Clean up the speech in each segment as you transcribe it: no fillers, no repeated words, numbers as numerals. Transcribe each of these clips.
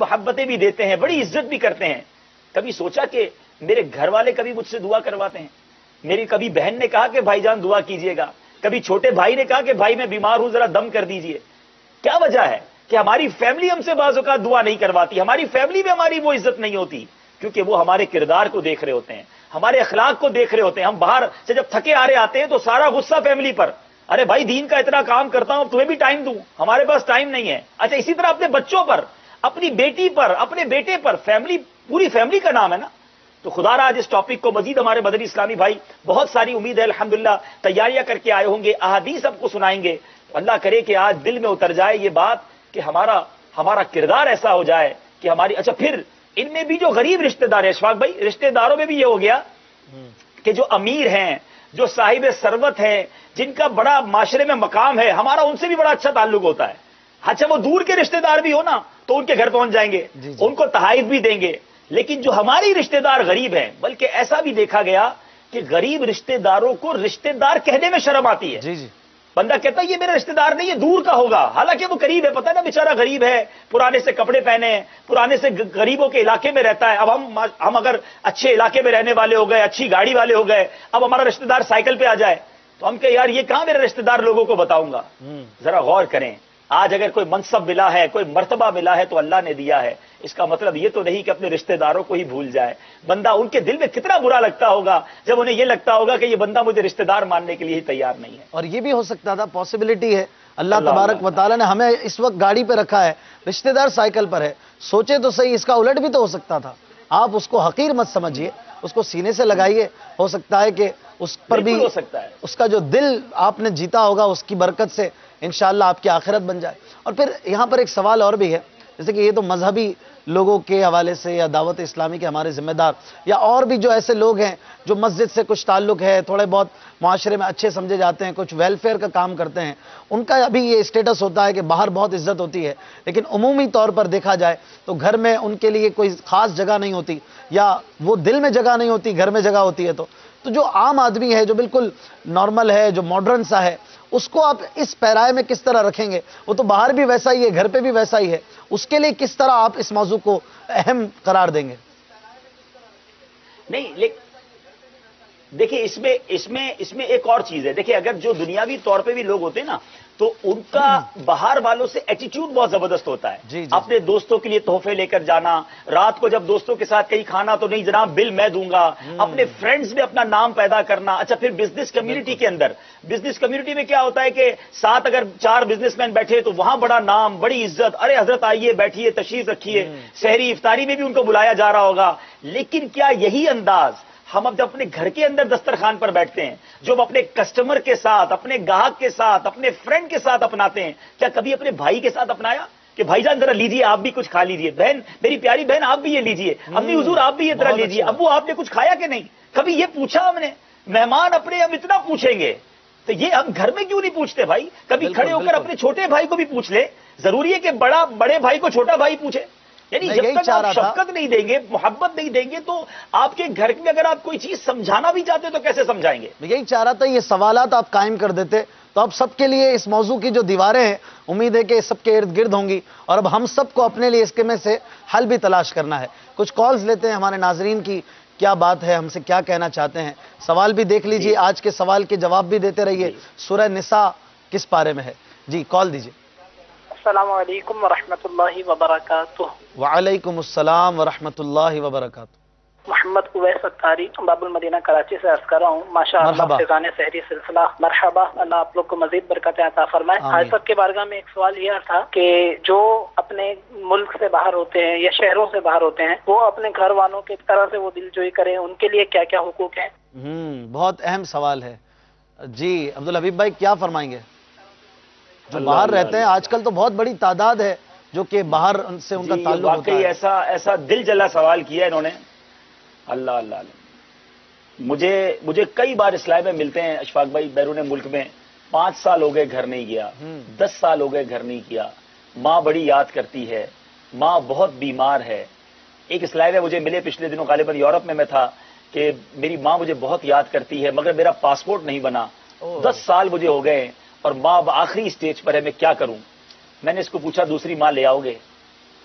محبتیں بھی دیتے ہیں, بڑی عزت بھی کرتے ہیں. کبھی سوچا کہ میرے گھر والے کبھی مجھ سے دعا کرواتے ہیں؟ میری کبھی بہن نے کہا کہ بھائی جان دعا کیجئے گا, کبھی چھوٹے بھائی نے کہا کہ بھائی میں بیمار ہوں ذرا دم کر دیجئے. کیا وجہ ہے کہ ہماری فیملی ہم سے بعض اوقات دعا نہیں کرواتی؟ ہماری فیملی میں ہماری وہ عزت نہیں ہوتی کیونکہ وہ ہمارے کردار کو دیکھ رہے ہوتے ہیں, ہمارے اخلاق کو دیکھ رہے ہوتے ہیں. ہم باہر سے جب تھکے آ رہے آتے ہیں تو سارا غصہ فیملی پر, ارے بھائی دین کا اتنا کام کرتا ہوں تمہیں بھی ٹائم دوں, ہمارے پاس ٹائم نہیں ہے. اچھا اسی طرح اپنے بچوں پر, اپنی بیٹی پر, اپنے بیٹے پر, فیملی پوری فیملی کا نام ہے نا. تو خدا را آج اس ٹاپک کو مزید ہمارے مدنی اسلامی بھائی بہت ساری امید ہے الحمدللہ تیاریاں کر کے آئے ہوں گے, احادیث سب کو سنائیں گے. اللہ کرے کہ آج دل میں اتر جائے یہ بات کہ ہمارا کردار ایسا ہو جائے کہ ہماری. اچھا پھر ان میں بھی جو غریب رشتہ دار ہیں اشفاق بھائی, رشتہ داروں میں بھی یہ ہو گیا کہ جو امیر ہیں, جو صاحب ثروت ہیں, جن کا بڑا معاشرے میں مقام ہے, ہمارا ان سے بھی بڑا اچھا تعلق ہوتا ہے. اچھا وہ دور کے رشتہ دار بھی ہو نا تو ان کے گھر پہنچ جائیں گے, ان کو تحائف بھی دیں گے. لیکن جو ہماری رشتہ دار غریب ہیں, بلکہ ایسا بھی دیکھا گیا کہ غریب رشتہ داروں کو رشتہ دار کہنے میں شرم آتی ہے. بندہ کہتا ہے یہ میرا رشتہ دار نہیں, یہ دور کا ہوگا, حالانکہ وہ قریب ہے. پتہ ہے نا بیچارہ غریب ہے, پرانے سے کپڑے پہنے ہیں, پرانے سے غریبوں کے علاقے میں رہتا ہے. اب ہم اگر اچھے علاقے میں رہنے والے ہو گئے, اچھی گاڑی والے ہو گئے, اب ہمارا رشتہ دار سائیکل پہ آ جائے تو ہم کہ یار یہ کہاں میرا رشتہ دار لوگوں کو بتاؤں گا. ذرا غور کریں, آج اگر کوئی منصب ملا ہے, کوئی مرتبہ ملا ہے تو اللہ نے دیا ہے. اس کا مطلب یہ تو نہیں کہ اپنے رشتہ داروں کو ہی بھول جائے. بندہ ان کے دل میں کتنا برا لگتا ہوگا جب انہیں یہ لگتا ہوگا کہ یہ بندہ مجھے رشتہ دار ماننے کے لیے ہی تیار نہیں ہے. اور یہ بھی ہو سکتا تھا, پاسبلٹی ہے, اللہ تبارک و تعالیٰ نے ہمیں اس وقت گاڑی پہ رکھا ہے, رشتہ دار سائیکل پر ہے. سوچے تو صحیح, اس کا الٹ بھی تو ہو سکتا تھا. آپ اس کو حقیر مت سمجھیے, اس کو سینے سے لگائیے. ہو سکتا ہے کہ اس پر بھی ہو سکتا ہے اس کا جو دل آپ نے جیتا ہوگا اس کی برکت سے انشاءاللہ آپ کی آخرت بن جائے. اور پھر یہاں پر ایک سوال اور بھی ہے, جیسے کہ یہ تو مذہبی لوگوں کے حوالے سے یا دعوت اسلامی کے ہمارے ذمہ دار یا اور بھی جو ایسے لوگ ہیں جو مسجد سے کچھ تعلق ہے, تھوڑے بہت معاشرے میں اچھے سمجھے جاتے ہیں, کچھ ویلفیئر کا کام کرتے ہیں, ان کا ابھی یہ اسٹیٹس ہوتا ہے کہ باہر بہت عزت ہوتی ہے, لیکن عمومی طور پر دیکھا جائے تو گھر میں ان کے لیے کوئی خاص جگہ نہیں ہوتی, یا وہ دل میں جگہ نہیں ہوتی, گھر میں جگہ ہوتی ہے. تو جو عام آدمی ہے, جو بالکل نارمل ہے, جو ماڈرن سا ہے, اس کو آپ اس پیرائے میں کس طرح رکھیں گے؟ وہ تو باہر بھی ویسا ہی ہے, گھر پہ بھی ویسا ہی ہے. اس کے لیے کس طرح آپ اس موضوع کو اہم قرار دیں گے؟ نہیں دیکھیں اس میں ایک اور چیز ہے. دیکھیں اگر جو دنیاوی طور پہ بھی لوگ ہوتے ہیں نا تو ان کا باہر والوں سے ایٹیٹیوڈ بہت زبردست ہوتا ہے. اپنے دوستوں کے لیے تحفے لے کر جانا, رات کو جب دوستوں کے ساتھ کہیں کھانا تو نہیں جناب بل میں دوں گا, اپنے فرینڈز میں اپنا نام پیدا کرنا. اچھا پھر بزنس کمیونٹی کے اندر, بزنس کمیونٹی میں کیا ہوتا ہے کہ ساتھ اگر 4 بزنس مین بیٹھے تو وہاں بڑا نام, بڑی عزت, ارے حضرت آئیے بیٹھیے تشریف رکھیے, سحری افطاری میں بھی ان کو بلایا جا رہا ہوگا. لیکن کیا یہی انداز ہم اب جب اپنے گھر کے اندر دسترخوان پر بیٹھتے ہیں, جو ہم اپنے کسٹمر کے ساتھ, اپنے گاہک کے ساتھ, اپنے فرینڈ کے ساتھ اپناتے ہیں, کیا کبھی اپنے بھائی کے ساتھ اپنایا کہ بھائی جان ذرا لیجیے آپ بھی کچھ کھا لیجیے, بہن میری پیاری بہن آپ بھی یہ لیجیے, امی حضور آپ بھی یہ طرح لیجیے, ابو آپ نے کچھ کھایا کہ نہیں؟ کبھی یہ پوچھا ہم نے؟ مہمان اپنے ہم اتنا پوچھیں گے تو یہ ہم گھر میں کیوں نہیں پوچھتے بھائی؟ کبھی کھڑے ہو کر اپنے چھوٹے بھائی کو بھی پوچھ لے. ضروری ہے کہ بڑے بھائی کو چھوٹا بھائی پوچھے؟ یعنی جب تک آپ شفقت نہیں دیں گے, محبت نہیں دیں گے, تو آپ کے گھر میں اگر آپ کوئی چیز سمجھانا بھی چاہتے تو کیسے سمجھائیں گے؟ یہی چاہ رہا تھا, یہ سوالات آپ قائم کر دیتے تو اب سب کے لیے اس موضوع کی جو دیواریں ہیں امید ہے کہ سب کے ارد گرد ہوں گی, اور اب ہم سب کو اپنے لیے اس کے میں سے حل بھی تلاش کرنا ہے. کچھ کالز لیتے ہیں ہمارے ناظرین کی, کیا بات ہے, ہم سے کیا کہنا چاہتے ہیں. سوال بھی دیکھ لیجئے, آج کے سوال کے جواب بھی دیتے رہیے. سورہ نساء کس پارے میں ہے؟ جی کال دیجئے. السلام علیکم ورحمۃ اللہ وبرکاتہ. وعلیکم السلام ورحمۃ اللہ وبرکاتہ. محمد اویس اتاری, باب المدینہ کراچی سے عرض کر رہا ہوں. ماشاءاللہ فیضان سحری سلسلہ مرحبا, اللہ آپ لوگ کو مزید برکتیں عطا فرمائے. آج تک کے بارگاہ میں ایک سوال یہ تھا کہ جو اپنے ملک سے باہر ہوتے ہیں یا شہروں سے باہر ہوتے ہیں, وہ اپنے گھر والوں کی طرح سے وہ دل جوئی کریں, ان کے لیے کیا کیا حقوق ہیں؟ بہت اہم سوال ہے. جی عبدالحبیب بھائی کیا فرمائیں گے؟ جو باہر رہتے ہیں, آج کل تو بہت بڑی تعداد ہے جو کہ باہر سے ان کا تعلق ہوتا ہے. واقعی ایسا دل جلا سوال کیا انہوں نے. اللہ مجھے کئی بار اسلام میں ملتے ہیں اشفاق بھائی بیرون ملک میں, 5 سال ہو گئے گھر نہیں گیا, 10 سال ہو گئے گھر نہیں کیا, ماں بڑی یاد کرتی ہے, ماں بہت بیمار ہے. ایک اسلام میں مجھے ملے پچھلے دنوں, غالباً یورپ میں تھا, کہ میری ماں مجھے بہت یاد کرتی ہے مگر میرا پاسپورٹ نہیں بنا, 10 سال مجھے ہو گئے اور ماں آخری اسٹیج پر ہے, میں کیا کروں؟ میں نے اس کو پوچھا دوسری ماں لے آؤ گے؟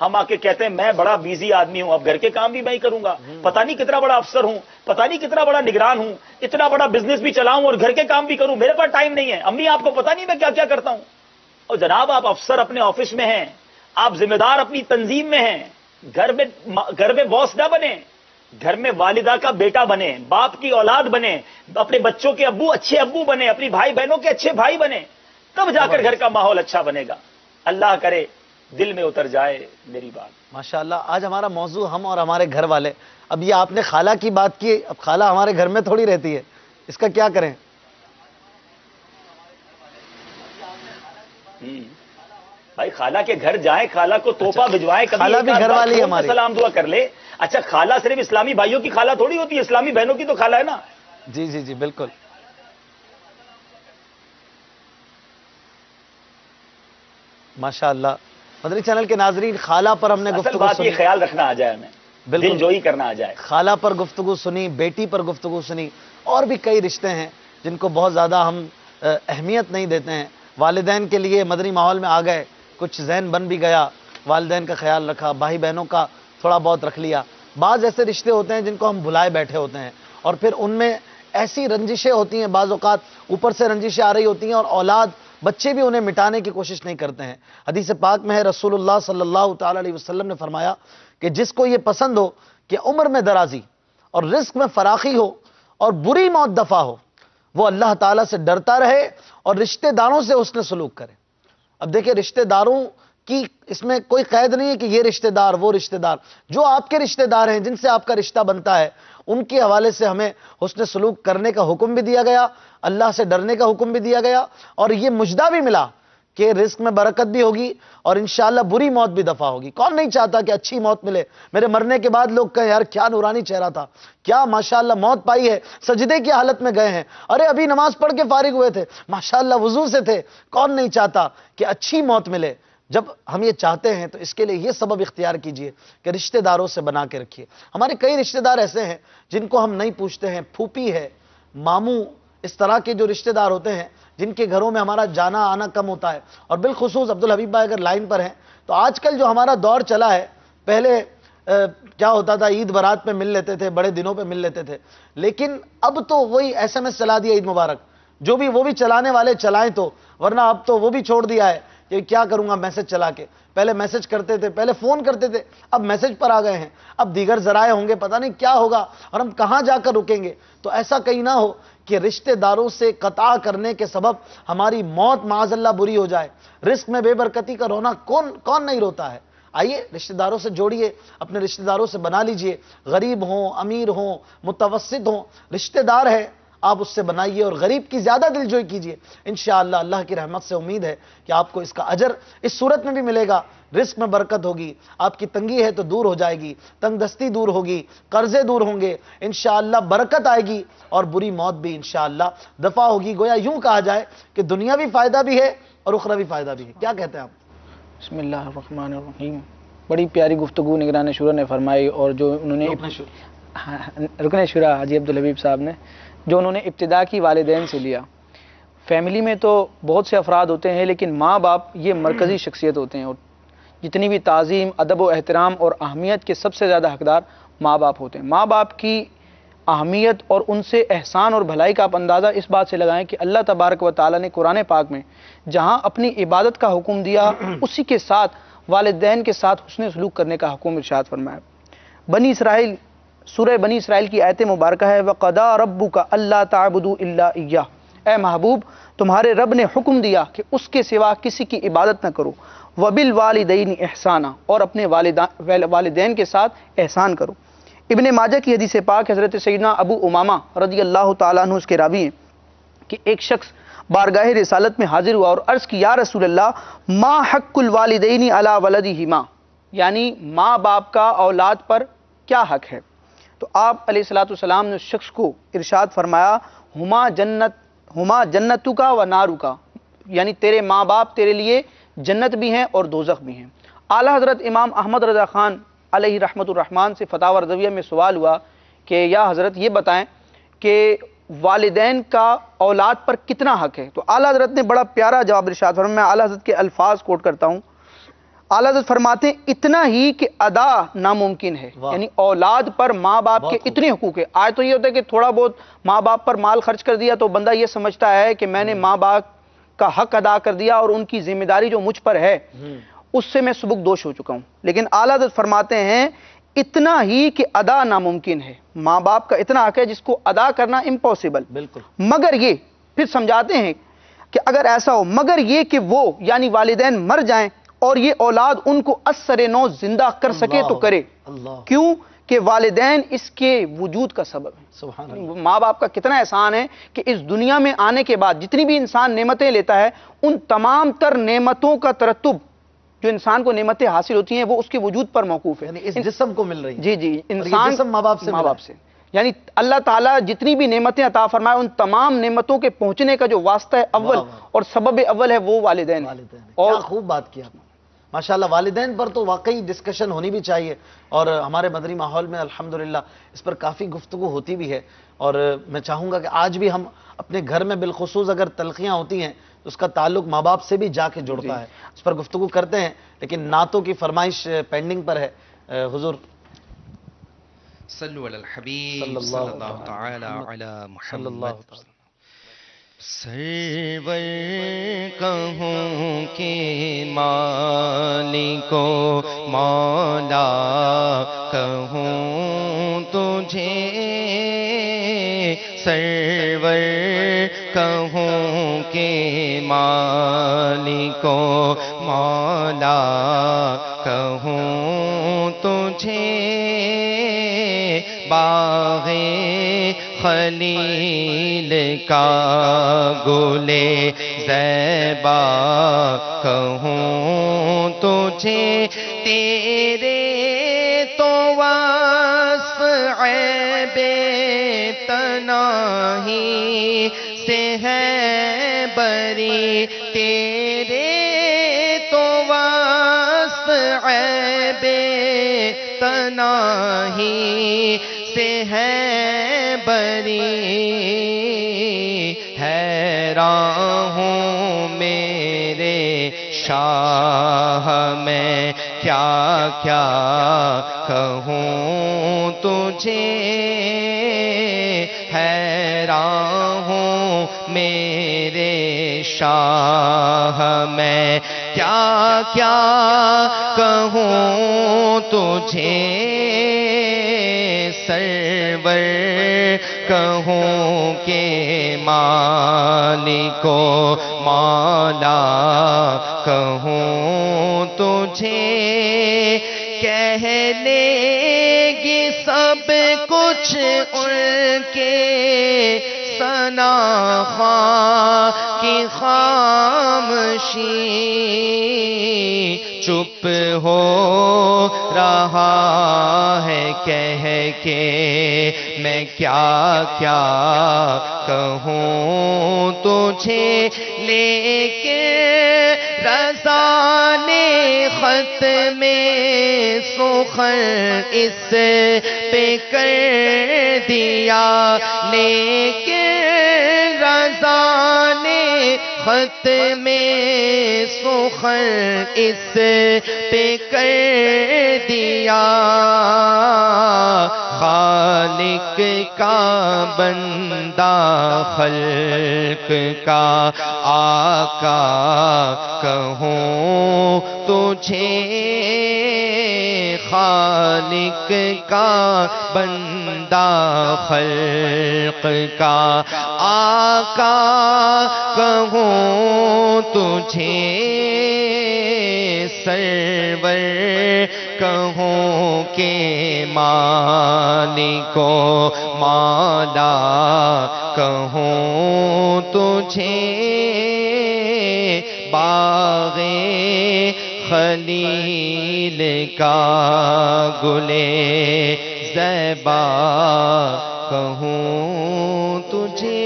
ہم آ کے کہتے ہیں میں بڑا بیزی آدمی ہوں، اب گھر کے کام بھی میں ہی کروں گا، پتہ نہیں کتنا بڑا افسر ہوں، پتہ نہیں کتنا بڑا نگران ہوں، اتنا بڑا بزنس بھی چلاؤں اور گھر کے کام بھی کروں، میرے پاس ٹائم نہیں ہے۔ امی آپ کو پتہ نہیں میں کیا کیا کرتا ہوں۔ اور جناب آپ افسر اپنے آفس میں ہیں، آپ ذمہ دار اپنی تنظیم میں ہیں، گھر میں باس نہ بنے، گھر میں والدہ کا بیٹا بنے، باپ کی اولاد بنے، اپنے بچوں کے ابو اچھے ابو بنے، اپنی بھائی بہنوں کے اچھے بھائی بنے، تب جا کر گھر کا ماحول اچھا بنے گا۔ اللہ کرے دل میں اتر جائے میری بات۔ ماشاءاللہ آج ہمارا موضوع ہم اور ہمارے گھر والے۔ اب یہ آپ نے خالہ کی بات کی، اب خالہ ہمارے گھر میں تھوڑی رہتی ہے، اس کا کیا کریں؟ بھائی خالہ کے گھر جائیں، خالہ کو تحفہ بھجوائیں، کبھی خالہ بھی گھر والی ہماری، سلام دعا کر لے۔ اچھا خالہ صرف اسلامی بھائیوں کی خالہ تھوڑی ہوتی ہے، اسلامی بہنوں کی تو خالہ ہے نا۔ جی جی جی بالکل۔ ماشاءاللہ مدنی چینل کے ناظرین، خالہ پر ہم نے اصل گفتگو بات سنی، یہ خیال رکھنا آ جائے ہمیں، بالکل دل جوئی کرنا آ جائے۔ خالہ پر گفتگو سنی، بیٹی پر گفتگو سنی، اور بھی کئی رشتے ہیں جن کو بہت زیادہ ہم اہمیت نہیں دیتے ہیں۔ والدین کے لیے مدنی ماحول میں آ گئے، کچھ ذہن بن بھی گیا، والدین کا خیال رکھا، بھائی بہنوں کا تھوڑا بہت رکھ لیا۔ بعض ایسے رشتے ہوتے ہیں جن کو ہم بھلائے بیٹھے ہوتے ہیں، اور پھر ان میں ایسی رنجشیں ہوتی ہیں، بعض اوقات اوپر سے رنجشیں آ رہی ہوتی ہیں، اور اولاد بچے بھی انہیں مٹانے کی کوشش نہیں کرتے ہیں۔ حدیث پاک میں ہے، رسول اللہ صلی اللہ تعالی علیہ وسلم نے فرمایا کہ جس کو یہ پسند ہو کہ عمر میں درازی اور رزق میں فراخی ہو اور بری موت دفع ہو، وہ اللہ تعالیٰ سے ڈرتا رہے اور رشتہ داروں سے حسن سلوک کرے۔ اب دیکھیں رشتہ داروں کی اس میں کوئی قید نہیں ہے کہ یہ رشتہ دار وہ رشتہ دار، جو آپ کے رشتہ دار ہیں، جن سے آپ کا رشتہ بنتا ہے، ان کے حوالے سے ہمیں حسن سلوک کرنے کا حکم بھی دیا گیا، اللہ سے ڈرنے کا حکم بھی دیا گیا، اور یہ مجدہ بھی ملا کہ رزق میں برکت بھی ہوگی اور انشاءاللہ بری موت بھی دفع ہوگی۔ کون نہیں چاہتا کہ اچھی موت ملے؟ میرے مرنے کے بعد لوگ کہیں یار کیا نورانی چہرہ تھا، کیا ماشاءاللہ موت پائی ہے، سجدے کی حالت میں گئے ہیں، ارے ابھی نماز پڑھ کے فارغ ہوئے تھے، ماشاءاللہ وضو سے تھے۔ کون نہیں چاہتا کہ اچھی موت ملے؟ جب ہم یہ چاہتے ہیں تو اس کے لیے یہ سبب اختیار کیجئے کہ رشتہ داروں سے بنا کے رکھیے۔ ہمارے کئی رشتہ دار ایسے ہیں جن کو ہم نہیں پوچھتے ہیں، پھوپھی ہے، ماموں، اس طرح کے جو رشتہ دار ہوتے ہیں جن کے گھروں میں ہمارا جانا آنا کم ہوتا ہے۔ اور بالخصوص عبدالحبیب بھائی اگر لائن پر ہیں تو آج کل جو ہمارا دور چلا ہے، پہلے کیا ہوتا تھا، عید برات پہ مل لیتے تھے، بڑے دنوں پہ مل لیتے تھے، لیکن اب تو وہی SMS چلا دیا عید مبارک، جو بھی وہ بھی چلانے والے چلائیں تو، ورنہ اب تو وہ بھی چھوڑ دیا ہے کہ کیا کروں گا میسج چلا کے۔ پہلے میسج کرتے تھے، پہلے فون کرتے تھے، اب میسج پر آ گئے ہیں، اب دیگر ذرائع ہوں گے، پتہ نہیں کیا ہوگا اور ہم کہاں جا کر رکیں گے۔ تو ایسا کہیں نہ ہو کہ رشتہ داروں سے قطع کرنے کے سبب ہماری موت معاذ اللہ بری ہو جائے۔ رزق میں بے برکتی کا رونا کون نہیں روتا ہے؟ آئیے رشتہ داروں سے جوڑیے، اپنے رشتہ داروں سے بنا لیجئے، غریب ہوں، امیر ہوں، متوسط ہوں، رشتہ دار ہے آپ اس سے بنائیے اور غریب کی زیادہ دلجوئی کیجئے۔ انشاءاللہ اللہ کی رحمت سے امید ہے کہ آپ کو اس کا اجر اس صورت میں بھی ملے گا، رزق میں برکت ہوگی، آپ کی تنگی ہے تو دور ہو جائے گی، تنگ دستی دور ہوگی، قرضے دور ہوں گے، انشاءاللہ برکت آئے گی اور بری موت بھی انشاءاللہ دفع ہوگی۔ گویا یوں کہا جائے کہ دنیاوی فائدہ بھی ہے اور اخروی فائدہ بھی ہے۔ کیا کہتے ہیں آپ؟ بسم اللہ الرحمن الرحیم۔ بڑی پیاری گفتگو نگران شورا نے فرمائی، اور جو انہوں نے رکن شورا حاجی عبدالحبیب صاحب نے جو انہوں نے ابتدا کی والدین سے لیا۔ فیملی میں تو بہت سے افراد ہوتے ہیں، لیکن ماں باپ یہ مرکزی شخصیت ہوتے ہیں، اور جتنی بھی تعظیم، ادب و احترام اور اہمیت کے سب سے زیادہ حقدار ماں باپ ہوتے ہیں۔ ماں باپ کی اہمیت اور ان سے احسان اور بھلائی کا آپ اندازہ اس بات سے لگائیں کہ اللہ تبارک و تعالیٰ نے قرآن پاک میں جہاں اپنی عبادت کا حکم دیا، اسی کے ساتھ والدین کے ساتھ حسن سلوک کرنے کا حکم ارشاد فرمایا۔ بنی اسرائیل، سورہ بنی اسرائیل کی آیت مبارکہ ہے، وَقَضَىٰ رَبُّكَ أَلَّا تَعْبُدُوا إِلَّا إِيَّاهُ، اے محبوب تمہارے رب نے حکم دیا کہ اس کے سوا کسی کی عبادت نہ کرو، وَبِالْوَالِدَيْنِ إِحْسَانًا، اور اپنے والدین کے ساتھ احسان کرو۔ ابن ماجہ کی حدیث پاک حضرت سیدنا ابو امامہ رضی اللہ تعالیٰ عنہ اس کے راوی ہیں کہ ایک شخص بارگاہ رسالت میں حاضر ہوا اور عرض کی، یا رسول اللہ ما حق الوالدین علی ولدہما، یعنی ماں باپ کا اولاد پر کیا حق ہے؟ تو آپ علیہ السلام نے اس شخص کو ارشاد فرمایا، ہما جنتک و نارک، یعنی تیرے ماں باپ تیرے لیے جنت بھی ہیں اور دوزخ بھی ہیں۔ اعلیٰ حضرت امام احمد رضا خان علیہ رحمت الرحمن سے فتاوی رضویہ میں سوال ہوا کہ یا حضرت یہ بتائیں کہ والدین کا اولاد پر کتنا حق ہے؟ تو اعلیٰ حضرت نے بڑا پیارا جواب ارشاد فرمایا۔ میں اعلیٰ حضرت کے الفاظ کوٹ کرتا ہوں، اعلیٰ حضرت فرماتے ہیں اتنا ہی کہ ادا ناممکن ہے، یعنی اولاد پر ماں باپ کے اتنے حقوق ہیں۔ آج تو یہ ہوتا ہے کہ تھوڑا بہت ماں باپ پر مال خرچ کر دیا تو بندہ یہ سمجھتا ہے کہ میں نے ماں باپ کا حق ادا کر دیا اور ان کی ذمہ داری جو مجھ پر ہے اس سے میں سبکدوش ہو چکا ہوں۔ لیکن اعلیٰ حضرت فرماتے ہیں اتنا ہی کہ ادا ناممکن ہے، ماں باپ کا اتنا حق ہے جس کو ادا کرنا امپاسبل، بالکل، مگر یہ پھر سمجھاتے ہیں کہ اگر ایسا ہو، مگر یہ کہ وہ یعنی والدین مر جائیں اور یہ اولاد ان کو اثر نو زندہ کر سکے تو کرے۔ اللہ، کیوں کہ والدین اس کے وجود کا سبب ہے۔ سبحان اللہ، ماں باپ کا کتنا احسان ہے کہ اس دنیا میں آنے کے بعد جتنی بھی انسان نعمتیں لیتا ہے ان تمام تر نعمتوں کا ترتب جو انسان کو نعمتیں حاصل ہوتی ہیں وہ اس کے وجود پر موقوف ہے، یعنی اس جسم کو مل رہی ہے۔ جی جی، اور یہ انسان جسم ماں باپ سے ملا ہے۔ یعنی اللہ تعالیٰ جتنی بھی نعمتیں عطا فرمائے ان تمام نعمتوں کے پہنچنے کا جو واسطہ ہے اول اور سبب اول ہے وہ والدین ہے۔ اور خوب بات کی آپ نے ماشاءاللہ۔ والدین پر تو واقعی ڈسکشن ہونی بھی چاہیے، اور ہمارے مدنی ماحول میں الحمدللہ اس پر کافی گفتگو ہوتی بھی ہے، اور میں چاہوں گا کہ آج بھی ہم اپنے گھر میں بالخصوص اگر تلخیاں ہوتی ہیں تو اس کا تعلق ماں باپ سے بھی جا کے جڑتا ہے، اس پر گفتگو کرتے ہیں۔ لیکن نعتوں کی فرمائش پینڈنگ پر ہے۔ حضور صلو علی الحبیب صلی اللہ تعالی علی محمد۔ سرور کہوں کہ مالک و مولا کہوں تجھے، سرور کہوں کہ مالک و مولا کہوں تجھے، باغ خلیل کا گلے زیبا کہوں تجھے، تیرے تو وصف عیب تناہی سے ہے بری، تیرے تو وصف عیب تناہی سے ہے بری، حیران ہوں میرے شاہ میں کیا کیا کہوں تجھے، حیران ہوں میرے شاہ میں کیا کیا کہوں تجھے، سرور کہوں کہ مالک و مولا کہوں تجھے، کہہ لے گی سب کچھ ان کے ثنا خواہ کی خاموشی، چپ ہو رہا ہے کہہ کے میں کیا کیا کہوں تجھے، لیکن رضا نے خط میں سخن اس پہ کر دیا، لیکن رضا نے خط میں سخن اس پہ کر دیا، خالق کا بندہ خلق کا آقا کہوں تجھے، خالق کا بندہ خلق کا آقا کہوں تجھے، سرور کہوں کہ مالک و مولا کہوں تجھے، باغ خلیل کا گلے زیبا کہوں تجھے۔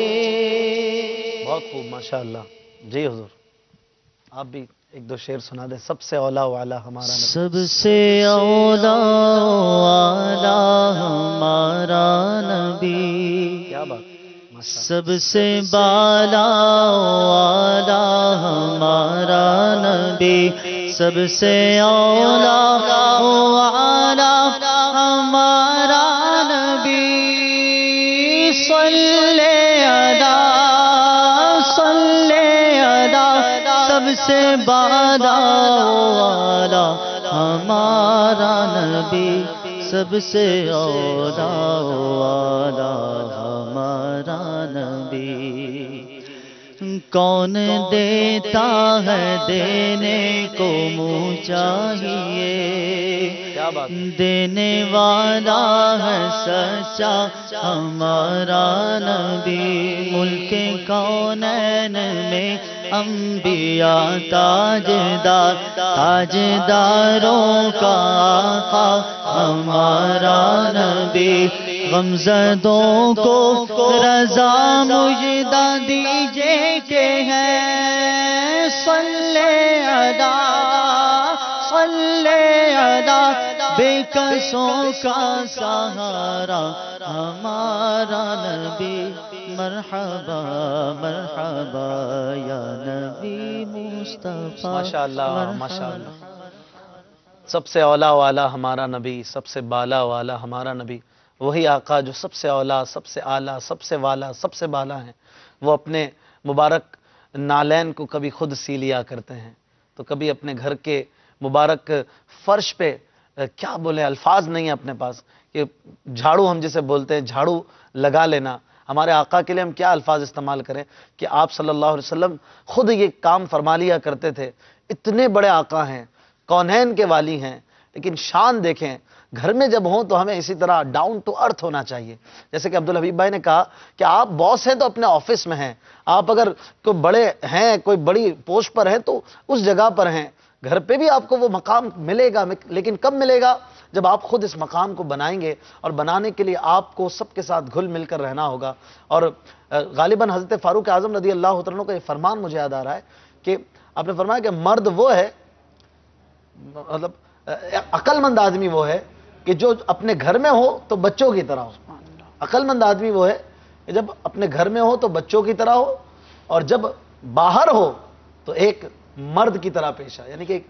بہت خوب ماشاءاللہ۔ جی حضور آپ بھی ایک دو شعر سنا دیں۔ سب سے اولا والا ہمارا نبی، سب سے اولا والا ہمارا نبی، کیا بات، سب سے بالا والا ہمارا نبی، سب سے اولا والا ہمارا نبی صلی علی سب سے بالا والا ہمارا نبی سب سے اولا والا ہمارا نبی کون دیتا ہے دینے کو منہ چاہیے دینے والا ہے سچا ہمارا نبی ملک کونین میں انبیاء تاجداروں کا آقا ہمارا نبی غمزدوں کو رضا مجدہ دیجئے کہ ہے صلی علی بے کسوں کا سہارا ہمارا نبی مرحبا مرحبا یا نبی مصطفیٰ ماشاءاللہ ماشاءاللہ سب سے اولا والا ہمارا نبی سب سے بالا والا ہمارا نبی وہی آقا جو سب سے اولا سب سے اعلیٰ سب سے والا سب سے بالا ہیں وہ اپنے مبارک نالین کو کبھی خود سی لیا کرتے ہیں تو کبھی اپنے گھر کے مبارک فرش پہ کیا بولیں الفاظ نہیں ہیں اپنے پاس کہ جھاڑو ہم جسے بولتے ہیں جھاڑو لگا لینا ہمارے آقا کے لیے ہم کیا الفاظ استعمال کریں کہ آپ صلی اللہ علیہ وسلم خود یہ کام فرما لیا کرتے تھے اتنے بڑے آقا ہیں کونین کے والی ہیں لیکن شان دیکھیں گھر میں جب ہوں تو ہمیں اسی طرح ڈاؤن ٹو ارتھ ہونا چاہیے جیسے کہ عبدالحبیب بھائی نے کہا کہ آپ باس ہیں تو اپنے آفس میں ہیں آپ اگر کوئی بڑے ہیں کوئی بڑی پوسٹ پر ہیں تو اس جگہ پر ہیں گھر پہ بھی آپ کو وہ مقام ملے گا لیکن کب ملے گا جب آپ خود اس مقام کو بنائیں گے اور بنانے کے لیے آپ کو سب کے ساتھ گھل مل کر رہنا ہوگا اور غالباً حضرت فاروق اعظم رضی اللہ عنہ کا یہ فرمان مجھے یاد آ رہا ہے کہ آپ نے فرمایا کہ مرد وہ ہے مطلب عقل مند آدمی وہ ہے کہ جو اپنے گھر میں ہو تو بچوں کی طرح ہو عقل مند آدمی وہ ہے کہ جب اپنے گھر میں ہو تو بچوں کی طرح ہو اور جب باہر ہو تو ایک مرد کی طرح پیش آئے یعنی کہ ایک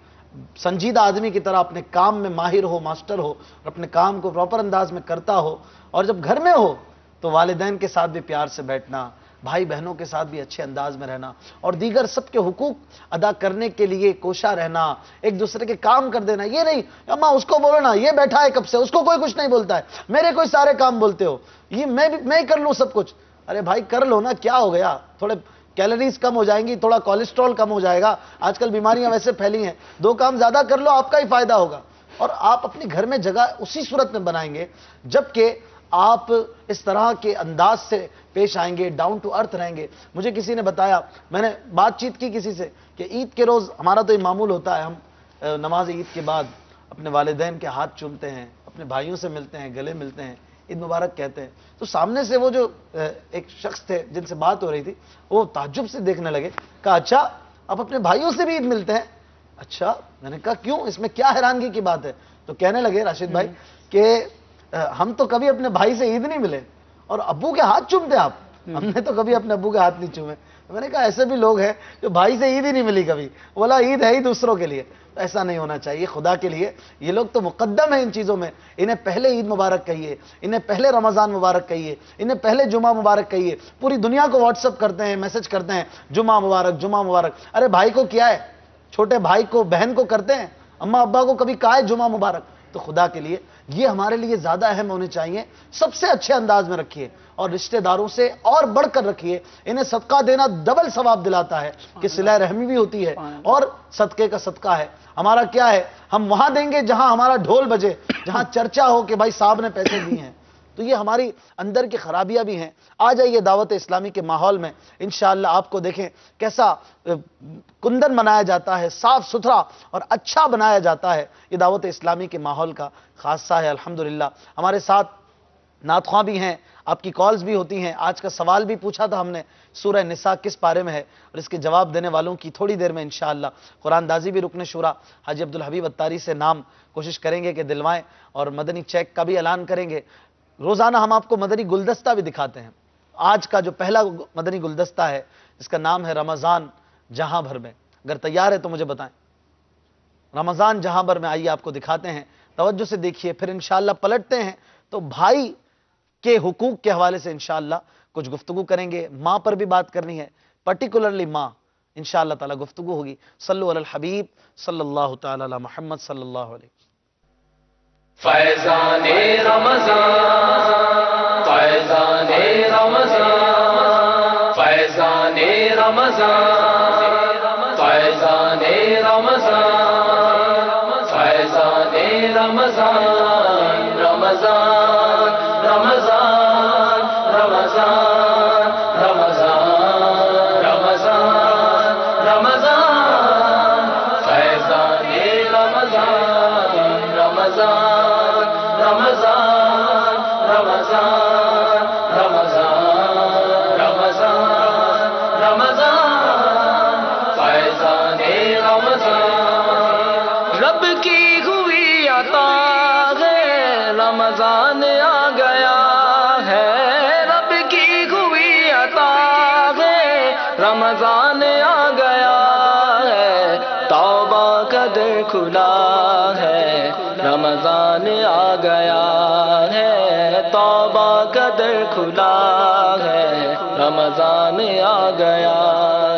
سنجیدہ آدمی کی طرح اپنے کام میں ماہر ہو ماسٹر ہو اور اپنے کام کو پراپر انداز میں کرتا ہو اور جب گھر میں ہو تو والدین کے ساتھ بھی پیار سے بیٹھنا بھائی بہنوں کے ساتھ بھی اچھے انداز میں رہنا اور دیگر سب کے حقوق ادا کرنے کے لیے کوشاں رہنا ایک دوسرے کے کام کر دینا یہ نہیں اماں اس کو بولو نا یہ بیٹھا ہے کب سے اس کو کوئی کچھ نہیں بولتا ہے میرے کوئی سارے کام بولتے ہو یہ میں کر لوں سب کچھ ارے بھائی کر لو نا کیا ہو گیا تھوڑے کیلریز کم ہو جائیں گی تھوڑا کولیسٹرول کم ہو جائے گا آج کل بیماریاں ویسے پھیلی ہیں 2 کام زیادہ کر لو آپ کا ہی فائدہ ہوگا اور آپ اپنے گھر میں جگہ اسی صورت میں بنائیں گے جبکہ آپ اس طرح کے انداز سے پیش آئیں گے ڈاؤن ٹو ارتھ رہیں گے مجھے کسی نے بتایا میں نے بات چیت کی کسی سے کہ عید کے روز ہمارا تو یہ معمول ہوتا ہے ہم نماز عید کے بعد اپنے والدین کے ہاتھ چومتے ہیں اپنے بھائیوں سے ملتے ہیں گلے ملتے ہیں عید مبارک کہتے ہیں تو سامنے سے وہ جو ایک شخص تھے جن سے بات ہو رہی تھی وہ تعجب سے دیکھنے لگے کہا اچھا آپ اپنے بھائیوں سے بھی عید ملتے ہیں اچھا میں نے کہا کیوں اس میں کیا حیرانگی کی بات ہے تو کہنے لگے راشد بھائی کہ ہم تو کبھی اپنے بھائی سے عید نہیں ملے اور ابو کے ہاتھ چومتے آپ ہم نے تو کبھی اپنے ابو کے ہاتھ نہیں چومے میں نے کہا ایسے بھی لوگ ہیں جو بھائی سے عید ہی نہیں ملی کبھی بولا عید ہے ہی دوسروں کے لیے ایسا نہیں ہونا چاہیے خدا کے لیے یہ لوگ تو مقدم ہیں ان چیزوں میں انہیں پہلے عید مبارک کہیے انہیں پہلے رمضان مبارک کہیے انہیں پہلے جمعہ مبارک کہیے پوری دنیا کو واٹس اپ کرتے ہیں میسج کرتے ہیں جمعہ مبارک ارے بھائی کو کیا ہے چھوٹے بھائی کو بہن کو کرتے ہیں اماں ابا کو کبھی کہا ہے جمعہ مبارک تو خدا کے لیے یہ ہمارے لیے زیادہ اہم ہونے چاہیے سب سے اچھے انداز میں رکھیے اور رشتہ داروں سے اور بڑھ کر رکھیے انہیں صدقہ دینا ڈبل ثواب دلاتا ہے کہ صلہ رحمی بھی ہوتی ہے اور صدقے کا صدقہ ہے ہمارا کیا ہے ہم وہاں دیں گے جہاں ہمارا ڈھول بجے جہاں چرچا ہو کہ بھائی صاحب نے پیسے دیے ہیں تو یہ ہماری اندر کی خرابیاں بھی ہیں آ جائیے دعوت اسلامی کے ماحول میں انشاءاللہ آپ کو دیکھیں کیسا کندن بنایا جاتا ہے صاف ستھرا اور اچھا بنایا جاتا ہے یہ دعوت اسلامی کے ماحول کا خاصہ ہے الحمدللہ ہمارے ساتھ نعت خواں بھی ہیں آپ کی کالز بھی ہوتی ہیں آج کا سوال بھی پوچھا تھا ہم نے سورہ نساء کس پارے میں ہے اور اس کے جواب دینے والوں کی تھوڑی دیر میں انشاءاللہ قرآن دازی بھی رکن شورا حاجی عبدالحبیب اتاری سے نام کوشش کریں گے کہ دلوائیں اور مدنی چیک کا بھی اعلان کریں گے روزانہ ہم آپ کو مدنی گلدستہ بھی دکھاتے ہیں آج کا جو پہلا مدنی گلدستہ ہے جس کا نام ہے رمضان جہاں بھر میں اگر تیار ہے تو مجھے بتائیں رمضان جہاں پر میں آئیے آپ کو دکھاتے ہیں، توجہ سے دیکھیے، پھر انشاءاللہ پلٹتے ہیں تو بھائی کے حقوق کے حوالے سے انشاءاللہ کچھ گفتگو کریں گے، ماں پر بھی بات کرنی ہے، پرٹیکولرلی ماں، انشاءاللہ تعالی گفتگو ہوگی۔ صلو علی الحبیب صلی اللہ تعالی علی محمد صلی اللہ علیہ وسلم۔ فیضان رمضان، فیضان رمضان، فیضان رمضان، فیضان رمضان، فیضان رمضان، رمضان رمضان رمضان رمضان رمضان رمضان، فیضان رمضان، رمضان رمضان رمضان رمضان رمضان رمضان، فیضان رمضان، رب کی ہوئی عطا ہے، رمضان آ گیا ہے، رب کی ہوئی عطا ہے، رمضان آ گیا ہے، توبہ کا در کھلا ہے، رمضان آ گیا ہے، توبہ کا در کھلا ہے، رمضان آ گیا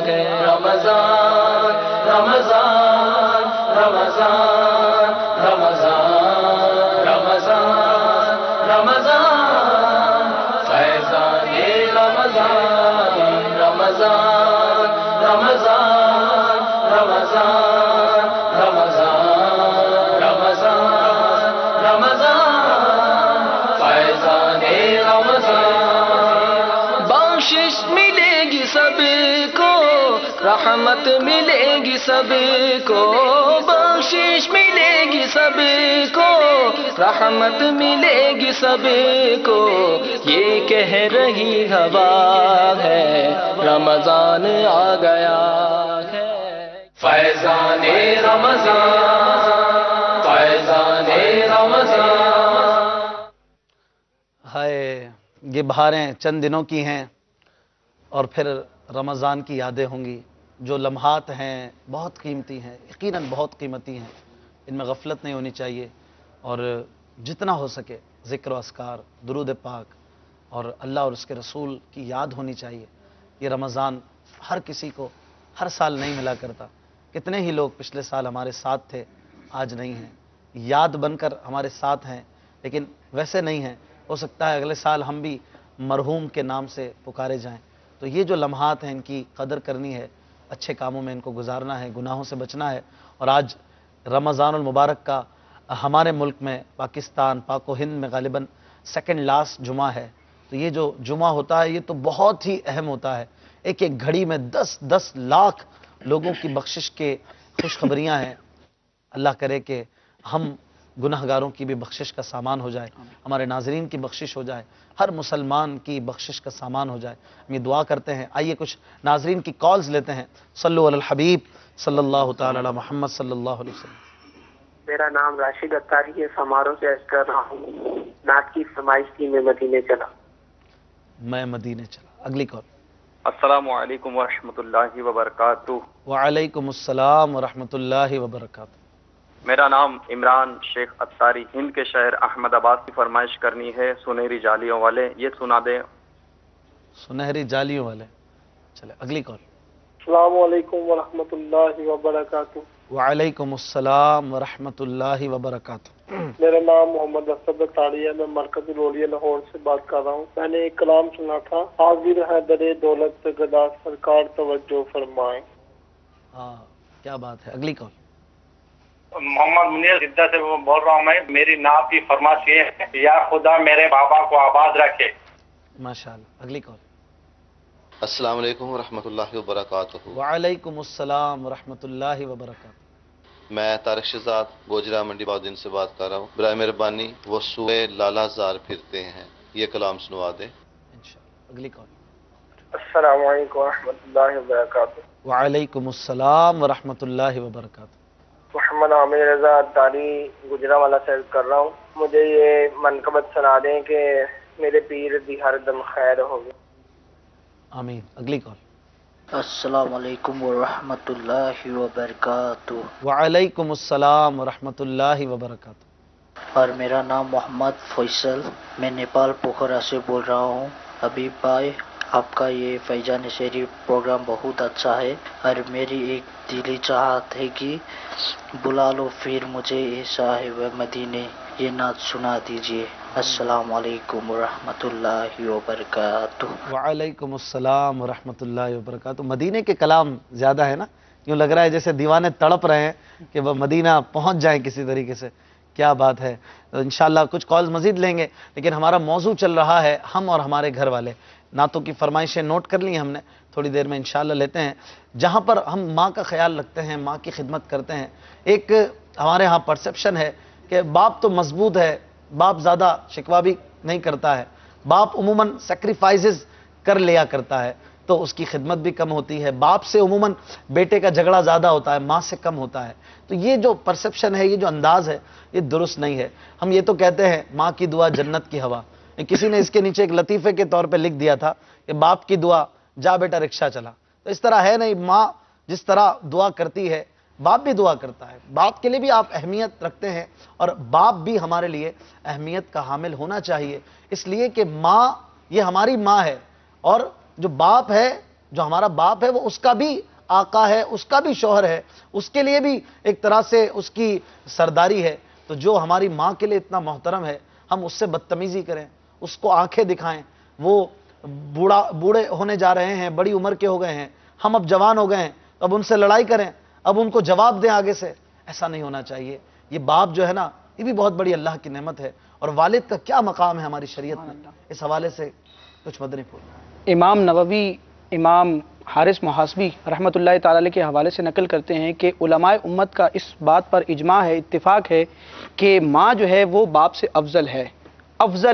ہے، رمضان رمضان رمضان رمضان رمضان رمضان، فیضان رمضان، رمضان رمضان رمضان رمضان رمضان رمضان، فیضان رمضان، بخشش ملے گی سب کو، رحمت ملے گی سب کو، بخشش ملے گی سب کو، رحمت ملے گی سب کو، یہ کہہ رہی ہوا ہے، رمضان آ گیا ہے، فیضان رمضان، فیضان رمضان۔ ہائے یہ بہاریں چند دنوں کی ہیں اور پھر رمضان کی یادیں ہوں گی، جو لمحات ہیں بہت قیمتی ہیں، یقیناً بہت قیمتی ہیں، ان میں غفلت نہیں ہونی چاہیے، اور جتنا ہو سکے ذکر و اذکار، درود پاک اور اللہ اور اس کے رسول کی یاد ہونی چاہیے۔ یہ رمضان ہر کسی کو ہر سال نہیں ملا کرتا، کتنے ہی لوگ پچھلے سال ہمارے ساتھ تھے، آج نہیں ہیں، یاد بن کر ہمارے ساتھ ہیں لیکن ویسے نہیں ہیں، ہو سکتا ہے اگلے سال ہم بھی مرحوم کے نام سے پکارے جائیں۔ تو یہ جو لمحات ہیں ان کی قدر کرنی ہے، اچھے کاموں میں ان کو گزارنا ہے، گناہوں سے بچنا ہے، اور آج رمضان المبارک کا ہمارے ملک میں پاکستان، پاک و ہند میں غالباً سیکنڈ لاسٹ جمعہ ہے، تو یہ جو جمعہ ہوتا ہے یہ تو بہت ہی اہم ہوتا ہے، ایک ایک گھڑی میں 10 لاکھ لوگوں کی بخشش کے خوشخبریاں ہیں۔ اللہ کرے کہ ہم گناہگاروں کی بھی بخشش کا سامان ہو جائے، ہمارے ناظرین کی بخشش ہو جائے، ہر مسلمان کی بخشش کا سامان ہو جائے، ہم یہ دعا کرتے ہیں۔ آئیے کچھ ناظرین کی کالز لیتے ہیں۔ صلو علی الحبیب صلی اللہ تعالی علی محمد صلی اللہ علیہ وسلم۔ میرا نام راشد اتاری ہے، سمارو سے عرض کر رہا ہوں، نعت کی فرمائش کی میں مدینے چلا۔ میں مدینے چلا۔ اگلی کال۔ السلام علیکم ورحمۃ اللہ وبرکاتہ۔ وعلیکم السلام ورحمۃ اللہ وبرکاتہ۔ میرا نام عمران شیخ اتاری، ہند کے شہر احمد آباد کی فرمائش کرنی ہے، سنہری جالیوں والے، یہ سنا دیں۔ سنہری جالیوں والے، چلے اگلی کال۔ السلام علیکم ورحمۃ اللہ وبرکاتہ۔ وعلیکم السلام ورحمۃ اللہ وبرکاتہ۔ میرا نام محمد اسد اتاری ہے، میں مرکز الولیا لاہور سے بات کر رہا ہوں۔ میں نے ایک کلام سنا تھا، حاضر ہے درے دولت سے گدا، سرکار توجہ فرمائیں۔ ہاں کیا بات ہے، اگلی کال۔ محمد منیر جدہ سے بول رہا ہوں میں، میری نعت کی فرمائش یہ ہے، یا خدا میرے بابا کو آباد رکھے۔ ماشاءاللہ، اگلی کال۔ السلام علیکم ورحمۃ اللہ وبرکاتہ۔ وعلیکم السلام ورحمۃ اللہ وبرکاتہ۔ میں طارق شہزاد گوجرا منڈی باؤدین سے بات کر رہا ہوں، برائے مہربانی وہ سوئے لالا زار پھرتے ہیں، یہ کلام سنوا دیں انشاءاللہ۔ اگلی کال۔ السلام علیکم ورحمۃ اللہ وبرکاتہ۔ وعلیکم السلام ورحمۃ اللہ وبرکاتہ۔ محمد عامر رضا اتاری گجرانوالہ سے کر رہا ہوں، مجھے یہ منقبت سنا دیں کہ میرے پیر دی ہر دم خیر ہوگی۔ آمین۔ اگلی کال۔ السلام علیکم ورحمۃ اللہ وبرکاتہ۔ وعلیکم السلام ورحمۃ اللہ وبرکاتہ۔ اور میرا نام محمد فیصل، میں نیپال پوکھرا سے بول رہا ہوں۔ حبیب بھائی، آپ کا یہ فیضان شہری پروگرام بہت اچھا ہے، اور میری ایک دلی چاہت ہے کہ بلا لو پھر مجھے اے صاحب مدینے، یہ نعت سنا دیجیے۔ السلام علیکم ورحمۃ اللہ وبرکاتہ۔ وعلیکم السلام ورحمۃ اللہ وبرکاتہ۔ مدینے کے کلام زیادہ ہے نا، یوں لگ رہا ہے جیسے دیوانے تڑپ رہے ہیں کہ وہ مدینہ پہنچ جائیں کسی طریقے سے۔ کیا بات ہے، انشاءاللہ کچھ کالز مزید لیں گے، لیکن ہمارا موضوع چل رہا ہے ہم اور ہمارے گھر والے۔ نعتوں کی فرمائشیں نوٹ کر لی ہم نے، تھوڑی دیر میں انشاءاللہ لیتے ہیں، جہاں پر ہم ماں کا خیال رکھتے ہیں، ماں کی خدمت کرتے ہیں۔ ایک ہمارے ہاں پرسپشن ہے کہ باپ تو مضبوط ہے، باپ زیادہ شکوہ بھی نہیں کرتا ہے، باپ عموماً سیکریفائزز کر لیا کرتا ہے تو اس کی خدمت بھی کم ہوتی ہے، باپ سے عموماً بیٹے کا جھگڑا زیادہ ہوتا ہے، ماں سے کم ہوتا ہے۔ تو یہ جو پرسپشن ہے، یہ جو انداز ہے، یہ درست نہیں ہے۔ ہم یہ تو کہتے ہیں ماں کی دعا جنت کی ہوا، کسی نے اس کے نیچے ایک لطیفے کے طور پہ لکھ دیا تھا کہ باپ کی دعا جا بیٹا رکشہ چلا، تو اس طرح ہے نہیں، ماں جس طرح دعا کرتی ہے باپ بھی دعا کرتا ہے، باپ کے لیے بھی آپ اہمیت رکھتے ہیں، اور باپ بھی ہمارے لیے اہمیت کا حامل ہونا چاہیے، اس لیے کہ ماں یہ ہماری ماں ہے، اور جو باپ ہے، جو ہمارا باپ ہے، وہ اس کا بھی آقا ہے، اس کا بھی شوہر ہے، اس کے لیے بھی ایک طرح سے اس کی سرداری ہے۔ تو جو ہماری ماں کے لیے اتنا محترم ہے، ہم اس سے بدتمیزی کریں، اس کو آنکھیں دکھائیں، وہ بوڑھے ہونے جا رہے ہیں، بڑی عمر کے ہو گئے ہیں، ہم اب جوان ہو گئے ہیں، اب ان سے لڑائی کریں، اب ان کو جواب دیں آگے سے، ایسا نہیں ہونا چاہیے۔ یہ باپ جو ہے نا، یہ بھی بہت بڑی اللہ کی نعمت ہے، اور والد کا کیا مقام ہے ہماری شریعت میں، اس حوالے سے کچھ مدنی پھول۔ امام نووی، امام حارث محاسبی رحمۃ اللہ تعالی علیہ کے حوالے سے نقل کرتے ہیں کہ علماء امت کا اس بات پر اجماع ہے، اتفاق ہے کہ ماں جو ہے وہ باپ سے افضل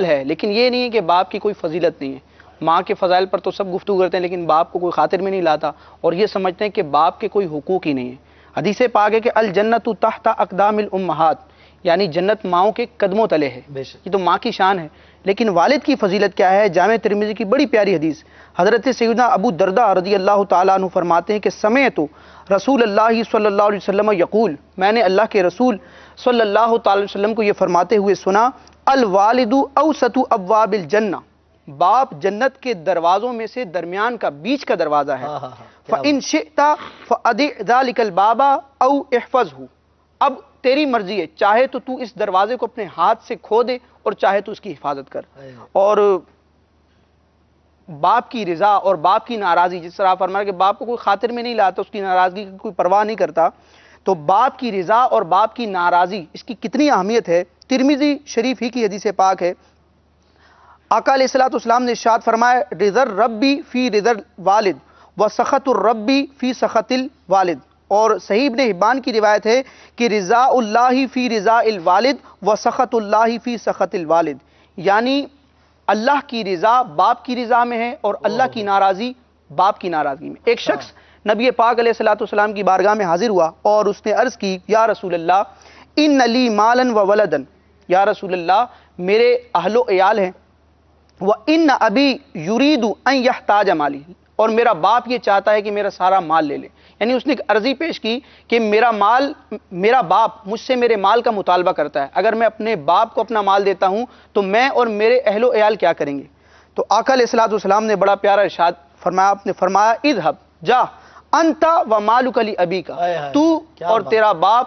ہے، لیکن یہ نہیں ہے کہ باپ کی کوئی فضیلت نہیں ہے۔ ماں کے فضائل پر تو سب گفتگو کرتے ہیں، لیکن باپ کو کوئی خاطر میں نہیں لاتا، اور یہ سمجھتے ہیں کہ باپ کے کوئی حقوق ہی نہیں ہے۔ حدیث پاک ہے کہ الجنت تحت اقدام الامہات، یعنی جنت ماؤں کے قدموں تلے ہے، یہ تو ماں کی شان ہے۔ لیکن والد کی فضیلت کیا ہے؟ جامع ترمذی کی بڑی پیاری حدیث، حضرت سیدنا ابو درداء رضی اللہ تعالیٰ عنہ فرماتے ہیں کہ سمعت رسول اللہ صلی اللہ علیہ وسلم یقول، میں نے اللہ کے رسول صلی اللہ تعالی وسلم کو یہ فرماتے ہوئے سنا، الوالد اوسط ابواب الجنہ، باپ جنت کے دروازوں میں سے درمیان کا بیچ کا دروازہ ہے۔ فَإِن شِئْتَ فَأَدِعْ ذَلِكَ الْبَابَ أَوْ احْفَظْهُ، اب تیری مرضی ہے، چاہے تو اس دروازے کو اپنے ہاتھ سے کھو دے، اور چاہے تو اس کی حفاظت کر۔ اور باپ کی رضا اور باپ کی ناراضی، جس طرح فرمایا کہ باپ کو کوئی خاطر میں نہیں لاتا، اس کی ناراضگی کی کوئی پرواہ نہیں کرتا، تو باپ کی رضا اور باپ کی ناراضی، اس کی کتنی اہمیت ہے۔ ترمذی شریف ہی کی حدیث پاک ہے، آقا علیہ السلام نے ارشاد فرمایا، رضا الربی فی رضا الوالد و سخط الربی فی سخط الوالد، اور صحیح ابن حبان کی روایت ہے کہ رضا اللہ فی رضا الوالد و سخط اللہ فی سخط الوالد، یعنی اللہ کی رضا باپ کی رضا میں ہے، اور اللہ کی ناراضی باپ کی ناراضگی میں۔ ایک شخص نبی پاک علیہ السلام کی بارگاہ میں حاضر ہوا، اور اس نے عرض کی، یا رسول اللہ ان لی مالا و ولدا، یا رسول اللہ میرے اہل و عیال ہیں، وَإِنَّ أَبِي يُرِيدُ أَن يَحْتَاجَ مَالِي، اور میرا باپ یہ چاہتا ہے کہ میرا سارا مال لے لے، یعنی اس نے ایک عرضی پیش کی کہ میرا باپ مجھ سے میرے مال کا مطالبہ کرتا ہے، اگر میں اپنے باپ کو اپنا مال دیتا ہوں تو میں اور میرے اہل و عیال کیا کریں گے؟ تو آقا علیہ السلام نے بڑا پیارا ارشاد فرمایا، آپ نے فرمایا، اذهب جا انت و مالک لابیک، تو اور تیرا باپ،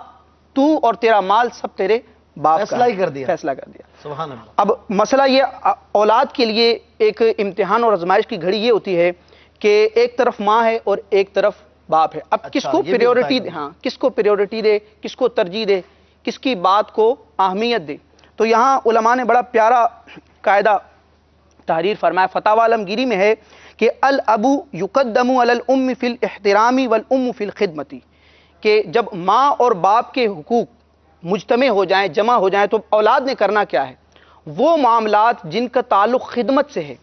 تو اور تیرا مال سب تیرے باپ کا، فیصلہ کر دیا۔ سبحان اللہ۔ اب مسئلہ یہ اولاد کے لیے ایک امتحان اور آزمائش کی گھڑی یہ ہوتی ہے کہ ایک طرف ماں ہے اور ایک طرف باپ ہے، اب کس کو پریورٹی دے، کس کو پریورٹی دے، کس کو ترجیح دے، کس کی بات کو اہمیت دے۔ تو یہاں علماء نے بڑا پیارا قاعدہ تحریر فرمایا، فتاوی عالمگیری میں ہے کہ الابو یقدم علی الام فی الاحترام والام فی الخدمت، کہ جب ماں اور باپ کے حقوق مجتمع ہو جائیں، جمع ہو جائیں، تو اولاد نے کرنا کیا ہے؟ وہ معاملات جن کا تعلق خدمت سے ہے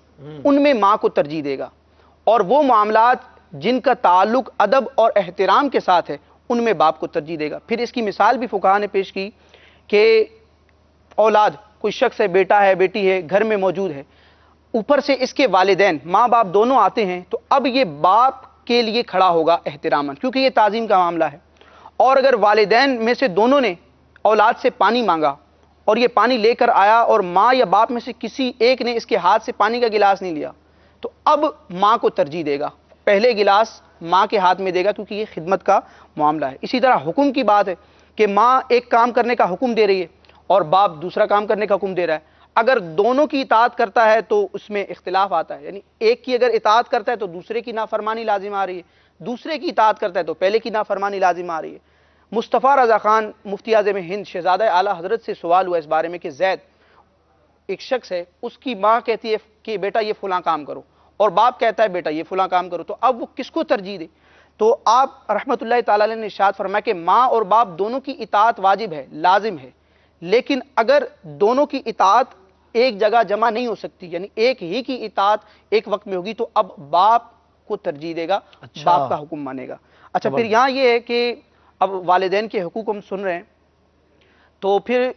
ان میں ماں کو ترجیح دے گا، اور وہ معاملات جن کا تعلق ادب اور احترام کے ساتھ ہے ان میں باپ کو ترجیح دے گا۔ پھر اس کی مثال بھی فقہا نے پیش کی کہ اولاد، کوئی شخص ہے، بیٹا ہے، بیٹی ہے، گھر میں موجود ہے، اوپر سے اس کے والدین، ماں باپ دونوں آتے ہیں، تو اب یہ باپ کے لیے کھڑا ہوگا احتراماً، کیونکہ یہ تعظیم کا معاملہ ہے۔ اور اگر والدین میں سے دونوں نے اولاد سے پانی مانگا اور یہ پانی لے کر آیا اور ماں یا باپ میں سے کسی ایک نے اس کے ہاتھ سے پانی کا گلاس نہیں لیا، تو اب ماں کو ترجیح دے گا، پہلے گلاس ماں کے ہاتھ میں دے گا، کیونکہ یہ خدمت کا معاملہ ہے۔ اسی طرح حکم کی بات ہے کہ ماں ایک کام کرنے کا حکم دے رہی ہے اور باپ دوسرا کام کرنے کا حکم دے رہا ہے، اگر دونوں کی اطاعت کرتا ہے تو اس میں اختلاف آتا ہے، یعنی ایک کی اگر اطاعت کرتا ہے تو دوسرے کی نافرمانی لازم آ رہی ہے، دوسرے کی اطاعت کرتا ہے تو پہلے کی نافرمانی لازم آ رہی ہے۔ مصطفیٰ رضا خان مفتی اعظم ہند شہزادہ اعلیٰ حضرت سے سوال ہوا اس بارے میں کہ زید ایک شخص ہے، اس کی ماں کہتی ہے کہ بیٹا یہ فلاں کام کرو اور باپ کہتا ہے بیٹا یہ فلاں کام کرو، تو اب وہ کس کو ترجیح دے؟ تو آپ رحمت اللہ تعالی علیہ نے ارشاد فرمایا کہ ماں اور باپ دونوں کی اطاعت واجب ہے، لازم ہے، لیکن اگر دونوں کی اطاعت ایک جگہ جمع نہیں ہو سکتی، یعنی ایک ہی کی اطاعت ایک وقت میں ہوگی، تو اب باپ کو ترجیح دے گا، باپ کا حکم مانے گا۔ اچھا، پھر یہاں یہ ہے کہ اب والدین کے حقوق ہم سن رہے ہیں، تو پھر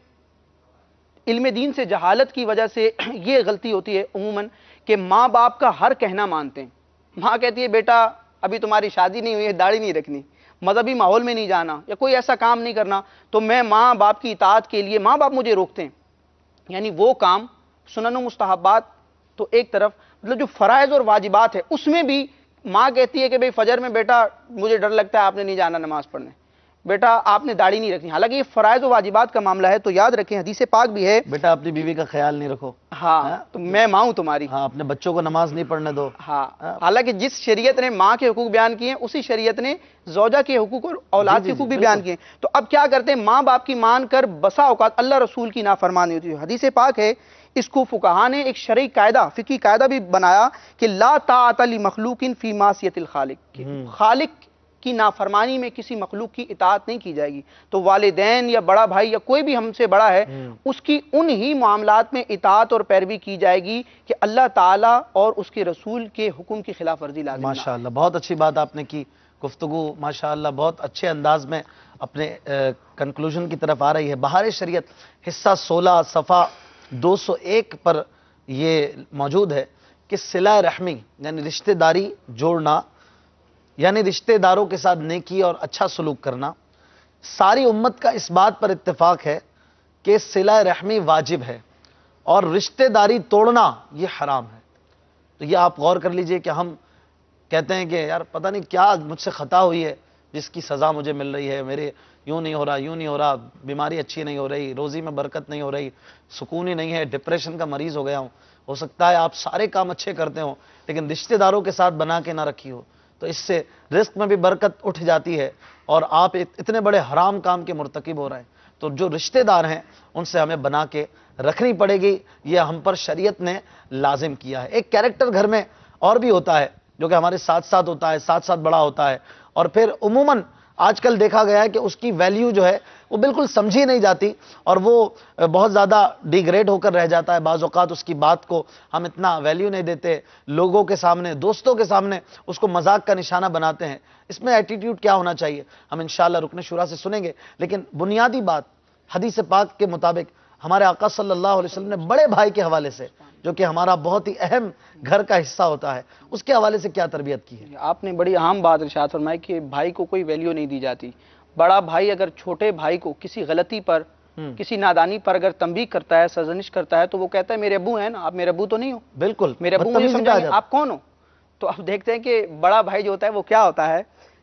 علم دین سے جہالت کی وجہ سے یہ غلطی ہوتی ہے عموماً کہ ماں باپ کا ہر کہنا مانتے ہیں۔ ماں کہتی ہے بیٹا ابھی تمہاری شادی نہیں ہوئی ہے، داڑھی نہیں رکھنی، مذہبی ماحول میں نہیں جانا، یا کوئی ایسا کام نہیں کرنا، تو میں ماں باپ کی اطاعت کے لیے ماں باپ مجھے روکتے ہیں، یعنی وہ کام سنن و مستحبات تو ایک طرف، مطلب جو فرائض اور واجبات ہے اس میں بھی ماں کہتی ہے کہ بھئی فجر میں بیٹا مجھے ڈر لگتا ہے آپ نے نہیں جانا نماز پڑھنے، بیٹا آپ نے داڑھی نہیں رکھنی، حالانکہ یہ فرائض و واجبات کا معاملہ ہے۔ تو یاد رکھیں حدیث پاک بھی ہے، بیٹا اپنی بیوی کا خیال نہیں رکھو، ہاں تو میں ماں ہوں تمہاری، ہاں اپنے بچوں کو نماز نہیں پڑھنے دو، ہاں حالانکہ جس شریعت نے ماں کے حقوق بیان کیے ہیں اسی شریعت نے زوجہ کے حقوق اور اولاد کے حقوق بھی بیان کیے ہیں۔ تو اب کیا کرتے ہیں، ماں باپ کی مان کر بسا اوقات اللہ رسول کی نافرمانی ہوتی ہے۔ حدیث پاک ہے، اس کو فقہا نے ایک شرعی قاعدہ، فقہی قاعدہ بھی بنایا کہ لا طاعت لمخلوق فی معصیت الخالق، خالق کی نافرمانی میں کسی مخلوق کی اطاعت نہیں کی جائے گی۔ تو والدین یا بڑا بھائی یا کوئی بھی ہم سے بڑا ہے، اس کی ان ہی معاملات میں اطاعت اور پیروی کی جائے گی کہ اللہ تعالیٰ اور اس کے رسول کے حکم کی خلاف ورزی لازم نہ ہو۔ ماشاءاللہ بہت اچھی بات آپ نے کی، گفتگو ماشاءاللہ بہت اچھے انداز میں اپنے کنکلوژن کی طرف آ رہی ہے۔ بہار شریعت حصہ 16 صفحہ 201 پر یہ موجود ہے کہ صلہ رحمی یعنی رشتہ داری جوڑنا، یعنی رشتہ داروں کے ساتھ نیکی اور اچھا سلوک کرنا، ساری امت کا اس بات پر اتفاق ہے کہ صلہ رحمی واجب ہے اور رشتہ داری توڑنا یہ حرام ہے۔ تو یہ آپ غور کر لیجئے کہ ہم کہتے ہیں کہ یار پتہ نہیں کیا مجھ سے خطا ہوئی ہے جس کی سزا مجھے مل رہی ہے، میرے یوں نہیں ہو رہا، یوں نہیں ہو رہا، بیماری اچھی نہیں ہو رہی، روزی میں برکت نہیں ہو رہی، سکون ہی نہیں ہے، ڈپریشن کا مریض ہو گیا ہوں۔ ہو سکتا ہے آپ سارے کام اچھے کرتے ہوں لیکن رشتہ داروں کے ساتھ بنا کے نہ رکھی ہو، تو اس سے رزق میں بھی برکت اٹھ جاتی ہے اور آپ اتنے بڑے حرام کام کے مرتکب ہو رہے ہیں۔ تو جو رشتہ دار ہیں ان سے ہمیں بنا کے رکھنی پڑے گی، یہ ہم پر شریعت نے لازم کیا ہے۔ ایک کیریکٹر گھر میں اور بھی ہوتا ہے جو کہ ہمارے ساتھ ساتھ ہوتا ہے، ساتھ ساتھ بڑا ہوتا ہے، اور پھر عموماً آج کل دیکھا گیا ہے کہ اس کی ویلیو جو ہے وہ بالکل سمجھی نہیں جاتی اور وہ بہت زیادہ ڈیگریڈ ہو کر رہ جاتا ہے۔ بعض اوقات اس کی بات کو ہم اتنا ویلیو نہیں دیتے، لوگوں کے سامنے، دوستوں کے سامنے اس کو مذاق کا نشانہ بناتے ہیں۔ اس میں ایٹیٹیوڈ کیا ہونا چاہیے ہم انشاءاللہ رکن شورا سے سنیں گے، لیکن بنیادی بات حدیث پاک کے مطابق ہمارے آقا صلی اللہ علیہ وسلم نے بڑے بھائی کے حوالے سے، جو کہ ہمارا بہت ہی اہم گھر کا حصہ ہوتا ہے، اس کے حوالے سے کیا تربیت کی ہے؟ آپ نے بڑی اہم بات ارشاد فرمائی کہ بھائی کو کوئی ویلیو نہیں دی جاتی۔ بڑا بھائی اگر چھوٹے بھائی کو کسی غلطی پر، کسی نادانی پر اگر تنبیہ کرتا ہے، سرزنش کرتا ہے، تو وہ کہتا ہے میرے ابو ہیں نا، آپ میرے ابو تو نہیں ہو، بالکل میرے ابو مجھے سمجھائیں آپ کون ہو؟ تو اب دیکھتے ہیں کہ بڑا بھائی جو ہوتا ہے وہ کیا ہوتا ہے۔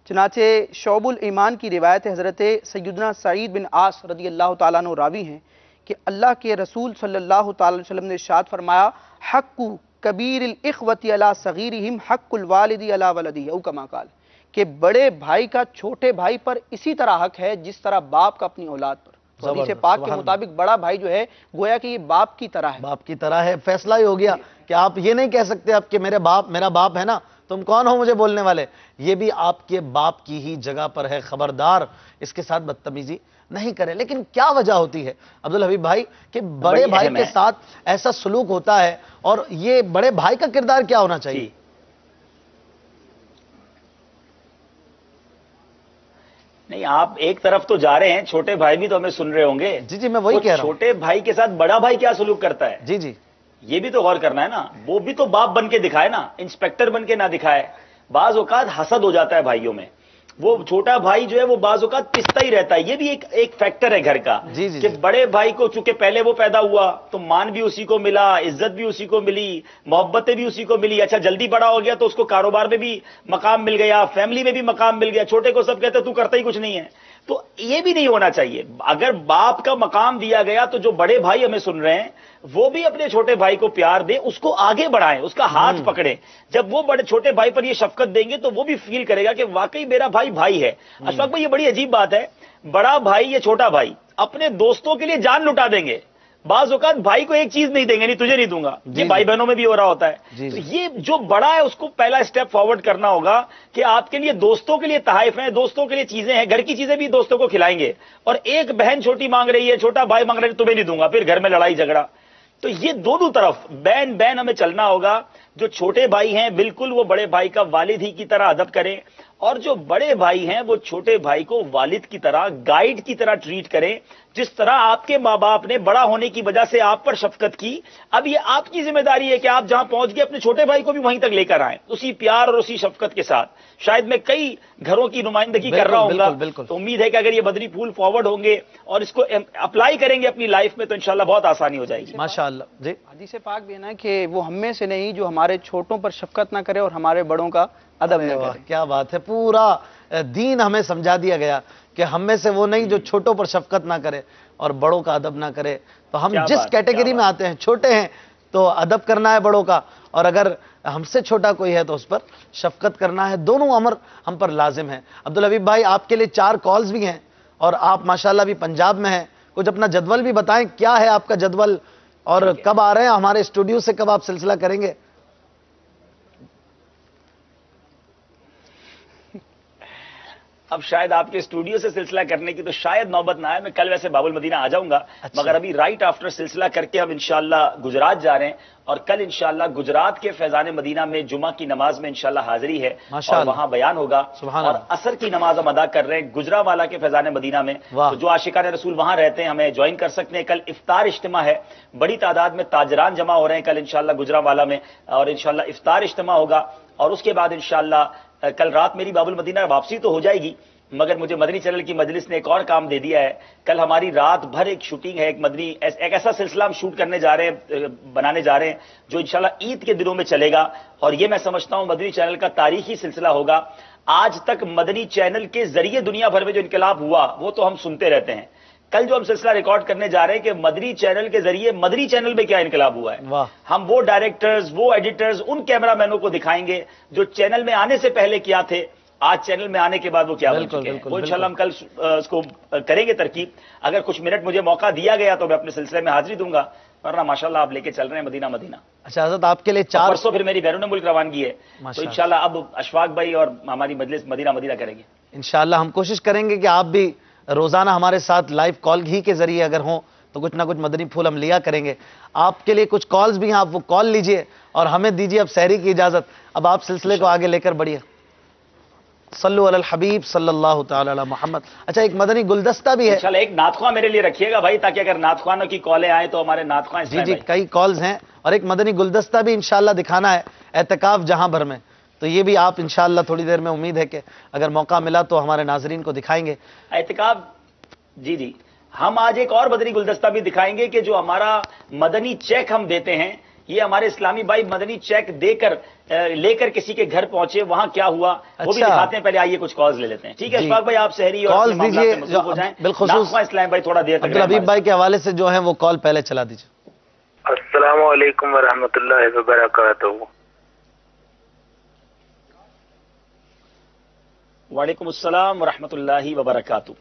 چنانچہ شعب الایمان کی روایت ہے، حضرت سیدنا سعید بن عاص رضی اللہ تعالیٰ عنہ راوی ہیں کہ اللہ کے رسول صلی اللہ تعالی علیہ وسلم نے ارشاد فرمایا، حق کبیر الاخوۃ علی صغیرہم حق الوالد علی ولدہ، او کما قال، کہ بڑے بھائی کا چھوٹے بھائی پر اسی طرح حق ہے جس طرح باپ کا اپنی اولاد پر۔ تو حدیث پاک کے مطابق بڑا بھائی جو ہے گویا کہ یہ باپ کی طرح ہے، باپ کی طرح ہے۔ فیصلہ ہی ہو گیا کہ آپ یہ نہیں کہہ سکتے اب کہ میرا باپ ہے نا، تم کون ہو مجھے بولنے والے، یہ بھی آپ کے باپ کی ہی جگہ پر ہے، خبردار اس کے ساتھ بدتمیزی نہیں کرے۔ لیکن کیا وجہ ہوتی ہے عبدالحبیب بھائی کہ بڑے بھائی کے ساتھ ایسا سلوک ہوتا ہے، اور یہ بڑے بھائی کا کردار کیا ہونا چاہیے؟ نہیں، آپ ایک طرف تو جا رہے ہیں، چھوٹے بھائی بھی تو ہمیں سن رہے ہوں گے۔ جی میں وہی کہہ رہا ہوں، چھوٹے بھائی کے ساتھ بڑا بھائی کیا سلوک کرتا ہے، جی یہ بھی تو غور کرنا ہے نا۔ وہ بھی تو باپ بن کے دکھائے نا، انسپیکٹر بن کے نہ دکھائے، بعض اوقات حسد ہو جاتا ہے بھائیوں میں، وہ چھوٹا بھائی جو ہے وہ بعض اوقات پستا ہی رہتا ہے. یہ بھی ایک فیکٹر ہے گھر کا کہ بڑے بھائی کو چونکہ پہلے وہ پیدا ہوا تو مان بھی اسی کو ملا، عزت بھی اسی کو ملی، محبتیں بھی اسی کو ملی. اچھا جلدی بڑا ہو گیا تو اس کو کاروبار میں بھی مقام مل گیا، فیملی میں بھی مقام مل گیا. چھوٹے کو سب کہتے تو کرتا ہی کچھ نہیں ہے. تو یہ بھی نہیں ہونا چاہیے. اگر باپ کا مقام دیا گیا تو جو بڑے بھائی ہمیں سن رہے ہیں وہ بھی اپنے چھوٹے بھائی کو پیار دیں، اس کو آگے بڑھائیں، اس کا ہاتھ پکڑیں. جب وہ بڑے چھوٹے بھائی پر یہ شفقت دیں گے تو وہ بھی فیل کرے گا کہ واقعی میرا بھائی بھائی ہے. اشفاق بھائی یہ بڑی عجیب بات ہے، بڑا بھائی یا چھوٹا بھائی اپنے دوستوں کے لیے جان لٹا دیں گے. بعض اوقات بھائی کو ایک چیز نہیں دیں گے، نہیں تجھے نہیں دوں گا. یہ بھائی بہنوں میں بھی ہو رہا ہوتا ہے. تو یہ جو بڑا ہے اس کو پہلا اسٹیپ فارورڈ کرنا ہوگا کہ آپ کے لیے دوستوں کے لیے تحائف ہیں، دوستوں کے لیے چیزیں ہیں، گھر کی چیزیں بھی دوستوں کو کھلائیں گے. اور ایک بہن چھوٹی مانگ رہی ہے، چھوٹا بھائی مانگ رہا ہے، تمہیں نہیں دوں گا، پھر گھر میں لڑائی جھگڑا. تو یہ دونوں طرف بین بین ہمیں چلنا ہوگا. جو چھوٹے بھائی ہیں بالکل وہ بڑے بھائی کا والد ہی کی طرح ادب کریں، اور جو بڑے بھائی ہیں وہ چھوٹے بھائی کو والد کی طرح، گائیڈ کی طرح ٹریٹ کریں. جس طرح آپ کے ماں باپ نے بڑا ہونے کی وجہ سے آپ پر شفقت کی، اب یہ آپ کی ذمہ داری ہے کہ آپ جہاں پہنچ گئے اپنے چھوٹے بھائی کو بھی وہیں تک لے کر آئیں، اسی پیار اور اسی شفقت کے ساتھ. شاید میں کئی گھروں کی نمائندگی کر رہا ہوں گا، تو امید ہے کہ اگر یہ مدنی پھول فارورڈ ہوں گے اور اس کو اپلائی کریں گے اپنی لائف میں تو انشاءاللہ بہت آسانی ہو جائے گی. ماشاءاللہ. جی حدیث پاک بھی ہے نا کہ وہ ہم میں سے نہیں جو ہمارے چھوٹوں پر شفقت نہ کرے اور ہمارے بڑوں کا ادب نہ کرے. کیا بات ہے، پورا دین ہمیں سمجھا دیا گیا کہ ہم میں سے وہ نہیں جو چھوٹوں پر شفقت نہ کرے اور بڑوں کا ادب نہ کرے. تو ہم جس کیٹیگری میں آتے ہیں، چھوٹے ہیں تو ادب کرنا ہے بڑوں کا، اور اگر ہم سے چھوٹا کوئی ہے تو اس پر شفقت کرنا ہے. دونوں امر ہم پر لازم ہے. عبدالحبیب بھائی آپ کے لیے 4 کالز بھی ہیں اور آپ ماشاءاللہ بھی پنجاب میں ہیں. کچھ اپنا جدول بھی بتائیں، کیا ہے آپ کا جدول اور کب آ رہے ہیں ہمارے اسٹوڈیو سے، کب آپ سلسلہ کریں گے؟ اب شاید آپ کے اسٹوڈیو سے سلسلہ کرنے کی تو شاید نوبت نہ آئے. میں کل ویسے باب المدینہ آ جاؤں گا، مگر ابھی رائٹ آفٹر سلسلہ کر کے ہم انشاءاللہ گجرات جا رہے ہیں، اور کل انشاءاللہ گجرات کے فیضان مدینہ میں جمعہ کی نماز میں انشاءاللہ حاضری ہے اور وہاں بیان ہوگا. اور عصر کی نماز ہم ادا کر رہے ہیں گجراوالا کے فیضان مدینہ میں. تو جو عاشقان رسول وہاں رہتے ہیں ہمیں جوائن کر سکتے ہیں. کل افطار اجتماع ہے، بڑی تعداد میں تاجران جمع ہو رہے ہیں کل انشاءاللہ گجراوالا میں، اور انشاءاللہ افطار اجتماع ہوگا. اور اس کے بعد انشاءاللہ کل رات میری باب المدینہ واپسی تو ہو جائے گی، مگر مجھے مدنی چینل کی مجلس نے ایک اور کام دے دیا ہے. کل ہماری رات بھر ایک شوٹنگ ہے، ایک ایسا سلسلہ ہم شوٹ کرنے جا رہے ہیں، بنانے جا رہے ہیں جو انشاءاللہ عید کے دنوں میں چلے گا. اور یہ میں سمجھتا ہوں مدنی چینل کا تاریخی سلسلہ ہوگا. آج تک مدنی چینل کے ذریعے دنیا بھر میں جو انقلاب ہوا وہ تو ہم سنتے رہتے ہیں. کل جو ہم سلسلہ ریکارڈ کرنے جا رہے ہیں کہ مدنی چینل کے ذریعے مدنی چینل میں کیا انقلاب ہوا ہے. ہم وہ ڈائریکٹرز، وہ ایڈیٹرز، ان کیمرہ مینوں کو دکھائیں گے جو چینل میں آنے سے پہلے کیا تھے، آج چینل میں آنے کے بعد وہ کیا بن چکے ہیں. وہ انشاءاللہ ہم کل اس کو کریں گے ترکیب. اگر کچھ منٹ مجھے موقع دیا گیا تو میں اپنے سلسلے میں حاضری دوں گا، ورنہ ماشاءاللہ آپ لے کے چل رہے ہیں مدینہ مدینہ. اچھا حضرت آپ کے لیے 4 پرسوں پھر میری بیرون ملک روانگی ہے، تو انشاءاللہ اب اشفاق بھائی اور ہماری مجلس مدینہ مدینہ کریں گے انشاءاللہ. ہم کوشش کریں گے کہ آپ بھی روزانہ ہمارے ساتھ لائیو کال ہی کے ذریعے اگر ہوں تو کچھ نہ کچھ مدنی پھول ہم لیا کریں گے. آپ کے لیے کچھ کالز بھی ہیں، آپ وہ کال لیجئے اور ہمیں دیجئے اب سحری کی اجازت. اب آپ سلسلے کو آگے لے کر بڑھیے. صلو علی الحبیب صلی اللہ تعالی علی محمد. اچھا ایک مدنی گلدستہ بھی ہے انشاءاللہ. ایک نعت خواں میرے لیے رکھیے گا بھائی، تاکہ اگر نعت خوانوں کی کالیں آئیں تو ہمارے نعت خواں. جی کئی کالز ہیں، اور ایک مدنی گلدستہ بھی انشاءاللہ دکھانا ہے اعتکاف جہاں بھر میں. تو یہ بھی آپ انشاءاللہ تھوڑی دیر میں امید ہے کہ اگر موقع ملا تو ہمارے ناظرین کو دکھائیں گے اعتکاف. جی ہم آج ایک اور مدنی گلدستہ بھی دکھائیں گے کہ جو ہمارا مدنی چیک ہم دیتے ہیں، یہ ہمارے اسلامی بھائی مدنی چیک دے کر لے کر کسی کے گھر پہنچے، وہاں کیا ہوا وہ بھی دکھاتے ہیں. پہلے آئیے کچھ کالز لے لیتے ہیں. ٹھیک ہے اشفاق بھائی، آپ سحری اور بالخصوص اسلام بھائی تھوڑا دیر تک عبدالحبیب بھائی کے حوالے سے جو ہے وہ کال پہلے چلا دیجیے. السلام علیکم ورحمۃ اللہ وبرکاتہ. وعلیکم السلام ورحمۃ اللہ وبرکاتہ.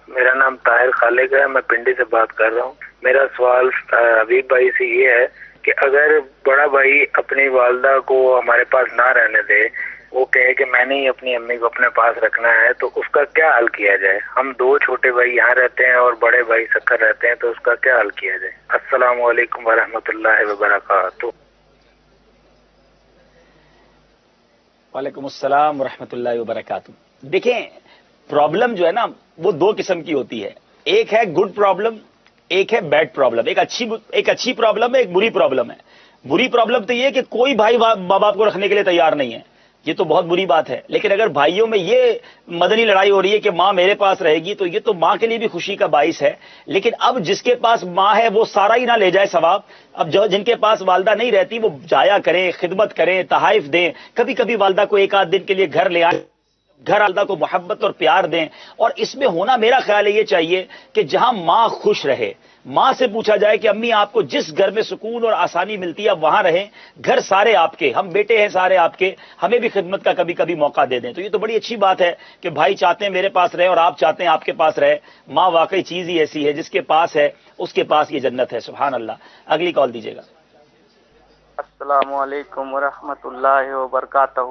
میرا نام طاہر خالق ہے، میں پنڈی سے بات کر رہا ہوں. میرا سوال حبیب بھائی سے یہ ہے کہ اگر بڑا بھائی اپنی والدہ کو ہمارے پاس نہ رہنے دے، وہ کہے کہ میں نے ہی اپنی امی کو اپنے پاس رکھنا ہے، تو اس کا کیا حل کیا جائے؟ ہم 2 چھوٹے بھائی یہاں رہتے ہیں اور بڑے بھائی سکر رہتے ہیں، تو اس کا کیا حل کیا جائے؟ السلام علیکم ورحمۃ اللہ وبرکاتہ. وعلیکم السلام ورحمۃ اللہ وبرکاتہ. دیکھیں پرابلم جو ہے نا وہ 2 قسم کی ہوتی ہے. ایک ہے گڈ پرابلم، ایک ہے بیڈ پرابلم. ایک اچھی پرابلم ہے، ایک بری پرابلم ہے. بری پرابلم تو یہ ہے کہ کوئی بھائی ماں باپ کو رکھنے کے لیے تیار نہیں ہے. یہ تو بہت بری بات ہے. لیکن اگر بھائیوں میں یہ مدنی لڑائی ہو رہی ہے کہ ماں میرے پاس رہے گی تو یہ تو ماں کے لیے بھی خوشی کا باعث ہے. لیکن اب جس کے پاس ماں ہے وہ سارا ہی نہ لے جائے ثواب. اب جو جن کے پاس والدہ نہیں رہتی وہ جایا کریں, خدمت کریں, تحائف دیں, کبھی کبھی والدہ کو ایک آدھ دن کے لیے گھر لے آئیں, گھر والدہ کو محبت اور پیار دیں. اور اس میں ہونا میرا خیال ہے یہ چاہیے کہ جہاں ماں خوش رہے, ماں سے پوچھا جائے کہ امی آپ کو جس گھر میں سکون اور آسانی ملتی ہے آپ وہاں رہیں, گھر سارے آپ کے, ہم بیٹے ہیں سارے آپ کے, ہمیں بھی خدمت کا کبھی کبھی موقع دے دیں. تو یہ تو بڑی اچھی بات ہے کہ بھائی چاہتے ہیں میرے پاس رہے اور آپ چاہتے ہیں آپ کے پاس رہے. ماں واقعی چیز ہی ایسی ہے, جس کے پاس ہے اس کے پاس یہ جنت ہے. سبحان اللہ. اگلی کال دیجیے گا. السلام علیکم ورحمۃ اللہ وبرکاتہ.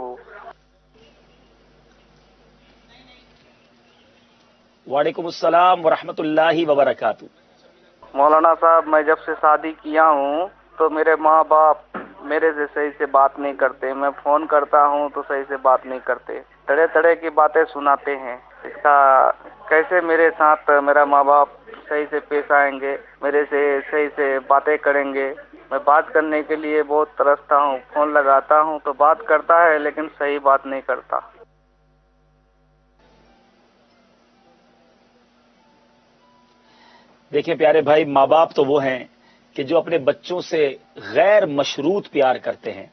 وعلیکم السلام ورحمۃ اللہ وبرکاتہ. مولانا صاحب, میں جب سے شادی کیا ہوں تو میرے ماں باپ میرے سے صحیح سے بات نہیں کرتے. میں فون کرتا ہوں تو صحیح سے بات نہیں کرتے, طرح طرح کی باتیں سناتے ہیں. اس کا کیسے میرے ساتھ میرا ماں باپ صحیح سے پیش آئیں گے, میرے سے صحیح سے باتیں کریں گے؟ میں بات کرنے کے لیے بہت ترستا ہوں, فون لگاتا ہوں تو بات کرتا ہے لیکن صحیح بات نہیں کرتا. دیکھیں پیارے بھائی, ماں باپ تو وہ ہیں کہ جو اپنے بچوں سے غیر مشروط پیار کرتے ہیں,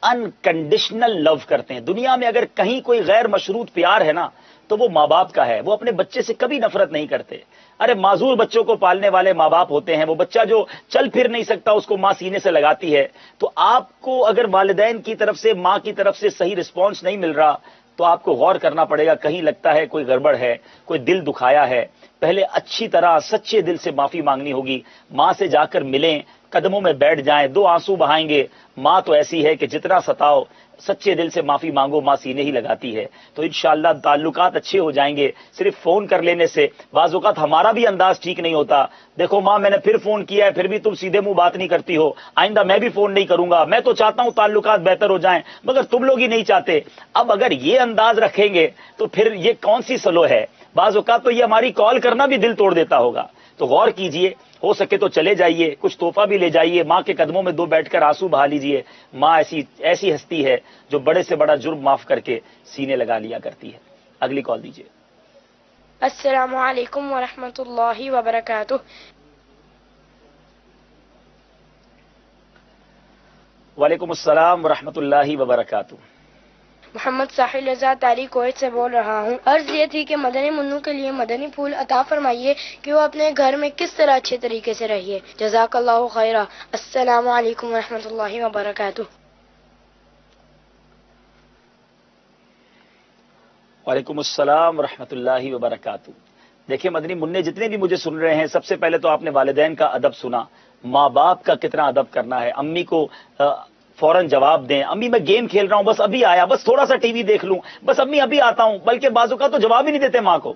انکنڈیشنل لو کرتے ہیں. دنیا میں اگر کہیں کوئی غیر مشروط پیار ہے نا تو وہ ماں باپ کا ہے. وہ اپنے بچے سے کبھی نفرت نہیں کرتے. ارے معذور بچوں کو پالنے والے ماں باپ ہوتے ہیں. وہ بچہ جو چل پھر نہیں سکتا اس کو ماں سینے سے لگاتی ہے. تو آپ کو اگر والدین کی طرف سے, ماں کی طرف سے صحیح رسپانس نہیں مل رہا تو آپ کو غور کرنا پڑے گا. کہیں لگتا ہے کوئی گڑبڑ ہے, کوئی دل دکھایا ہے. پہلے اچھی طرح سچے دل سے معافی مانگنی ہوگی. ماں سے جا کر ملیں, قدموں میں بیٹھ جائیں, 2 آنسو بہائیں گے. ماں تو ایسی ہے کہ جتنا ستاؤ سچے دل سے معافی مانگو, ماں سینے ہی لگاتی ہے. تو انشاءاللہ تعلقات اچھے ہو جائیں گے. صرف فون کر لینے سے بعض اوقات ہمارا بھی انداز ٹھیک نہیں ہوتا. دیکھو ماں, میں نے پھر فون کیا ہے, پھر بھی تم سیدھے منہ بات نہیں کرتی ہو, آئندہ میں بھی فون نہیں کروں گا. میں تو چاہتا ہوں تعلقات بہتر ہو جائیں مگر تم لوگ ہی نہیں چاہتے. اب اگر یہ انداز رکھیں گے تو پھر یہ کون سی سلو ہے؟ بعض اوقات تو یہ ہماری کال کرنا بھی دل توڑ دیتا ہوگا. تو غور کیجئے, ہو سکے تو چلے جائیے, کچھ تحفہ بھی لے جائیے, ماں کے قدموں میں 2 بیٹھ کر آنسو بہا لیجئے. ماں ایسی ہستی ہے جو بڑے سے بڑا جرم معاف کر کے سینے لگا لیا کرتی ہے. اگلی کال دیجئے. السلام علیکم ورحمۃ اللہ وبرکاتہ. وعلیکم السلام ورحمۃ اللہ وبرکاتہ. محمد ساحل رضا تاری کویت سے بول رہا ہوں. عرض یہ تھی کہ مدنی منو کے لیے مدنی پھول عطا فرمائیے کہ وہ اپنے گھر میں کس طرح اچھے طریقے سے رہیے. جزاک اللہ خیرہ. السلام علیکم ورحمۃ اللہ وبرکاتہ. وعلیکم السلام ورحمۃ اللہ وبرکاتہ. دیکھیں مدنی منع جتنے بھی مجھے سن رہے ہیں, سب سے پہلے تو آپ نے والدین کا ادب سنا, ماں باپ کا کتنا ادب کرنا ہے. امی کو فوراً جواب دیں, امی میں گیم کھیل رہا ہوں, بس ابھی آیا, بس تھوڑا سا ٹی وی دیکھ لوں, بس امی ابھی آتا ہوں. بلکہ بعضوں کا تو جواب ہی نہیں دیتے ماں کو.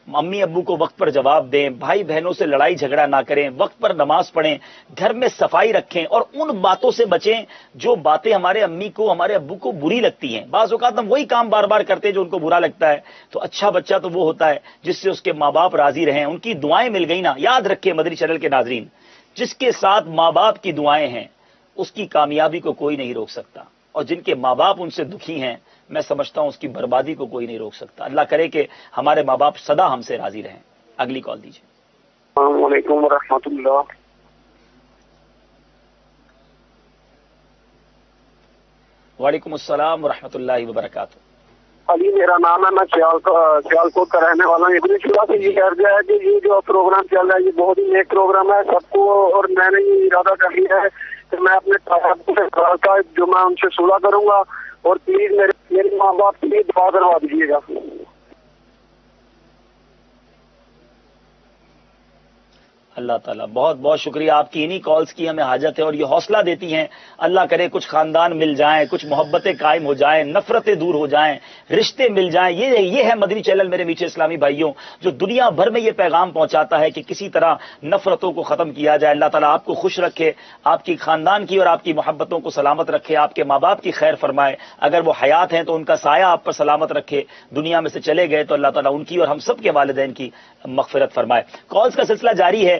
امی ابو کو وقت پر جواب دیں, بھائی بہنوں سے لڑائی جھگڑا نہ کریں, وقت پر نماز پڑھیں, گھر میں صفائی رکھیں اور ان باتوں سے بچیں جو باتیں ہمارے امی کو ہمارے ابو کو بری لگتی ہیں. بعض اوقات ہم وہی کام بار بار کرتے ہیں جو ان کو برا لگتا ہے. تو اچھا بچہ تو وہ ہوتا ہے جس سے اس کے ماں باپ راضی رہیں, ان کی دعائیں مل گئی نا. یاد رکھیں مدنی چینل کے ناظرین, جس کے ساتھ ماں باپ کی دعائیں ہیں اس کی کامیابی کو کوئی نہیں روک سکتا, اور جن کے ماں باپ ان سے دکھی ہیں میں سمجھتا ہوں اس کی بربادی کو کوئی نہیں روک سکتا. اللہ کرے کہ ہمارے ماں باپ سدا ہم سے راضی رہیں. اگلی کال دیجیے. السلام علیکم ورحمۃ اللہ. وعلیکم السلام ورحمۃ اللہ وبرکاتہ. علی میرا نام ہے, میں سیالکوٹ کا رہنے والا ہوں. ابن شورا سے یہ عرض ہے کہ یہ جو پروگرام چل رہا ہے یہ بہت ہی نیک پروگرام ہے سب کو, اور میں نے یہ ارادہ کر لیا ہے کہ میں اپنے کا جو میں ان سے صلح کروں گا, اور پلیز میرے ماں باپ کے لیے دعا کروا دیجیے گا. اللہ تعالیٰ بہت بہت شکریہ آپ کی. انہی کالز کی ہمیں حاجت ہے اور یہ حوصلہ دیتی ہیں. اللہ کرے کچھ خاندان مل جائیں, کچھ محبتیں قائم ہو جائیں, نفرتیں دور ہو جائیں, رشتے مل جائیں. یہ ہے مدنی چینل میرے میٹھے اسلامی بھائیوں, جو دنیا بھر میں یہ پیغام پہنچاتا ہے کہ کسی طرح نفرتوں کو ختم کیا جائے. اللہ تعالیٰ آپ کو خوش رکھے, آپ کی خاندان کی اور آپ کی محبتوں کو سلامت رکھے, آپ کے ماں باپ کی خیر فرمائے. اگر وہ حیات ہیں تو ان کا سایہ آپ پر سلامت رکھے, دنیا میں سے چلے گئے تو اللہ تعالیٰ ان کی اور ہم سب کے والدین کی مغفرت فرمائے. کالز کا سلسلہ جاری ہے.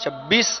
26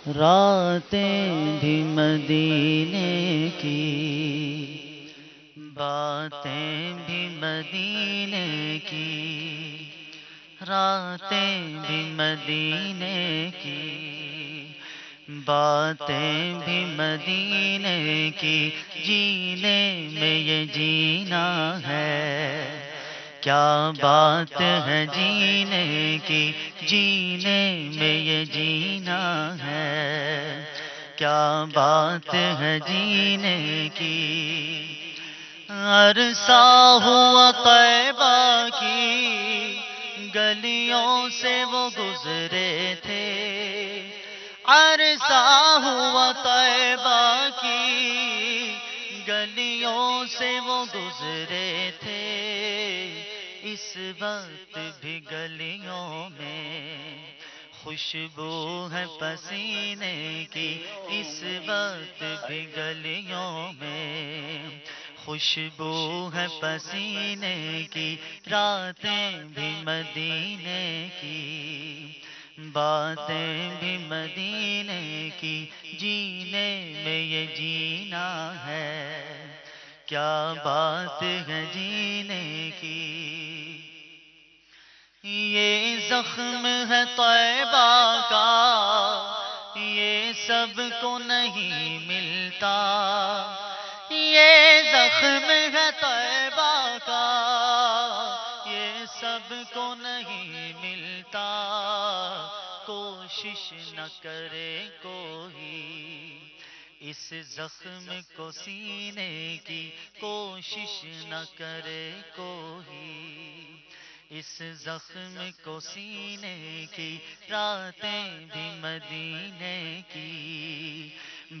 راتیں بھی مدینے کی، باتیں بھی مدینے کی، راتیں بھی مدینے کی، باتیں بھی مدینے کی، جینے میں یہ جینا ہے، کیا بات ہے جینے کی، جینے میں یہ جینا ہے، کیا بات ہے جینے کی۔ عرصہ ہوا طیبہ کی گلیوں سے وہ گزرے تھے، عرصہ ہوا طیبہ کی گلیوں سے وہ گزرے تھے، اس وقت بھی گلیوں میں خوشبو ہے پسینے کی، اس وقت بھی گلیوں میں خوشبو ہے پسینے کی، راتیں بھی مدینے کی، باتیں بھی مدینے کی، جینے میں یہ جینا ہے، کیا بات ہے جینے کی۔ یہ زخم ہے طیبہ کا، یہ سب کو نہیں ملتا، یہ زخم ہے طیبہ کا، یہ سب کو نہیں ملتا، کوشش نہ کرے کوئی اس زخم کو سینے کی، کوشش نہ کرے کوئی اس زخم کو سینے کی، راتیں بھی مدینے کی،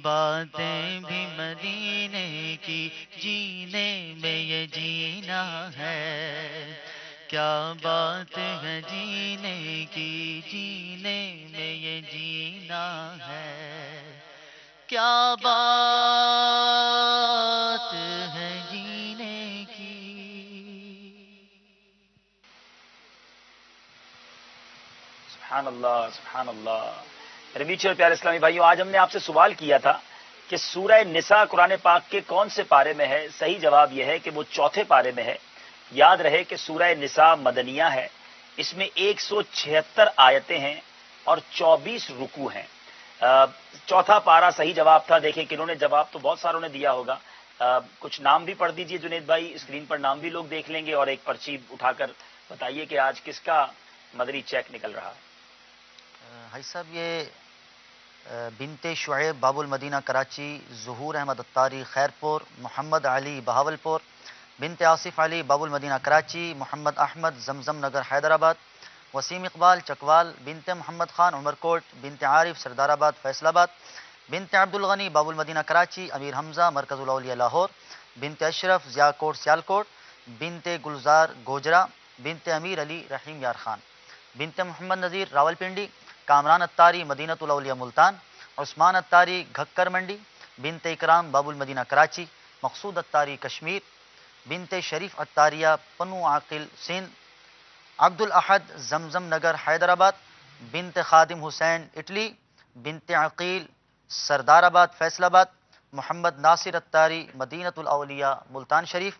باتیں بھی مدینے کی، جینے میں یہ جینا ہے، کیا بات ہے جینے کی، جینے میں یہ جینا ہے، کیا بات ہے جینے کی۔ سبحان اللہ، سبحان اللہ۔ میرے میٹھے اور پیارے اسلامی بھائیوں، آج ہم نے آپ سے سوال کیا تھا کہ سورہ نساء قرآن پاک کے کون سے پارے میں ہے؟ صحیح جواب یہ ہے کہ وہ چوتھے پارے میں ہے۔ یاد رہے کہ سورہ نساء مدنیہ ہے، اس میں 176 آیتیں ہیں اور 24 رکوع ہیں۔ چوتھا پارا صحیح جواب تھا۔ دیکھیں کنہوں نے جواب تو بہت ساروں نے دیا ہوگا، کچھ نام بھی پڑھ دیجئے جنید بھائی، اسکرین پر نام بھی لوگ دیکھ لیں گے، اور ایک پرچی اٹھا کر بتائیے کہ آج کس کا مدنی چیک نکل رہا ہے۔ حاجی صاحب یہ بنت شعیب باب المدینہ کراچی، ظہور احمد اتاری خیرپور، محمد علی بہاولپور، بنت آصف علی باب المدینہ کراچی، محمد احمد زمزم نگر حیدرآباد، وسیم اقبال چکوال، بنت محمد خان عمرکوٹ، بنت عارف سردار آباد فیصل آباد، بنت عبد الغنی باب المدینہ کراچی، امیر حمزہ مرکز الاولیاء لاہور، بنت اشرف ضیاء کوٹ سیالکوٹ، بنت گلزار گوجرا، بنت امیر علی رحیم یار خان، بنت محمد نذیر راولپنڈی، کامران اتاری مدینہ الاولیاء ملتان، عثمان اتاری گھکر منڈی، بنت اکرام باب المدینہ کراچی، مقصود اتاری کشمیر، بنت شریف اتاریہ پنو عاقل سندھ، عبد الاحد زمزم نگر حیدرآباد، بنت خادم حسین اٹلی، بنت عقیل سردار آباد فیصل آباد، محمد ناصر اتاری مدینہ الاولیاء ملتان شریف،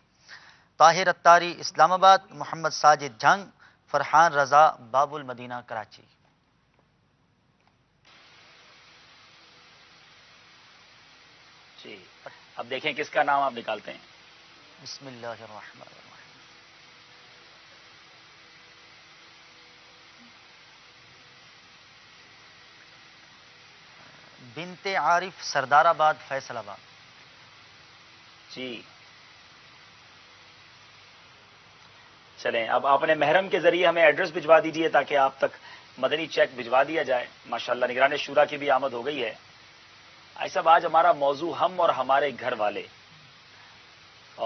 طاہر اتاری اسلام آباد، محمد ساجد جھنگ، فرحان رضا باب المدینہ کراچی۔ جی اب دیکھیں کس کا نام آپ نکالتے ہیں۔ بسم اللہ الرحمن الرحیم۔ بنت عارف سردار آباد فیصل آباد۔ جی چلیں، اب آپ نے محرم کے ذریعے ہمیں ایڈریس بھجوا دیجئے تاکہ آپ تک مدنی چیک بھجوا دیا جائے۔ ماشاءاللہ نگران شورا کی بھی آمد ہو گئی ہے۔ ایسا آج ہمارا موضوع ہم اور ہمارے گھر والے،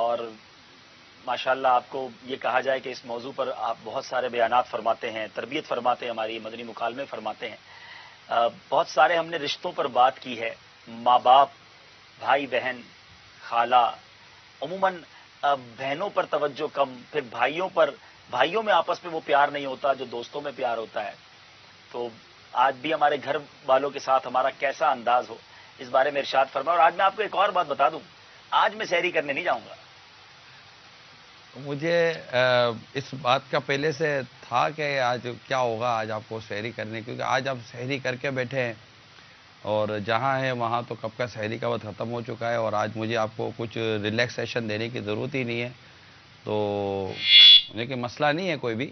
اور ماشاءاللہ آپ کو یہ کہا جائے کہ اس موضوع پر آپ بہت سارے بیانات فرماتے ہیں، تربیت فرماتے ہیں، ہماری مدنی مکالمے فرماتے ہیں۔ بہت سارے ہم نے رشتوں پر بات کی ہے، ماں باپ، بھائی بہن، خالہ، عموماً بہنوں پر توجہ کم، پھر بھائیوں میں آپس میں وہ پیار نہیں ہوتا جو دوستوں میں پیار ہوتا ہے۔ تو آج بھی ہمارے گھر والوں کے ساتھ ہمارا کیسا انداز ہو، اس بارے میں ارشاد فرمائے. اور آج میں آپ کو ایک اور بات بتا دوں، آج میں سحری کرنے نہیں جاؤں گا. مجھے اس بات کا پہلے سے تھا کہ آج کیا ہوگا، آج آپ کو سحری کرنے، کیونکہ آج آپ سحری کر کے بیٹھے ہیں اور جہاں ہے وہاں تو کب کا سحری کا وقت ختم ہو چکا ہے، اور آج مجھے آپ کو کچھ ریلیکسیشن دینے کی ضرورت ہی نہیں ہے. تو لیکن مسئلہ نہیں ہے، کوئی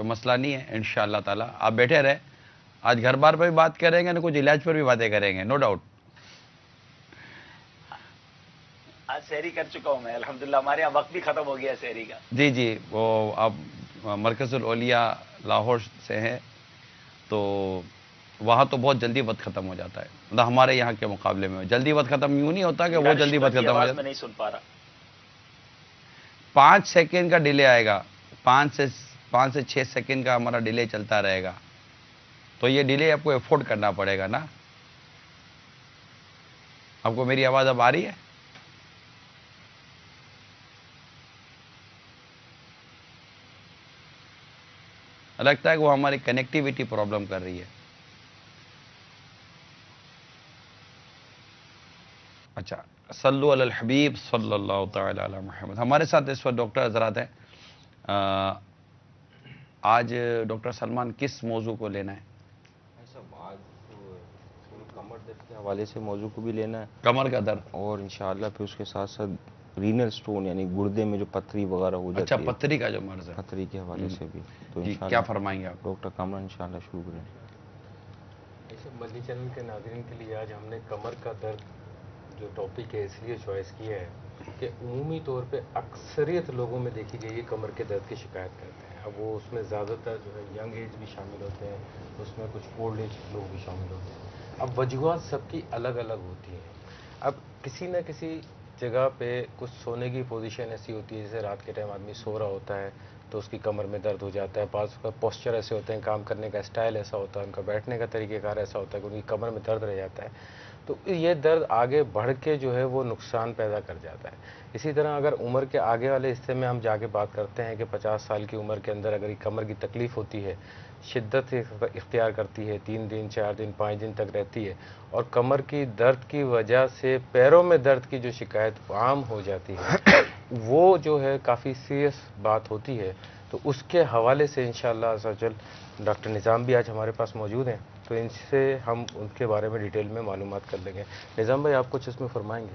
مسئلہ نہیں ہے انشاءاللہ تعالی. آپ بیٹھے رہے، آج گھر بار پر بھی بات کریں گے، کچھ علاج پر بھی باتیں کریں گے، نو ڈاؤٹ. آج سحری کر چکا ہوں میں الحمدللہ. ہمارے یہاں وقت بھی ختم ہو گیا ہے سحری کا. جی وہ آپ مرکز الاولیاء لاہور سے ہیں تو وہاں تو بہت جلدی وقت ختم ہو جاتا ہے، مطلب ہمارے یہاں کے مقابلے میں جلدی وقت ختم یوں نہیں ہوتا کہ وہ جلدی وقت ختم ہو جاتا ہے. میں نہیں سن پا رہا. 5 سیکنڈ کا ڈیلے آئے گا، 5 سے 6 سیکنڈ کا ہمارا ڈیلے چلتا رہے گا. تو یہ ڈیلے آپ کو افورڈ کرنا پڑے گا نا. آپ کو میری آواز اب آ رہی ہے؟ لگتا ہے کہ وہ ہماری کنیکٹیویٹی پرابلم کر رہی ہے. اچھا، صلو علی الحبیب صلی اللہ تعالی علی محمد. ہمارے ساتھ اس وقت ڈاکٹر حضرات ہیں. آج ڈاکٹر سلمان کس موضوع کو لینا ہے؟ آج کمر درد کے حوالے سے موضوع کو بھی لینا ہے، کمر کا درد، اور انشاءاللہ پھر اس کے ساتھ ساتھ رینل سٹون یعنی گردے میں جو پتھری وغیرہ ہو جاتی ہے. اچھا، پتھری کا جو مرض ہے، پتھری کے حوالے سے بھی. تو کیا فرمائیں گے آپ؟ ڈاکٹر کامران انشاءاللہ شروع کریں. ایسے مدنی چینل کے ناظرین کے لیے آج ہم نے کمر کا درد جو ٹاپک ہے اس لیے چوائس کیا ہے کہ عمومی طور پہ اکثریت لوگوں میں دیکھی گئی ہے کمر کے درد کی شکایت کرتے ہیں. اب وہ اس میں زیادہ تر جو ہے ینگ ایج بھی شامل ہوتے ہیں، اس میں کچھ اولڈ ایج لوگ بھی شامل ہوتے ہیں. اب وجوہات سب کی الگ الگ ہوتی ہیں. اب کسی نہ کسی جگہ پہ کچھ سونے کی پوزیشن ایسی ہوتی ہے، جیسے رات کے ٹائم آدمی سو رہا ہوتا ہے تو اس کی کمر میں درد ہو جاتا ہے. بعض کا پوسچر ایسے ہوتے ہیں، کام کرنے کا اسٹائل ایسا ہوتا ہے، ان کا بیٹھنے کا طریقہ کار ایسا ہوتا ہے کہ ان کی کمر میں درد رہ جاتا ہے. تو یہ درد آگے بڑھ کے جو ہے وہ نقصان پیدا کر جاتا ہے. اسی طرح اگر عمر کے آگے والے حصے میں ہم جا کے بات کرتے ہیں کہ 50 سال کی عمر کے اندر اگر کمر کی تکلیف ہوتی ہے، شدت اختیار کرتی ہے، 3 دن 4 دن 5 دن تک رہتی ہے، اور کمر کی درد کی وجہ سے پیروں میں درد کی جو شکایت عام ہو جاتی ہے وہ جو ہے کافی سیریس بات ہوتی ہے. تو اس کے حوالے سے انشاءاللہ عز و جل ڈاکٹر نظام بھی آج ہمارے پاس موجود ہیں، تو ان سے ہم ان کے بارے میں ڈیٹیل میں معلومات کر لیں گے. نظام بھائی، آپ کچھ اس میں فرمائیں گے؟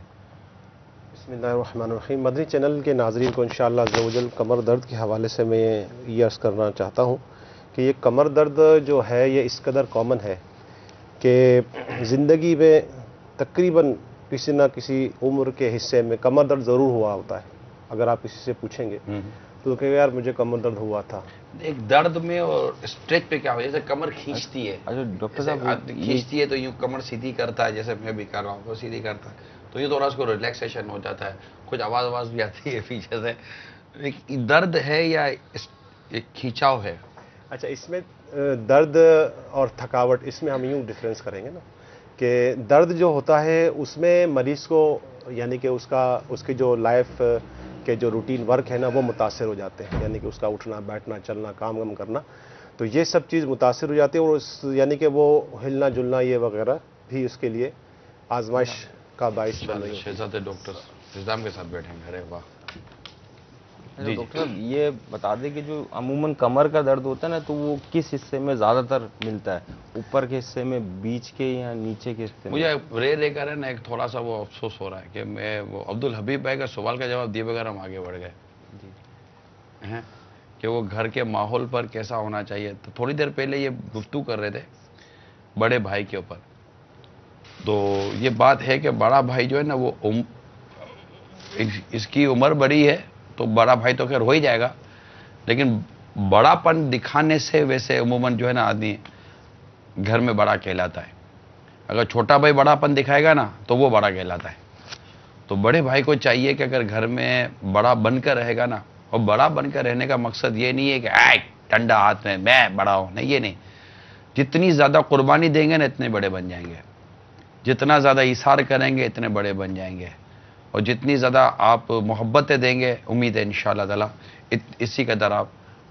بسم اللہ الرحمن الرحیم. مدنی چینل کے ناظرین کو انشاءاللہ عز و جل کمر درد کے حوالے سے میں یہ عرض کرنا چاہتا ہوں کہ یہ کمر درد جو ہے یہ اس قدر کامن ہے کہ زندگی میں تقریباً کسی نہ کسی عمر کے حصے میں کمر درد ضرور ہوا ہوتا ہے. اگر آپ کسی سے پوچھیں گے تو کہ یار مجھے کمر درد ہوا تھا. ایک درد میں اور اسٹریچ پہ کیا ہو جیسے کمر کھینچتی ہے. اچھا ڈاکٹر صاحب، کھینچتی ہے تو یوں کمر سیدھی کرتا ہے، جیسے میں بھی کر رہا ہوں تو سیدھی کرتا ہے، تو یہ تھوڑا اس کو ریلیکسیشن ہو جاتا ہے. کچھ آواز بھی آتی ہے پیچھے سے. درد ہے یا ایک کھینچاؤ ہے؟ اچھا، اس میں درد اور تھکاوٹ، اس میں ہم یوں ڈفرینس کریں گے نا کہ درد جو ہوتا ہے اس میں مریض کو یعنی کہ اس کی جو لائف کے جو روٹین ورک ہے نا وہ متاثر ہو جاتے ہیں، یعنی کہ اس کا اٹھنا بیٹھنا چلنا کام کرنا، تو یہ سب چیز متاثر ہو جاتی ہے. اور یعنی کہ وہ ہلنا جلنا یہ وغیرہ بھی اس کے لیے آزمائش کا باعث بن رہی ہے. شہزاد ڈاکٹر نظام کے ساتھ بیٹھیں گے. ارے واہ. ڈاکٹر صاحب یہ بتا دیں کہ جو عموماً کمر کا درد ہوتا ہے نا تو وہ کس حصے میں زیادہ تر ملتا ہے؟ اوپر کے حصے میں، بیچ کے، یا نیچے کے حصے میں؟ مجھے لے کر ہے نا ایک تھوڑا سا وہ افسوس ہو رہا ہے کہ میں وہ عبدالحبیب بھائی کا سوال کا جواب دیے بغیر ہم آگے بڑھ گئے ہیں کہ وہ گھر کے ماحول پر کیسا ہونا چاہیے. تو تھوڑی دیر پہلے یہ گفتگو کر رہے تھے بڑے بھائی کے اوپر. تو یہ بات ہے کہ بڑا بھائی جو ہے نا وہ اس کی عمر بڑی ہے تو بڑا بھائی تو خیر ہو ہی جائے گا، لیکن بڑا پن دکھانے سے ویسے عموماً جو ہے نا آدمی گھر میں بڑا کہلاتا ہے. اگر چھوٹا بھائی بڑا پن دکھائے گا نا تو وہ بڑا کہلاتا ہے. تو بڑے بھائی کو چاہیے کہ اگر گھر میں بڑا بن کر رہے گا نا، اور بڑا بن کر رہنے کا مقصد یہ نہیں ہے کہ ٹھنڈا ہاتھ میں بڑا ہوں، نہیں، یہ نہیں. جتنی زیادہ قربانی دیں گے نا اتنے بڑے بن جائیں گے، جتنا زیادہ ایثار کریں گے اتنے بڑے بن جائیں گے، اور جتنی زیادہ آپ محبتیں دیں گے امید ہے انشاءاللہ تعالی اسی قدر آپ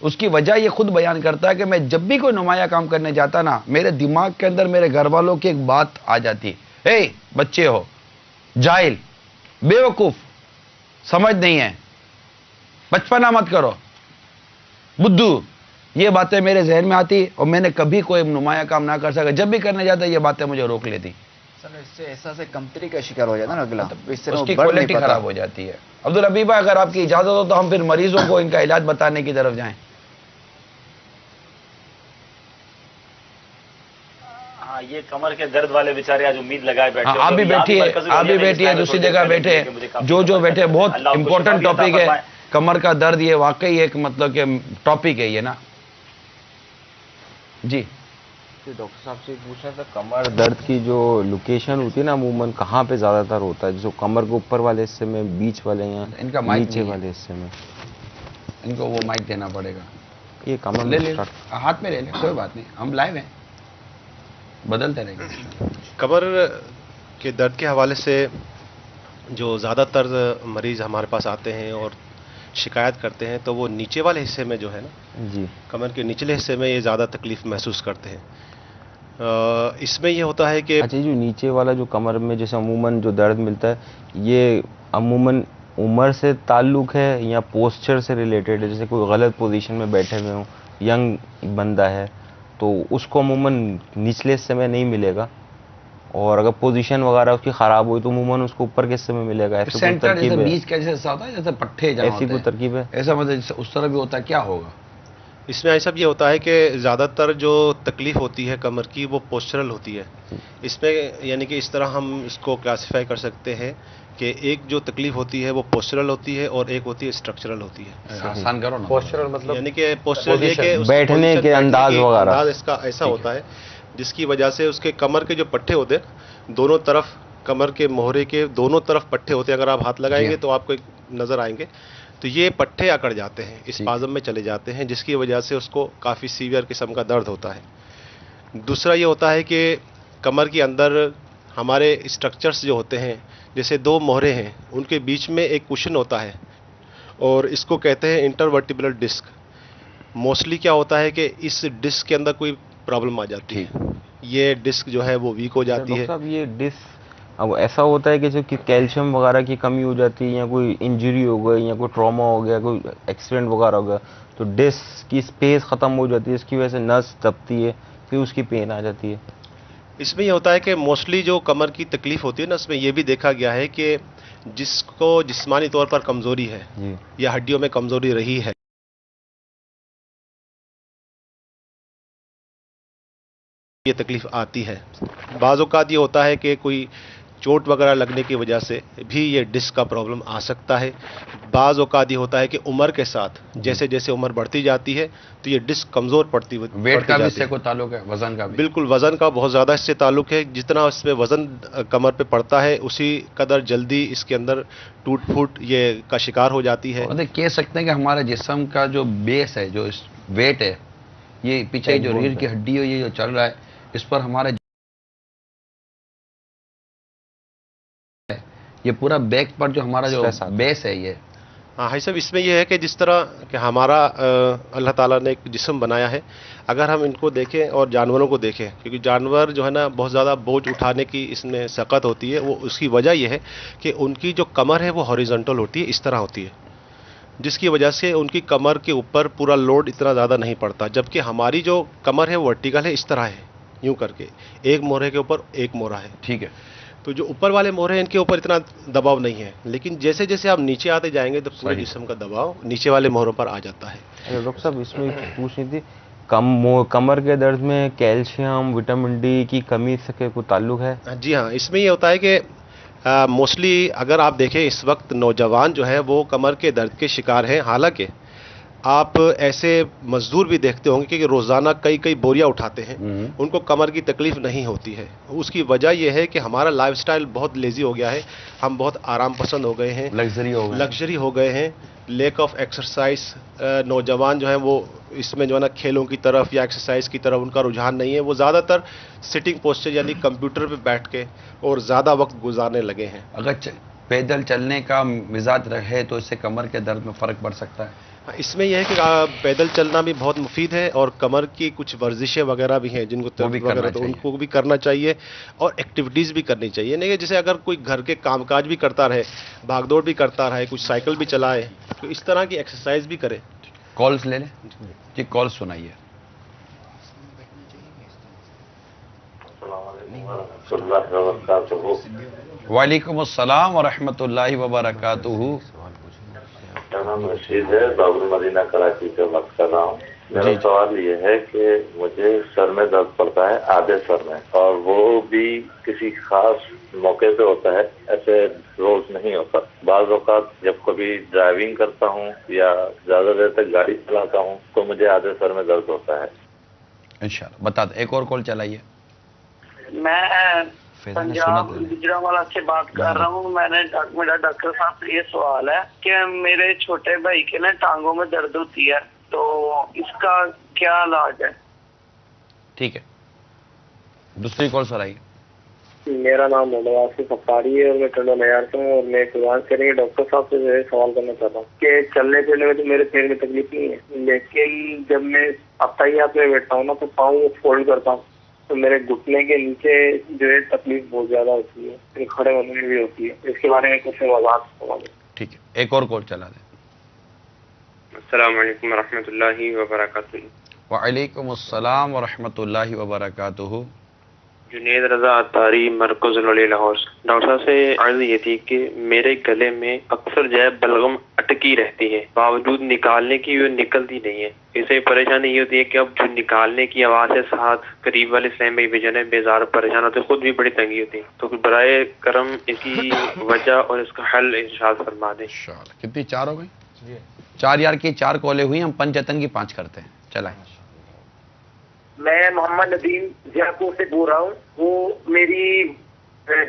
اس کی وجہ یہ خود بیان کرتا ہے کہ میں جب بھی کوئی نمایاں کام کرنے جاتا نا، میرے دماغ کے اندر میرے گھر والوں کی ایک بات آ جاتی ہے، اے بچے ہو، جاہل، بیوقوف، سمجھ نہیں ہے، بچپنا مت کرو، بدھو، یہ باتیں میرے ذہن میں آتی اور میں نے کبھی کوئی نمایاں کام نہ کر سکا، جب بھی کرنے جاتا یہ باتیں مجھے روک لیتی. سر اس سے احساس کمتری کا شکار ہو جاتا نا اگلا، اس سے اس کی کوالٹی خراب ہو جاتی ہے. عبدالحبیب بھائی اگر آپ کی اجازت ہو تو ہم پھر مریضوں کو ان کا علاج بتانے کی طرف جائیں. ہاں یہ کمر کے درد والے بیچارے آج امید لگائے بیٹھے. آپ بھی بیٹھیے، آپ بھی بیٹھیے، دوسری جگہ بیٹھے، جو بیٹھے. بہت امپورٹنٹ ٹاپک ہے کمر کا درد. یہ واقعی ایک مطلب کہ ٹاپک ہے یہ نا. جی ڈاکٹر صاحب سے پوچھنا تھا، کمر درد کی جو لوکیشن ہوتی ہے نا عموماً کہاں پہ زیادہ تر ہوتا ہے؟ جو کمر کے اوپر والے حصے میں، بیچ والے یا ان کا مائک نیچے والے حصے میں؟ ان کو وہ مائک دینا پڑے گا. یہ کمر لے لے، ہاتھ میں لے لیں، کوئی بات نہیں، ہم لائیو ہیں، بدلتے رہیں گے. کمر کے درد کے حوالے سے جو زیادہ تر مریض ہمارے پاس آتے ہیں اور شکایت کرتے ہیں تو وہ نیچے والے حصے میں جو ہے نا، جی کمر کے نچلے حصے میں یہ زیادہ تکلیف محسوس کرتے ہیں. اس میں یہ ہوتا ہے کہ اچھا، جو نیچے والا جو کمر میں جیسے عموماً جو درد ملتا ہے، یہ عموماً عمر سے تعلق ہے یا پوسچر سے ریلیٹڈ ہے؟ جیسے کوئی غلط پوزیشن میں بیٹھے ہوئے ہوں، ینگ بندہ ہے تو اس کو عموماً نچلے حصے میں نہیں ملے گا، اور اگر پوزیشن وغیرہ اس کی خراب ہوئی تو عموماً اس کو اوپر کے حصے میں ملے گا. ایسی کوئی ترکیب ہے؟ بیچ کا جیسے ہوتا ہے، جیسے پٹھے جہاں ایسی کوئی ترکیب ہے؟ ایسا مطلب اس طرح بھی ہوتا ہے، کیا ہوگا اس میں ایسا یہ ہوتا ہے کہ زیادہ تر جو تکلیف ہوتی ہے کمر کی وہ پوسچرل ہوتی ہے. اس میں یعنی کہ اس طرح ہم اس کو کلاسیفائی کر سکتے ہیں کہ ایک جو تکلیف ہوتی ہے وہ پوسچرل ہوتی ہے اور ایک ہوتی ہے اسٹرکچرل ہوتی ہے. آسان کرو نا. پوسچرل مطلب یعنی کہ پوسچرل یہ کہ بیٹھنے کے انداز وغیرہ، انداز اس کا ایسا ہوتا ہے جس کی وجہ سے اس کے کمر کے جو پٹھے ہوتے ہیں دونوں طرف، کمر کے مہرے کے دونوں طرف پٹھے ہوتے ہیں. اگر آپ ہاتھ لگائیں گے تو آپ کو نظر آئیں گے، تو یہ پٹھے اکڑ جاتے ہیں، اس پازم میں چلے جاتے ہیں، جس کی وجہ سے اس کو کافی سیویئر قسم کا درد ہوتا ہے. دوسرا یہ ہوتا ہے کہ کمر کے اندر ہمارے اسٹرکچرز جو ہوتے ہیں، جیسے دو مہرے ہیں، ان کے بیچ میں ایک کوشن ہوتا ہے اور اس کو کہتے ہیں انٹرورٹیبرل ڈسک. موسٹلی کیا ہوتا ہے کہ اس ڈسک کے اندر کوئی پرابلم آ جاتی ہے، یہ ڈسک جو ہے وہ ویک ہو جاتی ہے. ڈاکٹر صاحب یہ ڈسک اب ایسا ہوتا ہے کہ جو کیلشیم وغیرہ کی کمی ہو جاتی ہے، یا کوئی انجری ہو گئی، یا کوئی ٹراما ہو گیا، کوئی ایکسیڈنٹ وغیرہ ہو گیا، تو ڈسک کی اسپیس ختم ہو جاتی ہے، اس کی وجہ سے نس دبتی ہے، پھر اس کی پین آ جاتی ہے. اس میں یہ ہوتا ہے کہ موسٹلی جو کمر کی تکلیف ہوتی ہے نا، اس میں یہ بھی دیکھا گیا ہے کہ جس کو جسمانی طور پر کمزوری ہے یا ہڈیوں میں کمزوری رہی ہے، یہ تکلیف آتی ہے. بعض اوقات یہ ہوتا ہے کہ کوئی چوٹ وغیرہ لگنے کی وجہ سے بھی یہ ڈسک کا پرابلم آ سکتا ہے. بعض اوقات یہ ہوتا ہے کہ عمر کے ساتھ جیسے جیسے عمر بڑھتی جاتی ہے تو یہ ڈسک کمزور پڑتی ویٹ کا بھی اس سے کوئی تعلق ہے؟ وزن کا بھی؟ بالکل، وزن کا بہت زیادہ اس سے تعلق ہے. جتنا اس میں وزن کمر پہ پڑتا ہے اسی قدر جلدی اس کے اندر ٹوٹ پھوٹ یہ کا شکار ہو جاتی ہے. کہہ سکتے ہیں کہ ہمارے جسم کا جو بیس ہے، جو ویٹ ہے، یہ پیچھے جو ریڑھ کی ہڈی ہے، یہ جو چل رہا ہے، اس پر ہمارے یہ پورا بیک پر جو ہمارا جو بیس ہے یہ. ہاں بھائی صاحب، اس میں یہ ہے کہ جس طرح کہ ہمارا اللہ تعالیٰ نے ایک جسم بنایا ہے، اگر ہم ان کو دیکھیں اور جانوروں کو دیکھیں، کیونکہ جانور جو ہے نا بہت زیادہ بوجھ اٹھانے کی اس میں سقت ہوتی ہے، وہ اس کی وجہ یہ ہے کہ ان کی جو کمر ہے وہ ہاریزونٹل ہوتی ہے، اس طرح ہوتی ہے، جس کی وجہ سے ان کی کمر کے اوپر پورا لوڈ اتنا زیادہ نہیں پڑتا. جبکہ ہماری جو کمر ہے وہ ورٹیکل ہے، اس طرح ہے، یوں کر کے ایک مورے کے اوپر ایک مورا ہے. ٹھیک ہے. تو جو اوپر والے مورے ہیں ان کے اوپر اتنا دباؤ نہیں ہے، لیکن جیسے جیسے آپ نیچے آتے جائیں گے تو پورے جسم کا دباؤ نیچے والے موروں پر آ جاتا ہے. ڈاکٹر صاحب اس میں پوچھنی تھی، کمر کے درد میں کیلشیم، وٹامن ڈی کی کمی سے کوئی تعلق ہے؟ جی ہاں، اس میں یہ ہوتا ہے کہ موسٹلی اگر آپ دیکھیں اس وقت نوجوان جو ہے وہ کمر کے درد کے شکار ہیں. حالانکہ آپ ایسے مزدور بھی دیکھتے ہوں گے کہ روزانہ کئی بوریاں اٹھاتے ہیں، ان کو کمر کی تکلیف نہیں ہوتی ہے. اس کی وجہ یہ ہے کہ ہمارا لائف سٹائل بہت لیزی ہو گیا ہے، ہم بہت آرام پسند ہو گئے ہیں، لگژری ہو گئے ہیں. لیک آف ایکسرسائز، نوجوان جو ہیں وہ اس میں جو ہے نا کھیلوں کی طرف یا ایکسرسائز کی طرف ان کا رجحان نہیں ہے. وہ زیادہ تر سٹنگ پوسچر یعنی کمپیوٹر پہ بیٹھ کے اور زیادہ وقت گزارنے لگے ہیں. اگر پیدل چلنے کا مزاج رہے تو اس سے کمر کے درد میں فرق پڑ سکتا ہے؟ اس میں یہ ہے کہ پیدل چلنا بھی بہت مفید ہے اور کمر کی کچھ ورزشیں وغیرہ بھی ہیں جن کو وہ بھی درد وغیرہ کرنا تو ان چاہیے۔ کو بھی کرنا چاہیے اور ایکٹیویٹیز بھی کرنی چاہیے، نہیں کہ جیسے اگر کوئی گھر کے کام کاج بھی کرتا رہے، بھاگ دوڑ بھی کرتا رہے، کچھ سائیکل بھی چلائے، تو اس طرح کی ایکسرسائز بھی کرے۔ کالز لے لیں جی، کال سنائیے۔ وعلیکم السلام ورحمۃ اللہ وبرکاتہ۔ میرا نام رشید ہے، باب المدینہ کراچی سے بات کر رہا ہوں۔ میرا سوال یہ ہے کہ مجھے سر میں درد پڑتا ہے، آدھے سر میں، اور وہ بھی کسی خاص موقع پہ ہوتا ہے، ایسے روز نہیں ہوتا۔ بعض اوقات جب کبھی ڈرائیونگ کرتا ہوں یا زیادہ دیر تک گاڑی چلاتا ہوں تو مجھے آدھے سر میں درد ہوتا ہے۔ انشاءاللہ بتا دیں، ایک اور کال چلائیے۔ میں پنجاب گجرانوالہ سے بات کر رہا ہوں۔ میرا ڈاکٹر صاحب سے یہ سوال ہے کہ میرے چھوٹے بھائی کے نا ٹانگوں میں درد ہوتی ہے، تو اس کا کیا علاج ہے؟ ٹھیک ہے، دوسری کال سر آئیے۔ میرا نام محمد آصف افطاری ہے اور میں ٹنڈو نیار سے ہوں، اور میں قربان کریں گے ڈاکٹر صاحب سے جو ہے سوال کرنا چاہتا ہوں کہ چلنے پھرنے میں تو میرے پیر میں تکلیف نہیں ہے، لیکن جب میں اتحیات میں بیٹھتا ہوں نا تو پاؤں فولڈ کرتا ہوں تو میرے گھٹنے کے نیچے جو ہے تکلیف بہت زیادہ ہوتی ہے، پھر کھڑے ہونے میں بھی ہوتی ہے۔ اس کے بارے میں کچھ وضاحت فرما دیں۔ ٹھیک ہے، ایک اور کال چلا دیں۔ السلام علیکم ورحمۃ اللہ وبرکاتہ۔ وعلیکم السلام ورحمۃ اللہ وبرکاتہ۔ جنید رضا عطاری، مرکز الولی لاہور۔ ڈاکٹر صاحب سے عرض یہ تھی کہ میرے گلے میں اکثر جو ہے بلغم اٹکی رہتی ہے، باوجود نکالنے کی وہ نکلتی نہیں ہے۔ اسے پریشانی یہ ہوتی ہے کہ اب جو نکالنے کی آواز ہے ساتھ قریب والے اسلام بھائی بھیجن ہے بیزار پریشان ہوتے، خود بھی بڑی تنگی ہوتی ہے، تو برائے کرم اس کی وجہ اور اس کا حل ارشاد فرما دیں۔ کتنی؟ 4 ہو گئی؟ 4 یار کی 4 کالیں ہوئی، ہم پنجتن کی 5 کرتے ہیں، چلائیں۔ میں محمد ندیم ضیا پور سے بول رہا ہوں۔ وہ میری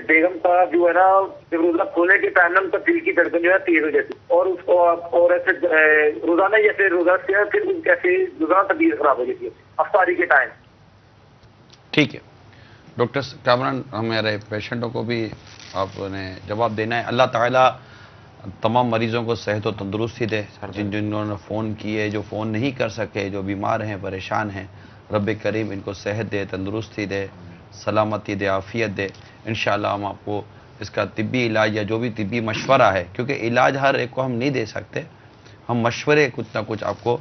بیگم کا جو ہے نا روزہ کھولنے کے ٹائم نا دل کی دھڑکن جو ہے تیز ہو جاتی، اور اس کو اور ایسے روزانہ جیسے روزہ سے پھر کیسے روزانہ طبیعت خراب ہو جاتی ہے افطاری کے ٹائم۔ ٹھیک ہے ڈاکٹر کامران، ہمارے پیشنٹوں کو بھی آپ نے جواب دینا ہے۔ اللہ تعالیٰ تمام مریضوں کو صحت و تندرستی دے، جنہوں نے فون کیے، جو فون نہیں کر سکے، جو بیمار ہیں، پریشان ہیں، رب کریم ان کو صحت دے، تندرستی دے، سلامتی دے، عافیت دے۔ انشاءاللہ ہم آپ کو اس کا طبی علاج یا جو بھی طبی مشورہ ہے، کیونکہ علاج ہر ایک کو ہم نہیں دے سکتے، ہم مشورے کچھ نہ کچھ آپ کو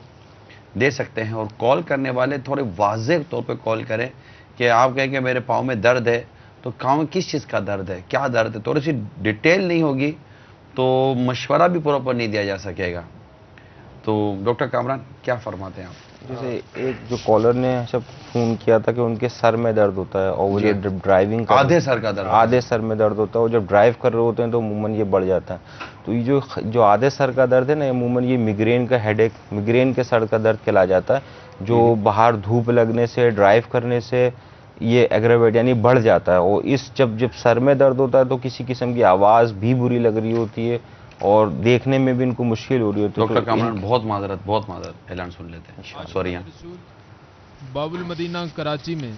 دے سکتے ہیں۔ اور کال کرنے والے تھوڑے واضح طور پہ کال کریں کہ آپ کہیں کہ میرے پاؤں میں درد ہے، تو پاؤں میں کس چیز کا درد ہے، کیا درد ہے، تھوڑی سی ڈیٹیل نہیں ہوگی تو مشورہ بھی پراپر نہیں دیا جا سکے گا۔ تو ڈاکٹر کامران کیا فرماتے ہیں آپ؟ جیسے ایک جو کالر نے جب فون کیا تھا کہ ان کے سر میں درد ہوتا ہے اور وہ جب ڈرائیونگ آدھے سر کا درد، آدھے سر میں درد ہوتا ہے، اور جب ڈرائیو کر رہے ہوتے ہیں تو عموماً یہ بڑھ جاتا ہے۔ تو یہ جو آدھے سر کا درد ہے نا، عموماً یہ میگرین کا ہیڈ ایک، میگرین کے سر کا درد کہلا جاتا ہے، جو باہر دھوپ لگنے سے، ڈرائیو کرنے سے یہ ایگریویٹ یعنی بڑھ جاتا ہے۔ اور اس جب سر میں درد ہوتا ہے تو کسی قسم کی آواز بھی بری لگ رہی ہوتی ہے اور دیکھنے میں بھی ان کو مشکل ہو رہی ہوتی ہے۔ ڈاکٹر کامران بہت معذرت، اعلان سن لیتے ہیں، سوری۔ باب المدینہ کراچی میں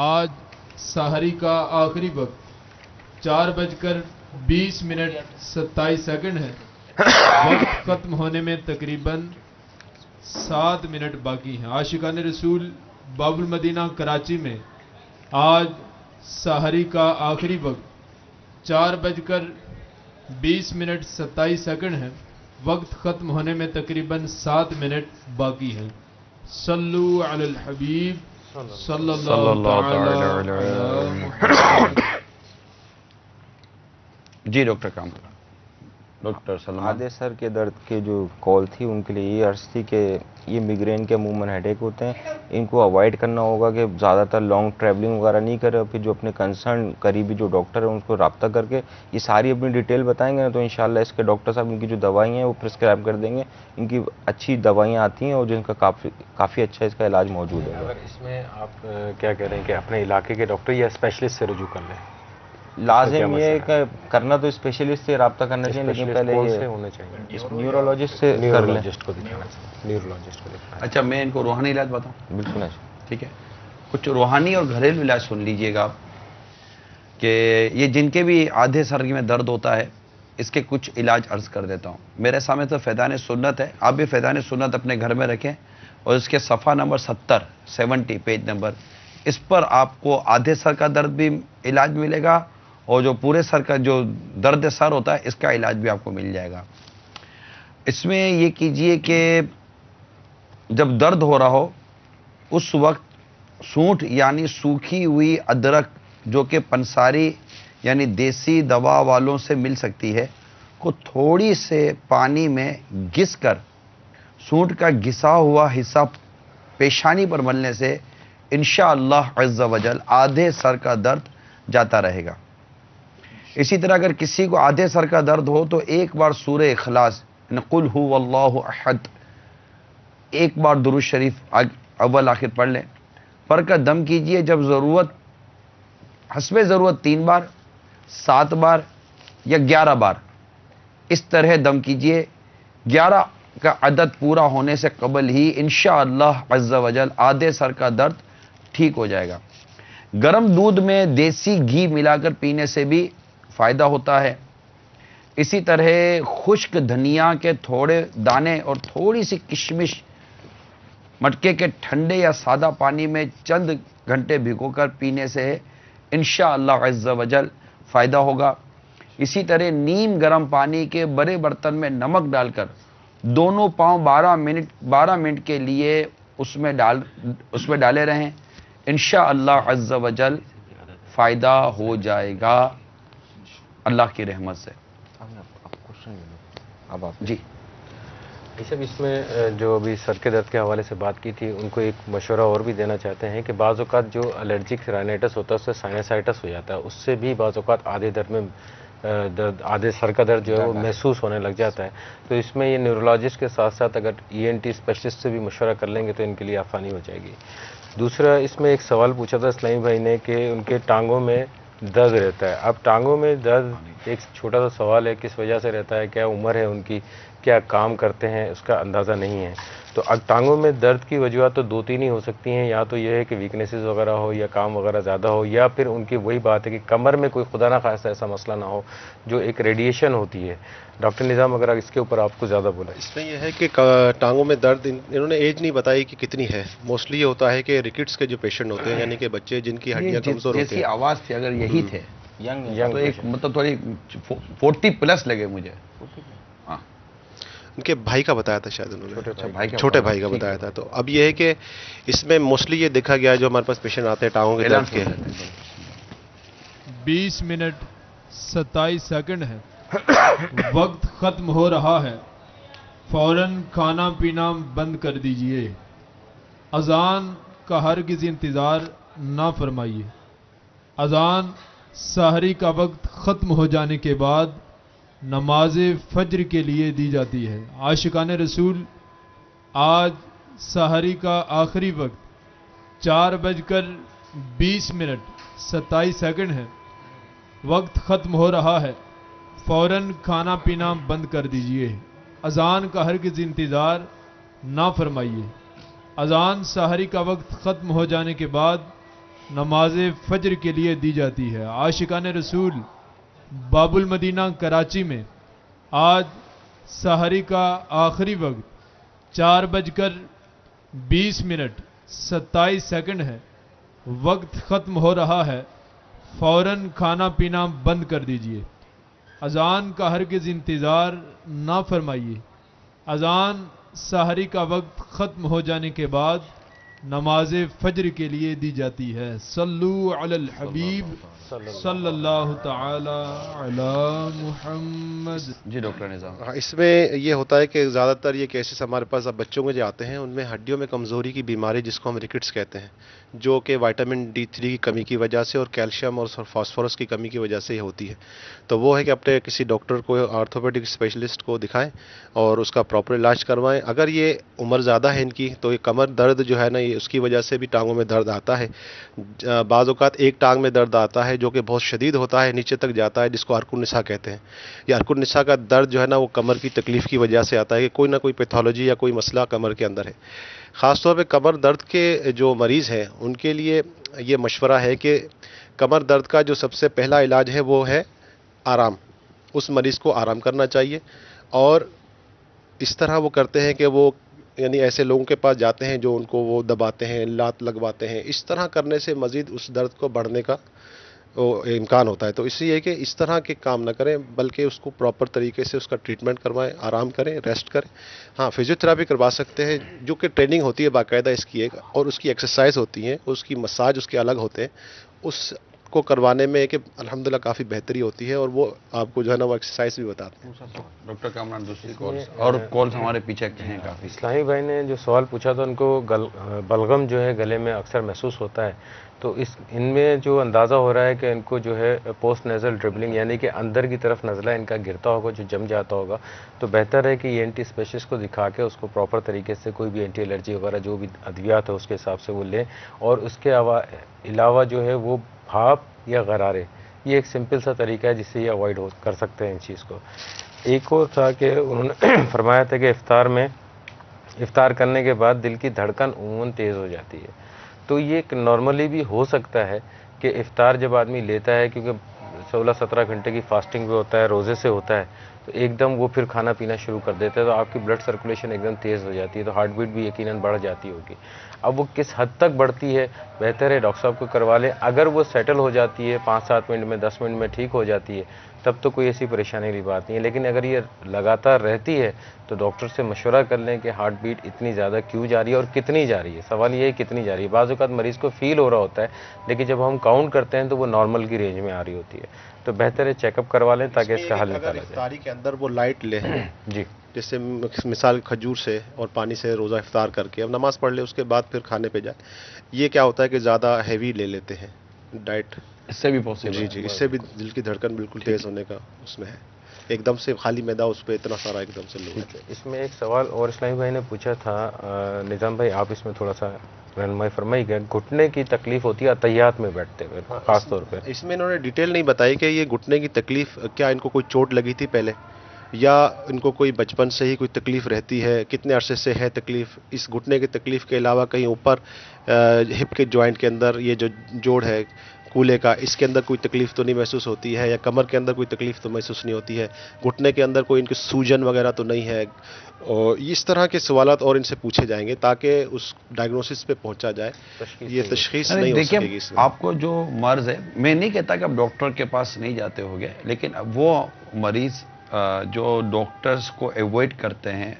آج سحری کا آخری وقت 4:20 ہے۔ وقت ختم ہونے میں تقریباً 7 منٹ باقی ہیں۔ عاشقان رسول باب المدینہ کراچی میں آج سحری کا آخری وقت 4:20 ہے۔ وقت ختم ہونے میں تقریباً 7 منٹ باقی ہیں۔ صلو علی الحبیب صلی اللہ تعالی علی محمد۔ جی ڈاکٹر کامران، ڈاکٹر سلمان۔ آدھے سر کے درد کے جو کال تھی ان کے لیے یہ عرض تھی کہ یہ میگرین کے عموماً ہیڈ ایک ہوتے ہیں، ان کو اوائڈ کرنا ہوگا کہ زیادہ تر لانگ ٹریولنگ وغیرہ نہیں کرے، اور پھر جو اپنے کنسرن قریبی جو ڈاکٹر ہیں ان کو رابطہ کر کے یہ ساری اپنی ڈیٹیل بتائیں گے نا، تو انشاءاللہ اس کے ڈاکٹر صاحب ان کی جو دوائیں ہیں وہ پرسکرائب کر دیں گے۔ ان کی اچھی دوائیاں آتی ہیں اور جن کا کافی اچھا اس کا علاج موجود ہے۔ اگر اس میں آپ کیا کہہ رہے ہیں کہ اپنے علاقے کے ڈاکٹر یا اسپیشلسٹ سے رجوع کر لیں؟ لازم یہ کہ کرنا تو اسپیشلسٹ سے رابطہ کرنا چاہیے، لیکن پہلے یہ ہونے چاہیے نیورولوجسٹ سے کر لیں۔ کو دکھانا چاہیے، نیورولوجسٹ کو دکھانا۔ اچھا میں ان کو روحانی علاج بتاؤں؟ بالکل ٹھیک ہے، کچھ روحانی اور گھریلو علاج سن لیجئے گا آپ، کہ یہ جن کے بھی آدھے سر میں درد ہوتا ہے اس کے کچھ علاج عرض کر دیتا ہوں. میرے سامنے تو فیضان سنت ہے، آپ بھی فیضان سنت اپنے گھر میں رکھیں، اور اس کے صفحہ نمبر 70 پیج نمبر، اس پر آپ کو آدھے سر کا درد بھی علاج ملے گا، اور جو پورے سر کا جو درد سر ہوتا ہے اس کا علاج بھی آپ کو مل جائے گا. اس میں یہ کیجئے کہ جب درد ہو رہا ہو اس وقت سونٹھ یعنی سوکھی ہوئی ادرک جو کہ پنساری یعنی دیسی دوا والوں سے مل سکتی ہے کو تھوڑی سے پانی میں گھس کر سونٹھ کا گھسا ہوا حصہ پیشانی پر ملنے سے انشاءاللہ عز و جل آدھے سر کا درد جاتا رہے گا. اسی طرح اگر کسی کو آدھے سر کا درد ہو تو ایک بار سورہ اخلاص قل هو اللہ احد ایک بار درود شریف اول آخر پڑھ لیں، پڑھ کر دم کیجئے. جب ضرورت حسب ضرورت 3 بار 7 بار یا 11 بار اس طرح دم کیجئے. 11 کا عدد پورا ہونے سے قبل ہی انشاءاللہ عز و جل آدھے سر کا درد ٹھیک ہو جائے گا. گرم دودھ میں دیسی گھی ملا کر پینے سے بھی فائدہ ہوتا ہے. اسی طرح خشک دھنیا کے تھوڑے دانے اور تھوڑی سی کشمش مٹکے کے ٹھنڈے یا سادہ پانی میں چند گھنٹے بھگو کر پینے سے انشاءاللہ عز و جل فائدہ ہوگا. اسی طرح نیم گرم پانی کے بڑے برتن میں نمک ڈال کر دونوں پاؤں 12 منٹ کے لیے اس میں ڈالے رہیں. انشاءاللہ عز و جل فائدہ ہو جائے گا اللہ کی رحمت سے. اب آپ جی سب اس میں جو ابھی سر کے درد کے حوالے سے بات کی تھی ان کو ایک مشورہ اور بھی دینا چاہتے ہیں کہ بعض اوقات جو الرجک رائنائٹس ہوتا ہے اس سے سائنسائٹس ہو جاتا ہے، اس سے بھی بعض اوقات آدھے سر کا درد جو ہے وہ محسوس ہونے لگ جاتا ہے. تو اس میں یہ نیورولوجسٹ کے ساتھ ساتھ اگر ENT اسپیشلسٹ سے بھی مشورہ کر لیں گے تو ان کے لیے آسانی ہو جائے گی. دوسرا اس میں ایک سوال پوچھا تھا اسلامی بھائی نے کہ ان کے ٹانگوں میں درد رہتا ہے. اب ٹانگوں میں درد ایک چھوٹا سا سوال ہے، کس وجہ سے رہتا ہے، کیا عمر ہے ان کی، کیا کام کرتے ہیں، اس کا اندازہ نہیں ہے. تو اب ٹانگوں میں درد کی وجوہات تو 2-3 ہی ہو سکتی ہیں، یا تو یہ ہے کہ ویکنیسز وغیرہ ہو یا کام وغیرہ زیادہ ہو، یا پھر ان کی وہی بات ہے کہ کمر میں کوئی خدا نہ خواستہ ایسا مسئلہ نہ ہو جو ایک ریڈیشن ہوتی ہے. ڈاکٹر نظام اگر اس کے اوپر آپ کو زیادہ بولا. اس میں یہ ہے کہ ٹانگوں میں درد انہوں نے ایج نہیں بتائی کہ کتنی ہے. موسٹلی یہ ہوتا ہے کہ ریکٹس کے جو پیشنٹ ہوتے ہیں یعنی کہ بچے جن کی ہڈیاں کمزور ہوتی ہیں. جیسی آواز تھی اگر یہی تھے تو ایک مطلب تھوڑی 40 پلس لگے مجھے. ان کے بھائی کا بتایا تھا شاید انہوں نے، چھوٹے بھائی کا بتایا تھا. تو اب یہ ہے کہ اس میں موسٹلی یہ دیکھا گیا جو ہمارے پاس پیشنٹ آتے ہیں ٹانگوں کے درد کے 20 منٹ 27 سیکنڈ ہے، وقت ختم ہو رہا ہے، فوراً کھانا پینا بند کر دیجئے. اذان کا ہرگز انتظار نہ فرمائیے. اذان سحری کا وقت ختم ہو جانے کے بعد نماز فجر کے لیے دی جاتی ہے. عاشقان رسول آج سحری کا آخری وقت 4:20 27 سیکنڈ ہے، وقت ختم ہو رہا ہے، فوراً کھانا پینا بند کر دیجئے. اذان کا ہرگز انتظار نہ فرمائیے. اذان سحری کا وقت ختم ہو جانے کے بعد نماز فجر کے لیے دی جاتی ہے. عاشقان رسول باب المدینہ کراچی میں آج سحری کا آخری وقت 4:20 27 سیکنڈ ہے، وقت ختم ہو رہا ہے، فوراً کھانا پینا بند کر دیجئے. اذان کا ہرگز انتظار نہ فرمائیے. اذان سحری کا وقت ختم ہو جانے کے بعد نماز فجر کے لیے دی جاتی ہے. صلو علی الحبیب صلی اللہ تعالی علی محمد. جی ڈاکٹر نظام. اس میں یہ ہوتا ہے کہ زیادہ تر یہ کیسز ہمارے پاس اب بچوں میں جو آتے ہیں ان میں ہڈیوں میں کمزوری کی بیماری جس کو ہم ریکٹس کہتے ہیں، جو کہ وائٹامن D3 کی کمی کی وجہ سے اور کیلشیم اور فاسفورس کی کمی کی وجہ سے یہ ہوتی ہے. تو وہ ہے کہ اپنے کسی ڈاکٹر کو، آرتھوپیڈک اسپیشلسٹ کو دکھائیں اور اس کا پراپر علاج کروائیں. اگر یہ عمر زیادہ ہے ان کی تو یہ کمر درد جو ہے نا یہ اس کی وجہ سے بھی ٹانگوں میں درد آتا ہے. بعض اوقات ایک ٹانگ میں درد آتا ہے جو کہ بہت شدید ہوتا ہے، نیچے تک جاتا ہے، جس کو عرق النساء کہتے ہیں. یہ عرق النساء کا درد جو ہے نا وہ کمر کی تکلیف کی وجہ سے آتا ہے کہ کوئی نہ کوئی پیتھولوجی یا کوئی مسئلہ کمر کے اندر ہے. خاص طور پہ کمر درد کے جو مریض ہیں ان کے لیے یہ مشورہ ہے کہ کمر درد کا جو سب سے پہلا علاج ہے وہ ہے آرام. اس مریض کو آرام کرنا چاہیے. اور اس طرح وہ کرتے ہیں کہ وہ یعنی ایسے لوگوں کے پاس جاتے ہیں جو ان کو وہ دباتے ہیں, لات لگواتے ہیں. اس طرح کرنے سے مزید اس درد کو بڑھنے کا امکان ہوتا ہے. تو اس لیے کہ اس طرح کے کام نہ کریں, بلکہ اس کو پراپر طریقے سے اس کا ٹریٹمنٹ کروائیں, آرام کریں, ریسٹ کریں. ہاں, فزیوتھراپی کروا سکتے ہیں, جو کہ ٹریننگ ہوتی ہے باقاعدہ اس کی ایک, اور اس کی ایکسرسائز ہوتی ہیں, اس کی مساج اس کے الگ ہوتے ہیں. اس کو کروانے میں کہ الحمدللہ کافی بہتری ہوتی ہے, اور وہ آپ کو جو ہے نا وہ ایکسرسائز بھی بتاتے ہیں. ڈاکٹر کامران دوسری کالز اور کالز ہمارے پیچھے ہیں کافی. اسلامی بھائی نے جو سوال پوچھا تھا, ان کو بلغم جو ہے گلے میں اکثر محسوس ہوتا ہے, تو ان میں جو اندازہ ہو رہا ہے کہ ان کو جو ہے پوسٹ نیزل ڈربلنگ یعنی کہ اندر کی طرف نزلہ ان کا گرتا ہوگا, جو جم جاتا ہوگا. تو بہتر ہے کہ یہ اینٹی اسپیشلسٹ کو دکھا کے اس کو پراپر طریقے سے کوئی بھی اینٹی الرجی وغیرہ جو بھی ادویات ہے اس کے حساب سے وہ لیں. اور اس کے علاوہ جو ہے وہ بھاپ یا غرارے, یہ ایک سمپل سا طریقہ ہے جس سے یہ اوائڈ کر سکتے ہیں ان چیز کو. ایک اور تھا کہ انہوں نے فرمایا تھا کہ افطار کرنے کے بعد دل کی دھڑکن عموماً تیز ہو جاتی ہے. تو یہ نارملی بھی ہو سکتا ہے کہ افطار جب آدمی لیتا ہے, کیونکہ 16-17 گھنٹے کی فاسٹنگ بھی ہوتا ہے, روزے سے ہوتا ہے, تو ایک دم وہ پھر کھانا پینا شروع کر دیتا ہے, تو آپ کی بلڈ سرکولیشن ایک دم تیز ہو جاتی ہے, تو ہارٹ بیٹ بھی یقیناً بڑھ جاتی ہوگی. اب وہ کس حد تک بڑھتی ہے, بہتر ہے ڈاکٹر صاحب کو کروا لیں. اگر وہ سیٹل ہو جاتی ہے 5-7 منٹ میں, 10 منٹ میں ٹھیک ہو جاتی ہے, تب تو کوئی ایسی پریشانی والی بات نہیں ہے. لیکن اگر یہ لگاتار رہتی ہے تو ڈاکٹر سے مشورہ کر لیں کہ ہارٹ بیٹ اتنی زیادہ کیوں جا رہی ہے اور کتنی جا رہی ہے. سوال یہ ہے کتنی جا رہی ہے. بعض اوقات مریض کو فیل ہو رہا ہوتا ہے, لیکن جب ہم کاؤنٹ کرتے ہیں تو وہ نارمل کی رینج میں آ رہی ہوتی ہے. تو بہتر ہے چیک اپ کروا لیں تاکہ اس کا حل نکالا جائے. افطاری کے اندر وہ لائٹ لے جی, جیسے مثال کھجور سے اور پانی سے روزہ افطار کر کے اب نماز پڑھ لے, اس کے بعد پھر کھانے پہ جائے. یہ کیا ہوتا ہے کہ زیادہ ہیوی لے لیتے ہیں ڈائٹ, اس سے بھی پاسبل. جی, اس سے بھی دل کی دھڑکن بالکل تیز ہونے کا اس میں ہے. ایک دم سے خالی میدا اس پہ اتنا سارا ایک دم سے لوگ. اس میں ایک سوال اور اسلامی بھائی نے پوچھا تھا, نظام بھائی آپ اس میں تھوڑا سا رہنمائی فرمائی گئے. گھٹنے کی تکلیف ہوتی ہے اتحیات میں بیٹھتے ہوئے خاص طور پہ. اس میں انہوں نے ڈیٹیل نہیں بتائی کہ یہ گھٹنے کی تکلیف کیا ان کو کوئی چوٹ لگی تھی پہلے, یا ان کو کوئی بچپن سے ہی کوئی تکلیف رہتی ہے, کتنے عرصے سے ہے تکلیف. اس گھٹنے کی تکلیف کے علاوہ کہیں اوپر ہپ کے جوائنٹ کے اندر یہ جو جوڑ ہے کولے کا, اس کے اندر کوئی تکلیف تو نہیں محسوس ہوتی ہے, یا کمر کے اندر کوئی تکلیف تو محسوس نہیں ہوتی ہے, گھٹنے کے اندر کوئی ان کی سوجن وغیرہ تو نہیں ہے. اور اس طرح کے سوالات اور ان سے پوچھے جائیں گے تاکہ اس ڈائگنوسس پہ پہنچا جائے. یہ تشخیص نہیں ہو سکے گی اس میں. آپ کو جو مرض ہے, میں نہیں کہتا کہ آپ ڈاکٹر کے پاس نہیں جاتے ہوگے, لیکن وہ مریض جو ڈاکٹرز کو ایوائڈ کرتے ہیں,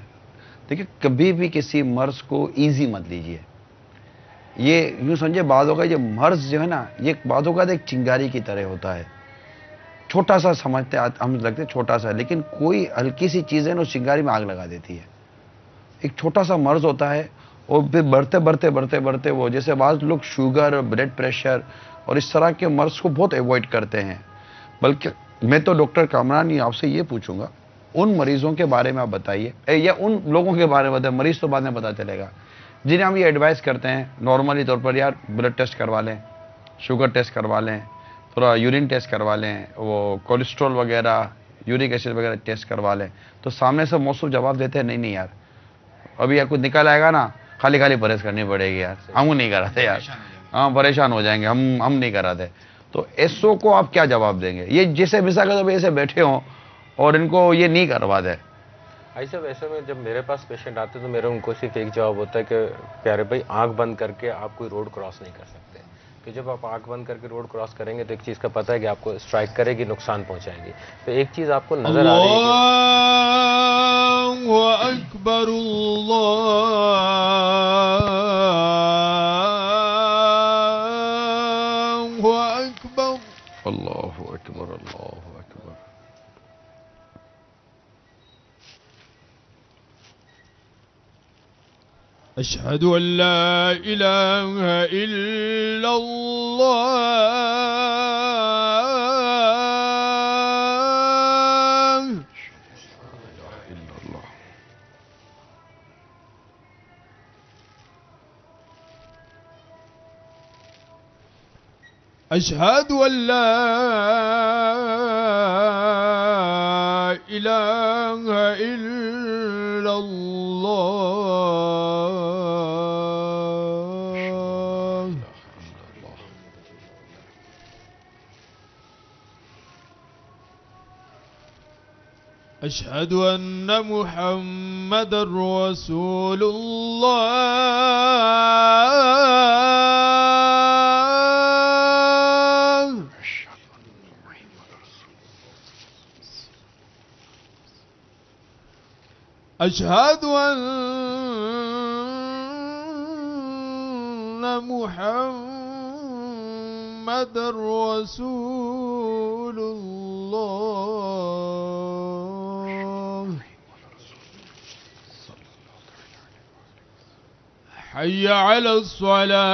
دیکھیں کبھی بھی کسی مرض کو ایزی مت لیجئے. یہ یوں سمجھے بعض اوقات یہ مرض جو ہے نا, یہ بعض اوقات ایک چنگاری کی طرح ہوتا ہے. چھوٹا سا سمجھتے ہم لگتے چھوٹا سا, لیکن کوئی ہلکی سی چیز ہے نا اس چنگاری میں آگ لگا دیتی ہے. ایک چھوٹا سا مرض ہوتا ہے, اور پھر بڑھتے وہ, جیسے بعض لوگ شوگر, بلڈ پریشر اور اس طرح کے مرض کو بہت ایوائڈ کرتے ہیں. بلکہ میں تو ڈاکٹر کامران آپ سے یہ پوچھوں گا, ان مریضوں کے بارے میں آپ بتائیے, یا ان لوگوں کے بارے میں بتائیں, مریض تو بعد میں پتا چلے گا, جنہیں ہم یہ ایڈوائز کرتے ہیں نارملی طور پر, یار بلڈ ٹیسٹ کروا لیں, شوگر ٹیسٹ کروا لیں, تھوڑا یورین ٹیسٹ کروا لیں, وہ کولیسٹرول وغیرہ, یورک ایسڈ وغیرہ ٹیسٹ کروا لیں. تو سامنے سے موصوف جواب دیتے ہیں, نہیں یار ابھی یار کچھ نکل آئے گا نا, خالی پرہیز کرنی پڑے گی یار, ہم نہیں کراتے یار, ہاں پریشان ہو جائیں گے, ہم نہیں کراتے. تو ایسو کو آپ کیا جواب دیں گے, یہ جیسے مثال کے طور پہ ایسے بیٹھے ہوں اور ان کو یہ نہیں کروا دے؟ بھائی صاحب ایسے میں جب میرے پاس پیشنٹ آتے تو میرا ان کو صرف ایک جواب ہوتا ہے کہ پیارے بھائی آنکھ بند کر کے آپ کوئی روڈ کراس نہیں کر سکتے, کہ جب آپ آنکھ بند کر کے روڈ کراس کریں گے تو ایک چیز کا پتہ ہے کہ آپ کو اسٹرائک کرے گی, نقصان پہنچائے گی. تو ایک چیز آپ کو نظر آ رہی ہے, اللہ اکبر, اللہ اکبر, اللہ اکبر. اشہد ان لا الہ الا اللہ. اشہد ان لا الہ الا اللہ. أشهد أن محمد رسول الله. أشهد أن محمد رسول الله. حي على الصلاة.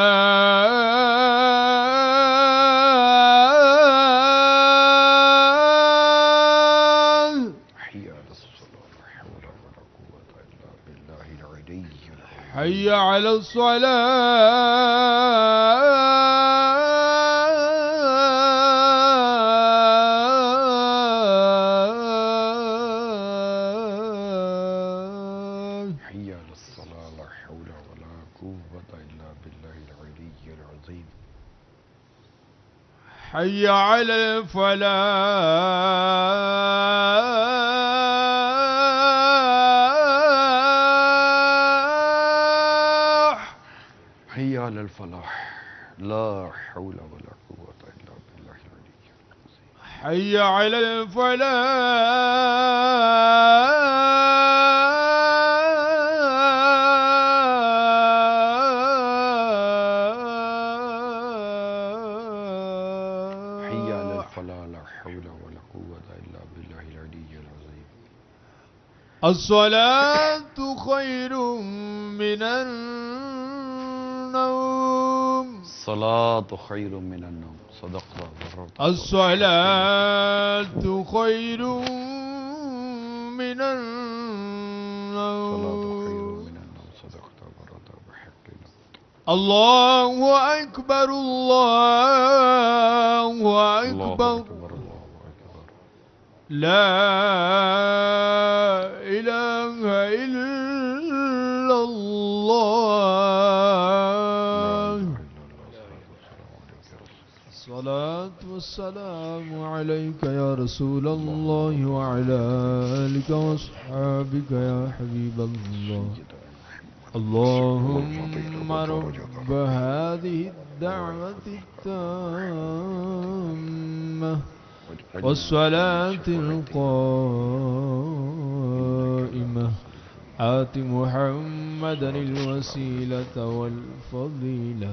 حي على الصلاة. حي على الصلاة لا حول ولا قوة إلا بالله العلي العظيم. حي على الفلاح. حي على الفلاح لا حول ولا قوة إلا بالله العلي العظيم. حي على الفلاح. حي على الفلاح لا حول ولا قوة إلا بالله العلي العظيم. الصلاة خير من النوم. الصلاة خير من النوم. صدق الله ورد. الصلاة خير من النوم. صدقت ورد بحق الله أكبر الله أكبر لا إله إلا الله. الصلاة والسلام عليك يا رسول الله وعلى آلك وأصحابك يا حبيب الله. اللهم رب هذه الدعوة التامة والصلاة القائمة آت محمدا الوسيلة والفضيلة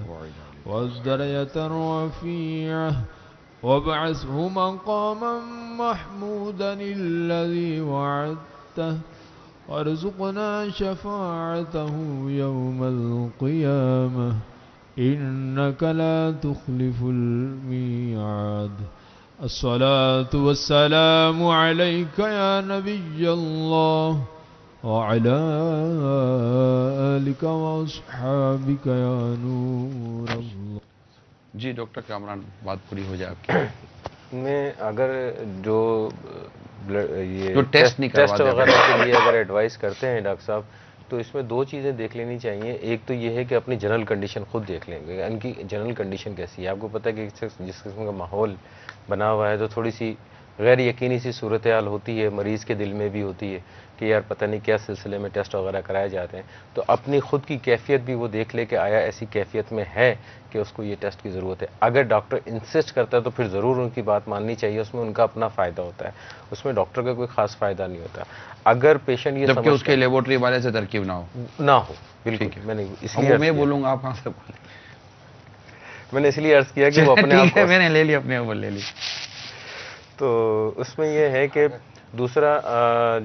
والدرجة الرفيعة وابعثه مقاما محمودا الذي وعدته وارزقنا شفاعته يوم القيامة إنك لا تخلف الميعاد. الصلاة والسلام عليك يا نبي الله وعلى آلك وأصحابك يا نور الله. جی ڈاکٹر کامران بات پوری ہو جائے آپ کی. میں اگر جو یہ ٹیسٹ نہیں ٹیسٹ وغیرہ کے لیے اگر ایڈوائز کرتے ہیں ڈاکٹر صاحب تو اس میں دو چیزیں دیکھ لینی چاہیے. ایک تو یہ ہے کہ اپنی جنرل کنڈیشن خود دیکھ لیں گے. ان کی جنرل کنڈیشن کیسی ہے. آپ کو پتہ ہے کہ جس قسم کا ماحول بنا ہوا ہے تو تھوڑی سی غیر یقینی سی صورتحال ہوتی ہے, مریض کے دل میں بھی ہوتی ہے کہ یار پتہ نہیں کیا سلسلے میں ٹیسٹ وغیرہ کرائے جاتے ہیں. تو اپنی خود کی کیفیت بھی وہ دیکھ لے کہ آیا ایسی کیفیت میں ہے کہ اس کو یہ ٹیسٹ کی ضرورت ہے. اگر ڈاکٹر انسسٹ کرتا ہے تو پھر ضرور ان کی بات ماننی چاہیے. اس میں ان کا اپنا فائدہ ہوتا ہے, اس میں ڈاکٹر کا کوئی خاص فائدہ نہیں ہوتا. اگر پیشنٹ یہ جبکہ اس کے لیبورٹری والے سے ترکیب نہ ہو بالکل. میں نے اس لیے میں بولوں گا آپ کہاں سے بولیں. میں نے اس لیے عرض کیا کہ وہ اپنے آپ میں نے لے لی اپنے اوپر لے لی. تو اس میں یہ ہے کہ دوسرا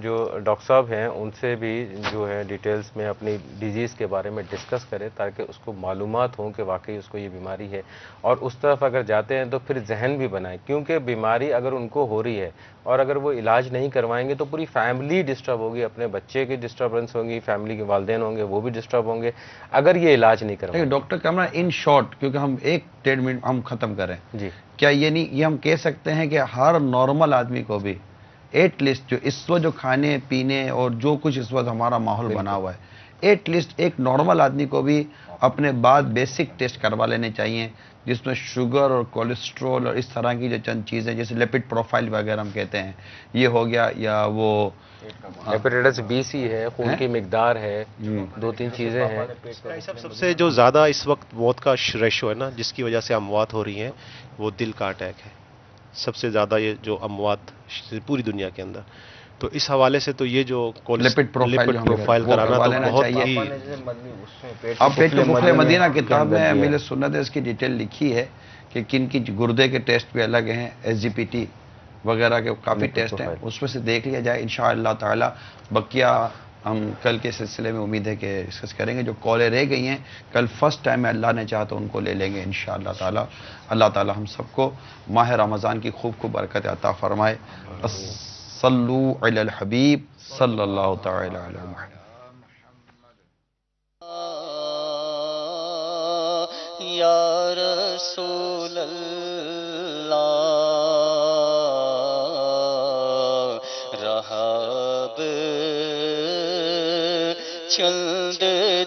جو ڈاکٹر صاحب ہیں ان سے بھی جو ہے ڈیٹیلز میں اپنی ڈیزیز کے بارے میں ڈسکس کریں تاکہ اس کو معلومات ہوں کہ واقعی اس کو یہ بیماری ہے. اور اس طرف اگر جاتے ہیں تو پھر ذہن بھی بنائیں, کیونکہ بیماری اگر ان کو ہو رہی ہے اور اگر وہ علاج نہیں کروائیں گے تو پوری فیملی ڈسٹرب ہوگی. اپنے بچے کی ڈسٹربنس ہوگی, فیملی کے والدین ہوں گے وہ بھی ڈسٹرب ہوں گے اگر یہ علاج نہیں کروائیں. ڈاکٹر کامران ان شارٹ, کیونکہ ہم 1-1.5 منٹ ہم ختم کریں جی, کیا یہ ہم کہہ سکتے ہیں کہ ہر نارمل آدمی کو بھی ایٹ لیسٹ جو اس وقت جو کھانے پینے اور جو کچھ اس وقت ہمارا ماحول بنا ہوا ہے, ایٹ لیسٹ ایک نارمل آدمی کو بھی اپنے بعد بیسک ٹیسٹ کروا لینے چاہیے جس میں شوگر اور کولیسٹرول اور اس طرح کی جو چند چیزیں جیسے لیپڈ پروفائل وغیرہ ہم کہتے ہیں یہ ہو گیا، یا وہ ہیپیٹائٹس بی سی ہے، خون کی مقدار ہے، 2-3 چیزیں ہیں. سب سے جو زیادہ اس وقت موت کا ریشو ہے نا، جس کی وجہ سے اموات ہو رہی ہیں، وہ دل کا اٹیک ہے. سب سے زیادہ یہ جو اموات پوری دنیا کے اندر. تو اس حوالے سے تو یہ جو لیپڈ پروفائل کرانا تو بہت ہی. اب پیٹ بخل مدینہ کتاب میں میل سنت ہے اس کی ڈیٹیل لکھی ہے کہ کن کی گردے کے ٹیسٹ بھی الگ ہیں، ایس جی پی ٹی وغیرہ کے کافی ٹیسٹ ہیں، اس میں سے دیکھ لیا جائے انشاءاللہ تعالی. بقیہ ہم کل کے سلسلے میں امید ہے کہ ڈسکس کریں گے. جو کالیں رہ گئی ہیں کل فرسٹ ٹائم میں اللہ نے چاہا تو ان کو لے لیں گے انشاءاللہ تعالی. اللہ تعالی ہم سب کو ماہ رمضان کی خوب خوب برکت عطا فرمائے. صلو علی الحبیب صلی اللہ تعالی علی محمد. یا رسول اللہ رہاب چند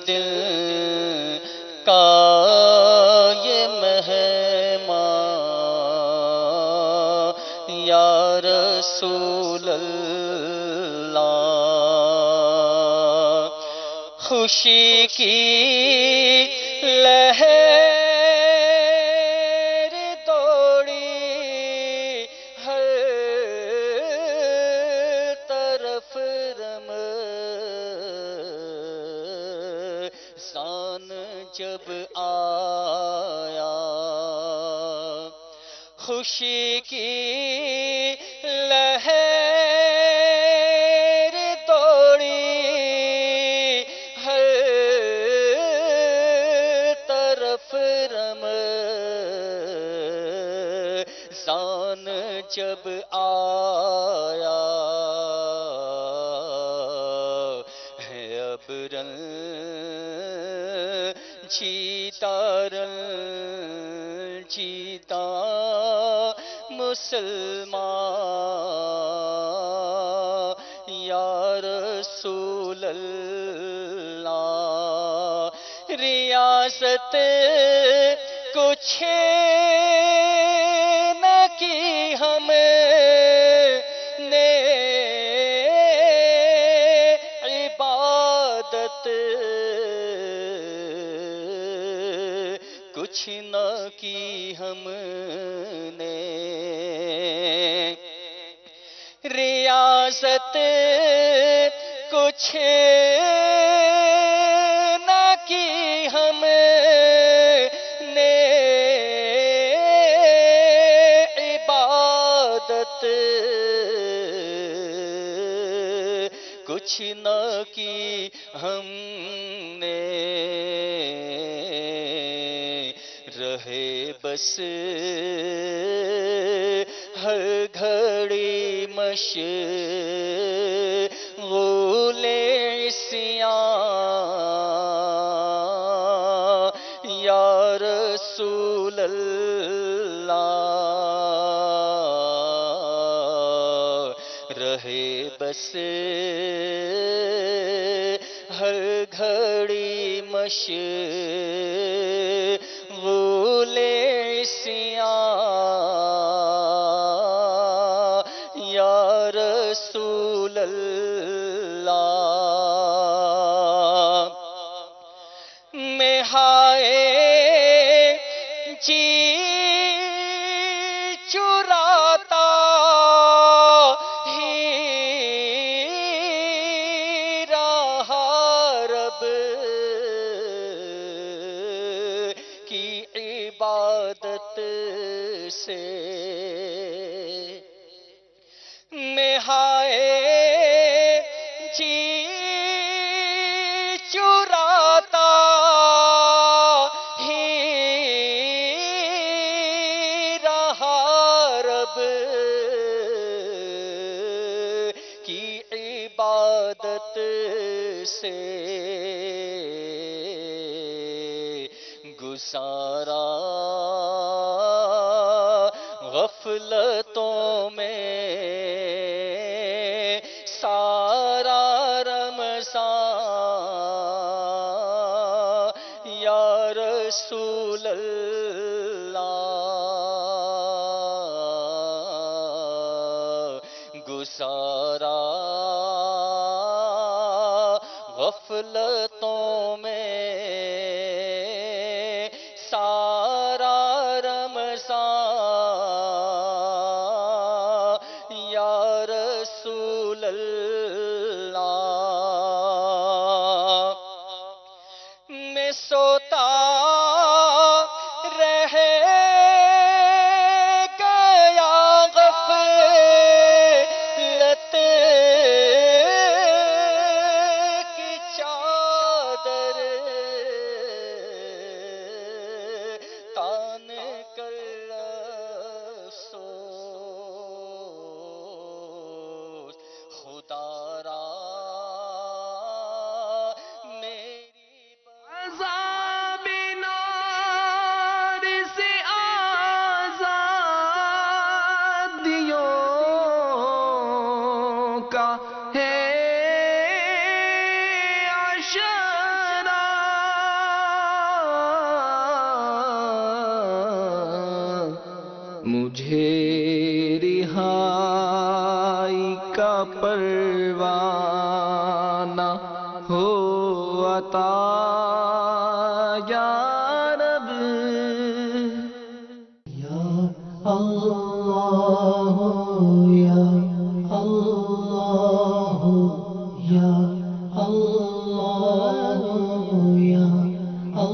دل کا یہ مہمان یا رسول اللہ خوشی کی لہر دوڑی ہر طرف رمضان جب آیا خوشی کی لہر دوڑی ہر طرف رمضان جب آیا ہے اب جیتا مسلمان یا رسول اللہ ریاست کچھ نہ کی ہم نے عبادت کچھ نہ کی ہم نے ریاست کچھ نہ کی ہم نے عبادت کچھ نہ کی ہم نے رہے بس ہر گھڑی مشغول عصیان یا رسول اللہ رہے بس ہر گھڑی مشغول عصیان یا رسول اللہ میں ہائے جی چراتا ہی رہا رب کی عبادت سے میں ہائے جی چراتا ہی رہا رب کی عبادت سے گزارا غفلتوں میں سارا رمضان یا رسول اللہ سارا غفلتوں میں سارا رمضان یا رسول اللہ میں سوتا رہ گیا غفلت کی چادر تان کر افسوس خدا را عذاب نار سے آزادیوں کا ہے عشرہ مجھے رہائی کا پروانہ ہو عطا یا رب یا اللہ یا اللہ یا اللہ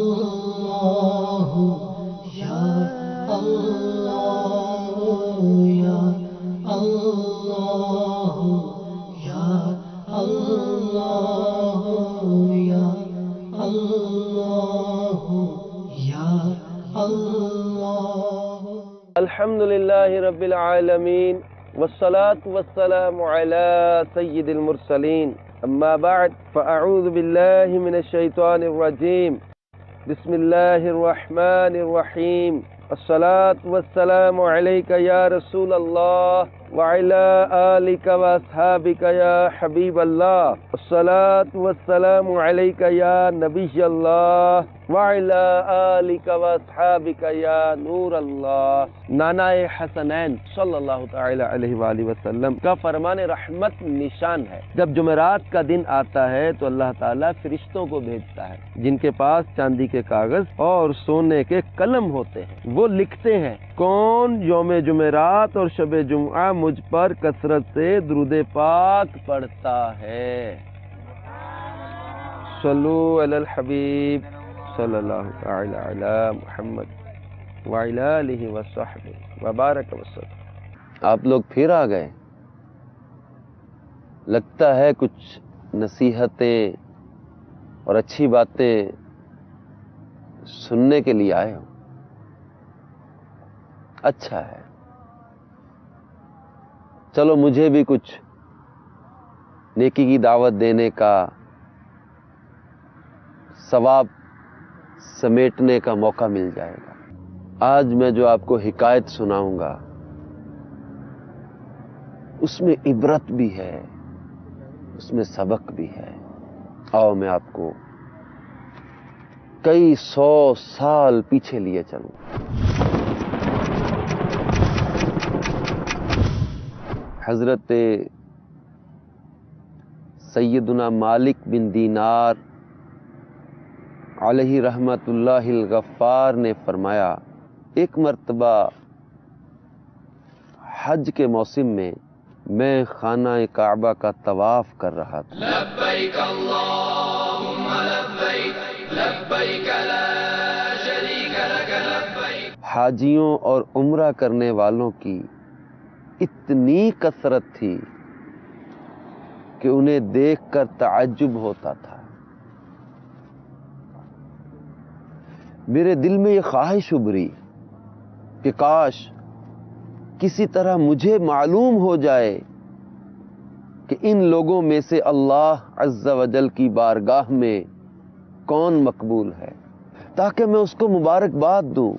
یا اللہ یا اللہ یا اللہ یا اللہ یا اللہ یا اللہ الحمد للہ رب العالمین والصلاة والسلام على سید المرسلین اما بعد فاعوذ باللہ من الشیطان الرجیم بسم اللہ الرحمن الرحیم الصلاة والسلام علیک یا رسول اللہ وعلى آلك واصحابك يا حبيب الله الصلاة والسلام عليك يا نبي الله وعلى آلك واصحابك يا نور الله نانا حسنین صلی اللہ تعالی علیہ وآلہ وسلم کا فرمان رحمت نشان ہے. جب جمعرات کا دن آتا ہے تو اللہ تعالیٰ فرشتوں کو بھیجتا ہے جن کے پاس چاندی کے کاغذ اور سونے کے قلم ہوتے ہیں. وہ لکھتے ہیں کون یوم جمعرات اور شب جمعہ مجھ پر کثرت سے درود پاک پڑھتا ہے. صلو علی الحبیب صلی اللہ تعالی علی محمد وعلی آلہ وصحبہ وبارک وسلم. آپ لوگ پھر آ گئے. لگتا ہے کچھ نصیحتیں اور اچھی باتیں سننے کے لیے آئے ہو. اچھا ہے. چلو مجھے بھی کچھ نیکی کی دعوت دینے کا، ثواب سمیٹنے کا موقع مل جائے گا. آج میں جو آپ کو حکایت سناؤں گا اس میں عبرت بھی ہے، اس میں سبق بھی ہے. آؤ میں آپ کو کئی 100 سال پیچھے لیے چلوں. حضرت سیدنا مالک بن دینار علیہ رحمت اللہ الغفار نے فرمایا، ایک مرتبہ حج کے موسم میں میں خانہ کعبہ کا طواف کر رہا تھا. لبیک اللہم لبیک لبیک لا شریک لک لبیک. حاجیوں اور عمرہ کرنے والوں کی اتنی کثرت تھی کہ انہیں دیکھ کر تعجب ہوتا تھا. میرے دل میں یہ خواہش ابھری کہ کاش کسی طرح مجھے معلوم ہو جائے کہ ان لوگوں میں سے اللہ عز و جل کی بارگاہ میں کون مقبول ہے، تاکہ میں اس کو مبارکباد دوں،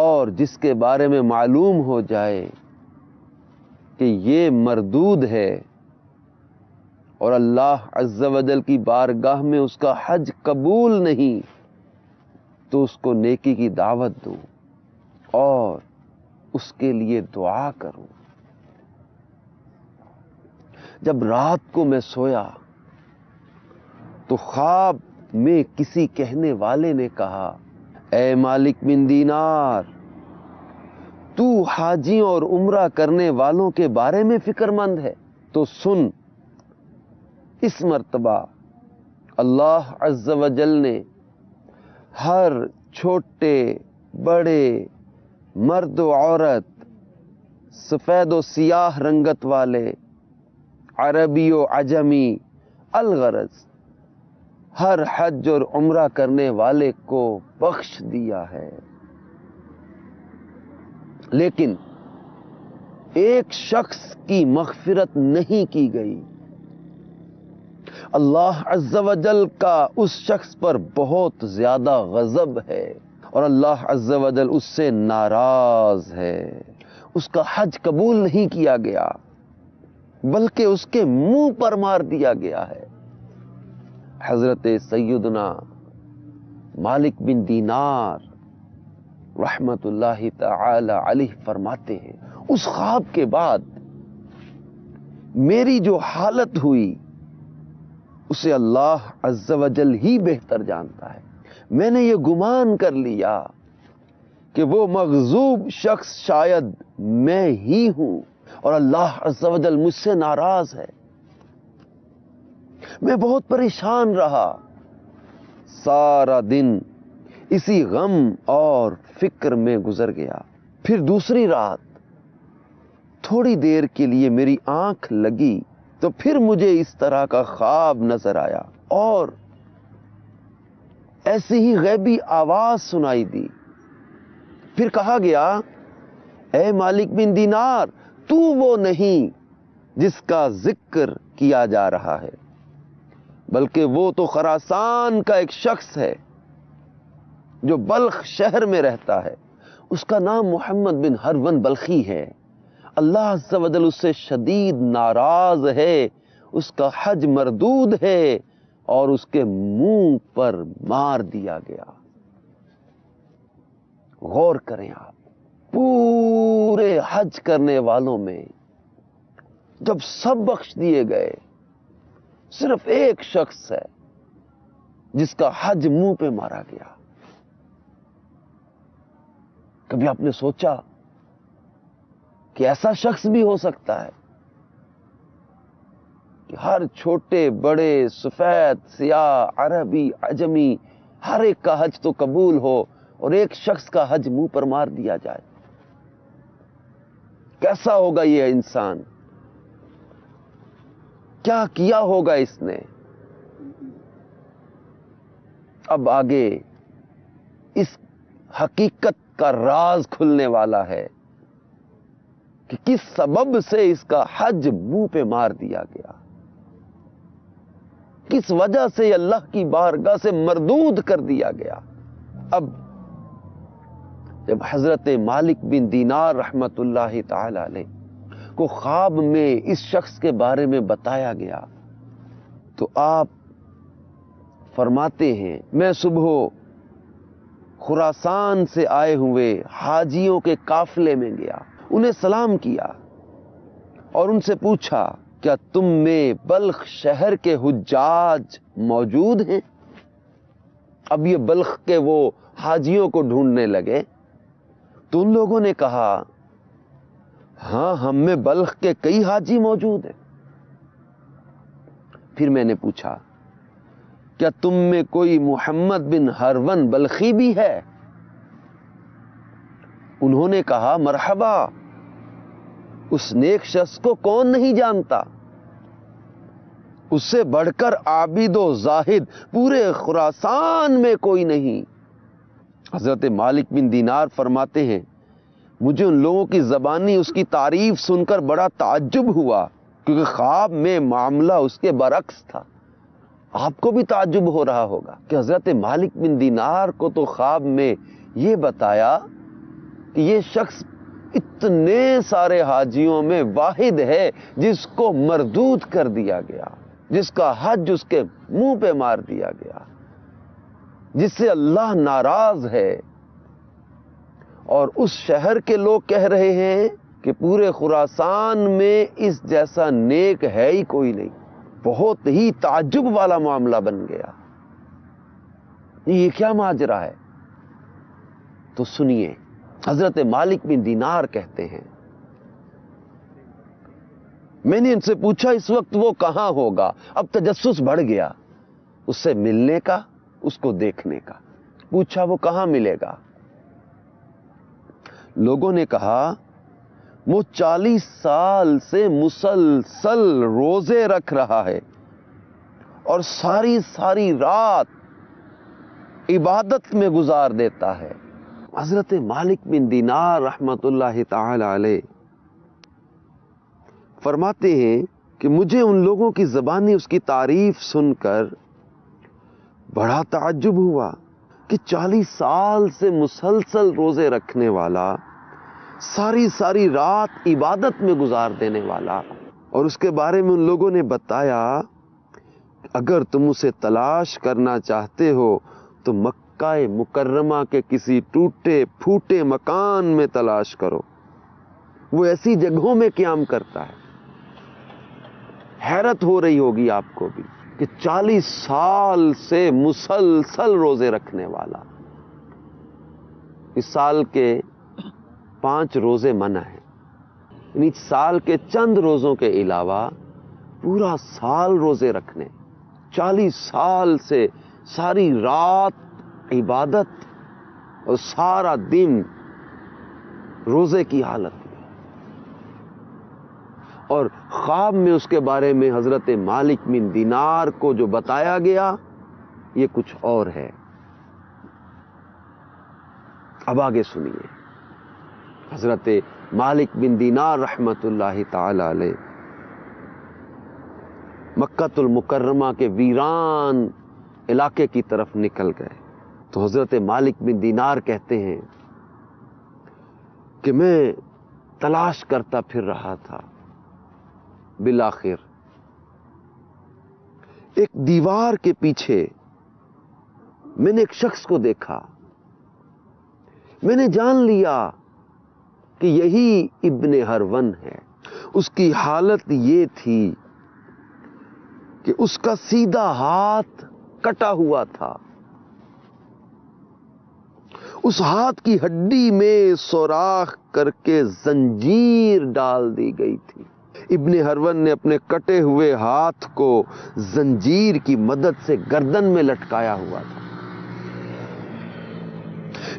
اور جس کے بارے میں معلوم ہو جائے کہ یہ مردود ہے اور اللہ عز و جل کی بارگاہ میں اس کا حج قبول نہیں، تو اس کو نیکی کی دعوت دوں اور اس کے لیے دعا کروں. جب رات کو میں سویا تو خواب میں کسی کہنے والے نے کہا، اے مالک بن دینار، تو حاجیوں اور عمرہ کرنے والوں کے بارے میں فکر مند ہے تو سن، اس مرتبہ اللہ عز و جل نے ہر چھوٹے بڑے مرد و عورت، سفید و سیاہ رنگت والے، عربی و عجمی، الغرض ہر حج اور عمرہ کرنے والے کو بخش دیا ہے، لیکن ایک شخص کی مغفرت نہیں کی گئی۔ اللہ عز و جل کا اس شخص پر بہت زیادہ غضب ہے اور اللہ عز و جل اس سے ناراض ہے۔ اس کا حج قبول نہیں کیا گیا بلکہ اس کے منہ پر مار دیا گیا ہے۔ حضرت سیدنا مالک بن دینار رحمت اللہ تعالی علیہ فرماتے ہیں، اس خواب کے بعد میری جو حالت ہوئی اسے اللہ عز و جل ہی بہتر جانتا ہے۔ میں نے یہ گمان کر لیا کہ وہ مغضوب شخص شاید میں ہی ہوں اور اللہ عز و جل مجھ سے ناراض ہے۔ میں بہت پریشان رہا، سارا دن اسی غم اور فکر میں گزر گیا۔ پھر دوسری رات تھوڑی دیر کے لیے میری آنکھ لگی تو پھر مجھے اس طرح کا خواب نظر آیا اور ایسی ہی غیبی آواز سنائی دی۔ پھر کہا گیا، اے مالک بن دینار، تو وہ نہیں جس کا ذکر کیا جا رہا ہے، بلکہ وہ تو خراسان کا ایک شخص ہے جو بلخ شہر میں رہتا ہے، اس کا نام محمد بن ہرون بلخی ہے۔ اللہ عز و جل اس سے شدید ناراض ہے، اس کا حج مردود ہے اور اس کے منہ پر مار دیا گیا۔ غور کریں آپ، پورے حج کرنے والوں میں جب سب بخش دیے گئے، صرف ایک شخص ہے جس کا حج منہ پہ مارا گیا۔ کبھی آپ نے سوچا کہ ایسا شخص بھی ہو سکتا ہے کہ ہر چھوٹے بڑے، سفید سیاہ، عربی عجمی، ہر ایک کا حج تو قبول ہو اور ایک شخص کا حج منہ پر مار دیا جائے؟ کیسا ہوگا یہ انسان؟ کیا کیا ہوگا اس نے؟ اب آگے اس حقیقت کا راز کھلنے والا ہے کہ کس سبب سے اس کا حج منہ پہ مار دیا گیا، کس وجہ سے اللہ کی بارگاہ سے مردود کر دیا گیا۔ اب جب حضرت مالک بن دینار رحمت اللہ تعالی علیہ کو خواب میں اس شخص کے بارے میں بتایا گیا تو آپ فرماتے ہیں، میں صبح خراسان سے آئے ہوئے حاجیوں کے قافلے میں گیا، انہیں سلام کیا اور ان سے پوچھا، کیا تم میں بلخ شہر کے حجاج موجود ہیں؟ اب یہ بلخ کے وہ حاجیوں کو ڈھونڈنے لگے تو ان لوگوں نے کہا، ہاں ہم میں بلخ کے کئی حاجی موجود ہیں۔ پھر میں نے پوچھا، کیا تم میں کوئی محمد بن ہرون بلخی بھی ہے؟ انہوں نے کہا، مرحبا، اس نیک شخص کو کون نہیں جانتا، اس سے بڑھ کر عابد و زاہد پورے خراسان میں کوئی نہیں۔ حضرت مالک بن دینار فرماتے ہیں، مجھے ان لوگوں کی زبانی اس کی تعریف سن کر بڑا تعجب ہوا، کیونکہ خواب میں معاملہ اس کے برعکس تھا۔ آپ کو بھی تعجب ہو رہا ہوگا کہ حضرت مالک بن دینار کو تو خواب میں یہ بتایا کہ یہ شخص اتنے سارے حاجیوں میں واحد ہے جس کو مردود کر دیا گیا، جس کا حج اس کے منہ پہ مار دیا گیا، جس سے اللہ ناراض ہے، اور اس شہر کے لوگ کہہ رہے ہیں کہ پورے خراسان میں اس جیسا نیک ہے ہی کوئی نہیں. بہت ہی تعجب والا معاملہ بن گیا. یہ کیا ماجرا ہے؟ تو سنیے، حضرت مالک بن دینار کہتے ہیں میں نے ان سے پوچھا اس وقت وہ کہاں ہوگا. اب تجسس بڑھ گیا اس سے ملنے کا، اس کو دیکھنے کا. پوچھا وہ کہاں ملے گا؟ لوگوں نے کہا وہ 40 سال سے مسلسل روزے رکھ رہا ہے اور ساری رات عبادت میں گزار دیتا ہے. حضرت مالک بن دینار رحمت اللہ تعالی علیہ فرماتے ہیں کہ مجھے ان لوگوں کی زبانی اس کی تعریف سن کر بڑا تعجب ہوا کہ 40 سال سے مسلسل روزے رکھنے والا، ساری رات عبادت میں گزار دینے والا. اور اس کے بارے میں ان لوگوں نے بتایا اگر تم اسے تلاش کرنا چاہتے ہو تو مکہ مکرمہ کے کسی ٹوٹے پھوٹے مکان میں تلاش کرو. وہ ایسی جگہوں میں قیام کرتا ہے. حیرت ہو رہی ہوگی آپ کو بھی کہ 40 سال سے مسلسل روزے رکھنے والا. اس سال کے 5 روزے منع ہیں، یعنی سال کے چند روزوں کے علاوہ پورا سال روزے رکھنے. 40 سال سے ساری رات عبادت اور سارا دن روزے کی حالت میں. اور خواب میں اس کے بارے میں حضرت مالک بن دینار کو جو بتایا گیا یہ کچھ اور ہے. اب آگے سنیے. حضرت مالک بن دینار رحمت اللہ تعالی علیہ مکۃ المکرمہ کے ویران علاقے کی طرف نکل گئے. تو حضرت مالک بن دینار کہتے ہیں کہ میں تلاش کرتا پھر رہا تھا. بالآخر ایک دیوار کے پیچھے میں نے ایک شخص کو دیکھا. میں نے جان لیا کہ یہی ابن ہرون ہے. اس کی حالت یہ تھی کہ اس کا سیدھا ہاتھ کٹا ہوا تھا. اس ہاتھ کی ہڈی میں سوراخ کر کے زنجیر ڈال دی گئی تھی. ابن ہرون نے اپنے کٹے ہوئے ہاتھ کو زنجیر کی مدد سے گردن میں لٹکایا ہوا تھا.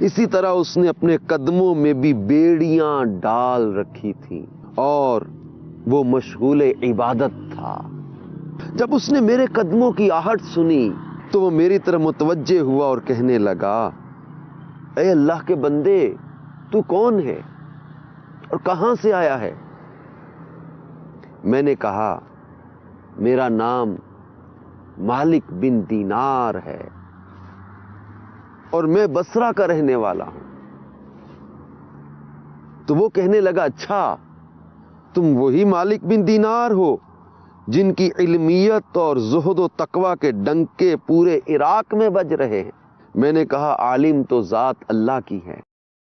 اسی طرح اس نے اپنے قدموں میں بھی بیڑیاں ڈال رکھی تھیں اور وہ مشغول عبادت تھا. جب اس نے میرے قدموں کی آہٹ سنی تو وہ میری طرف متوجہ ہوا اور کہنے لگا اے اللہ کے بندے تو کون ہے اور کہاں سے آیا ہے؟ میں نے کہا میرا نام مالک بن دینار ہے اور میں بصرہ کا رہنے والا ہوں. تو وہ کہنے لگا اچھا تم وہی مالک بن دینار ہو جن کی علمیت اور زہد و تقوی کے ڈنکے پورے عراق میں بج رہے ہیں. میں نے کہا عالم تو ذات اللہ کی ہے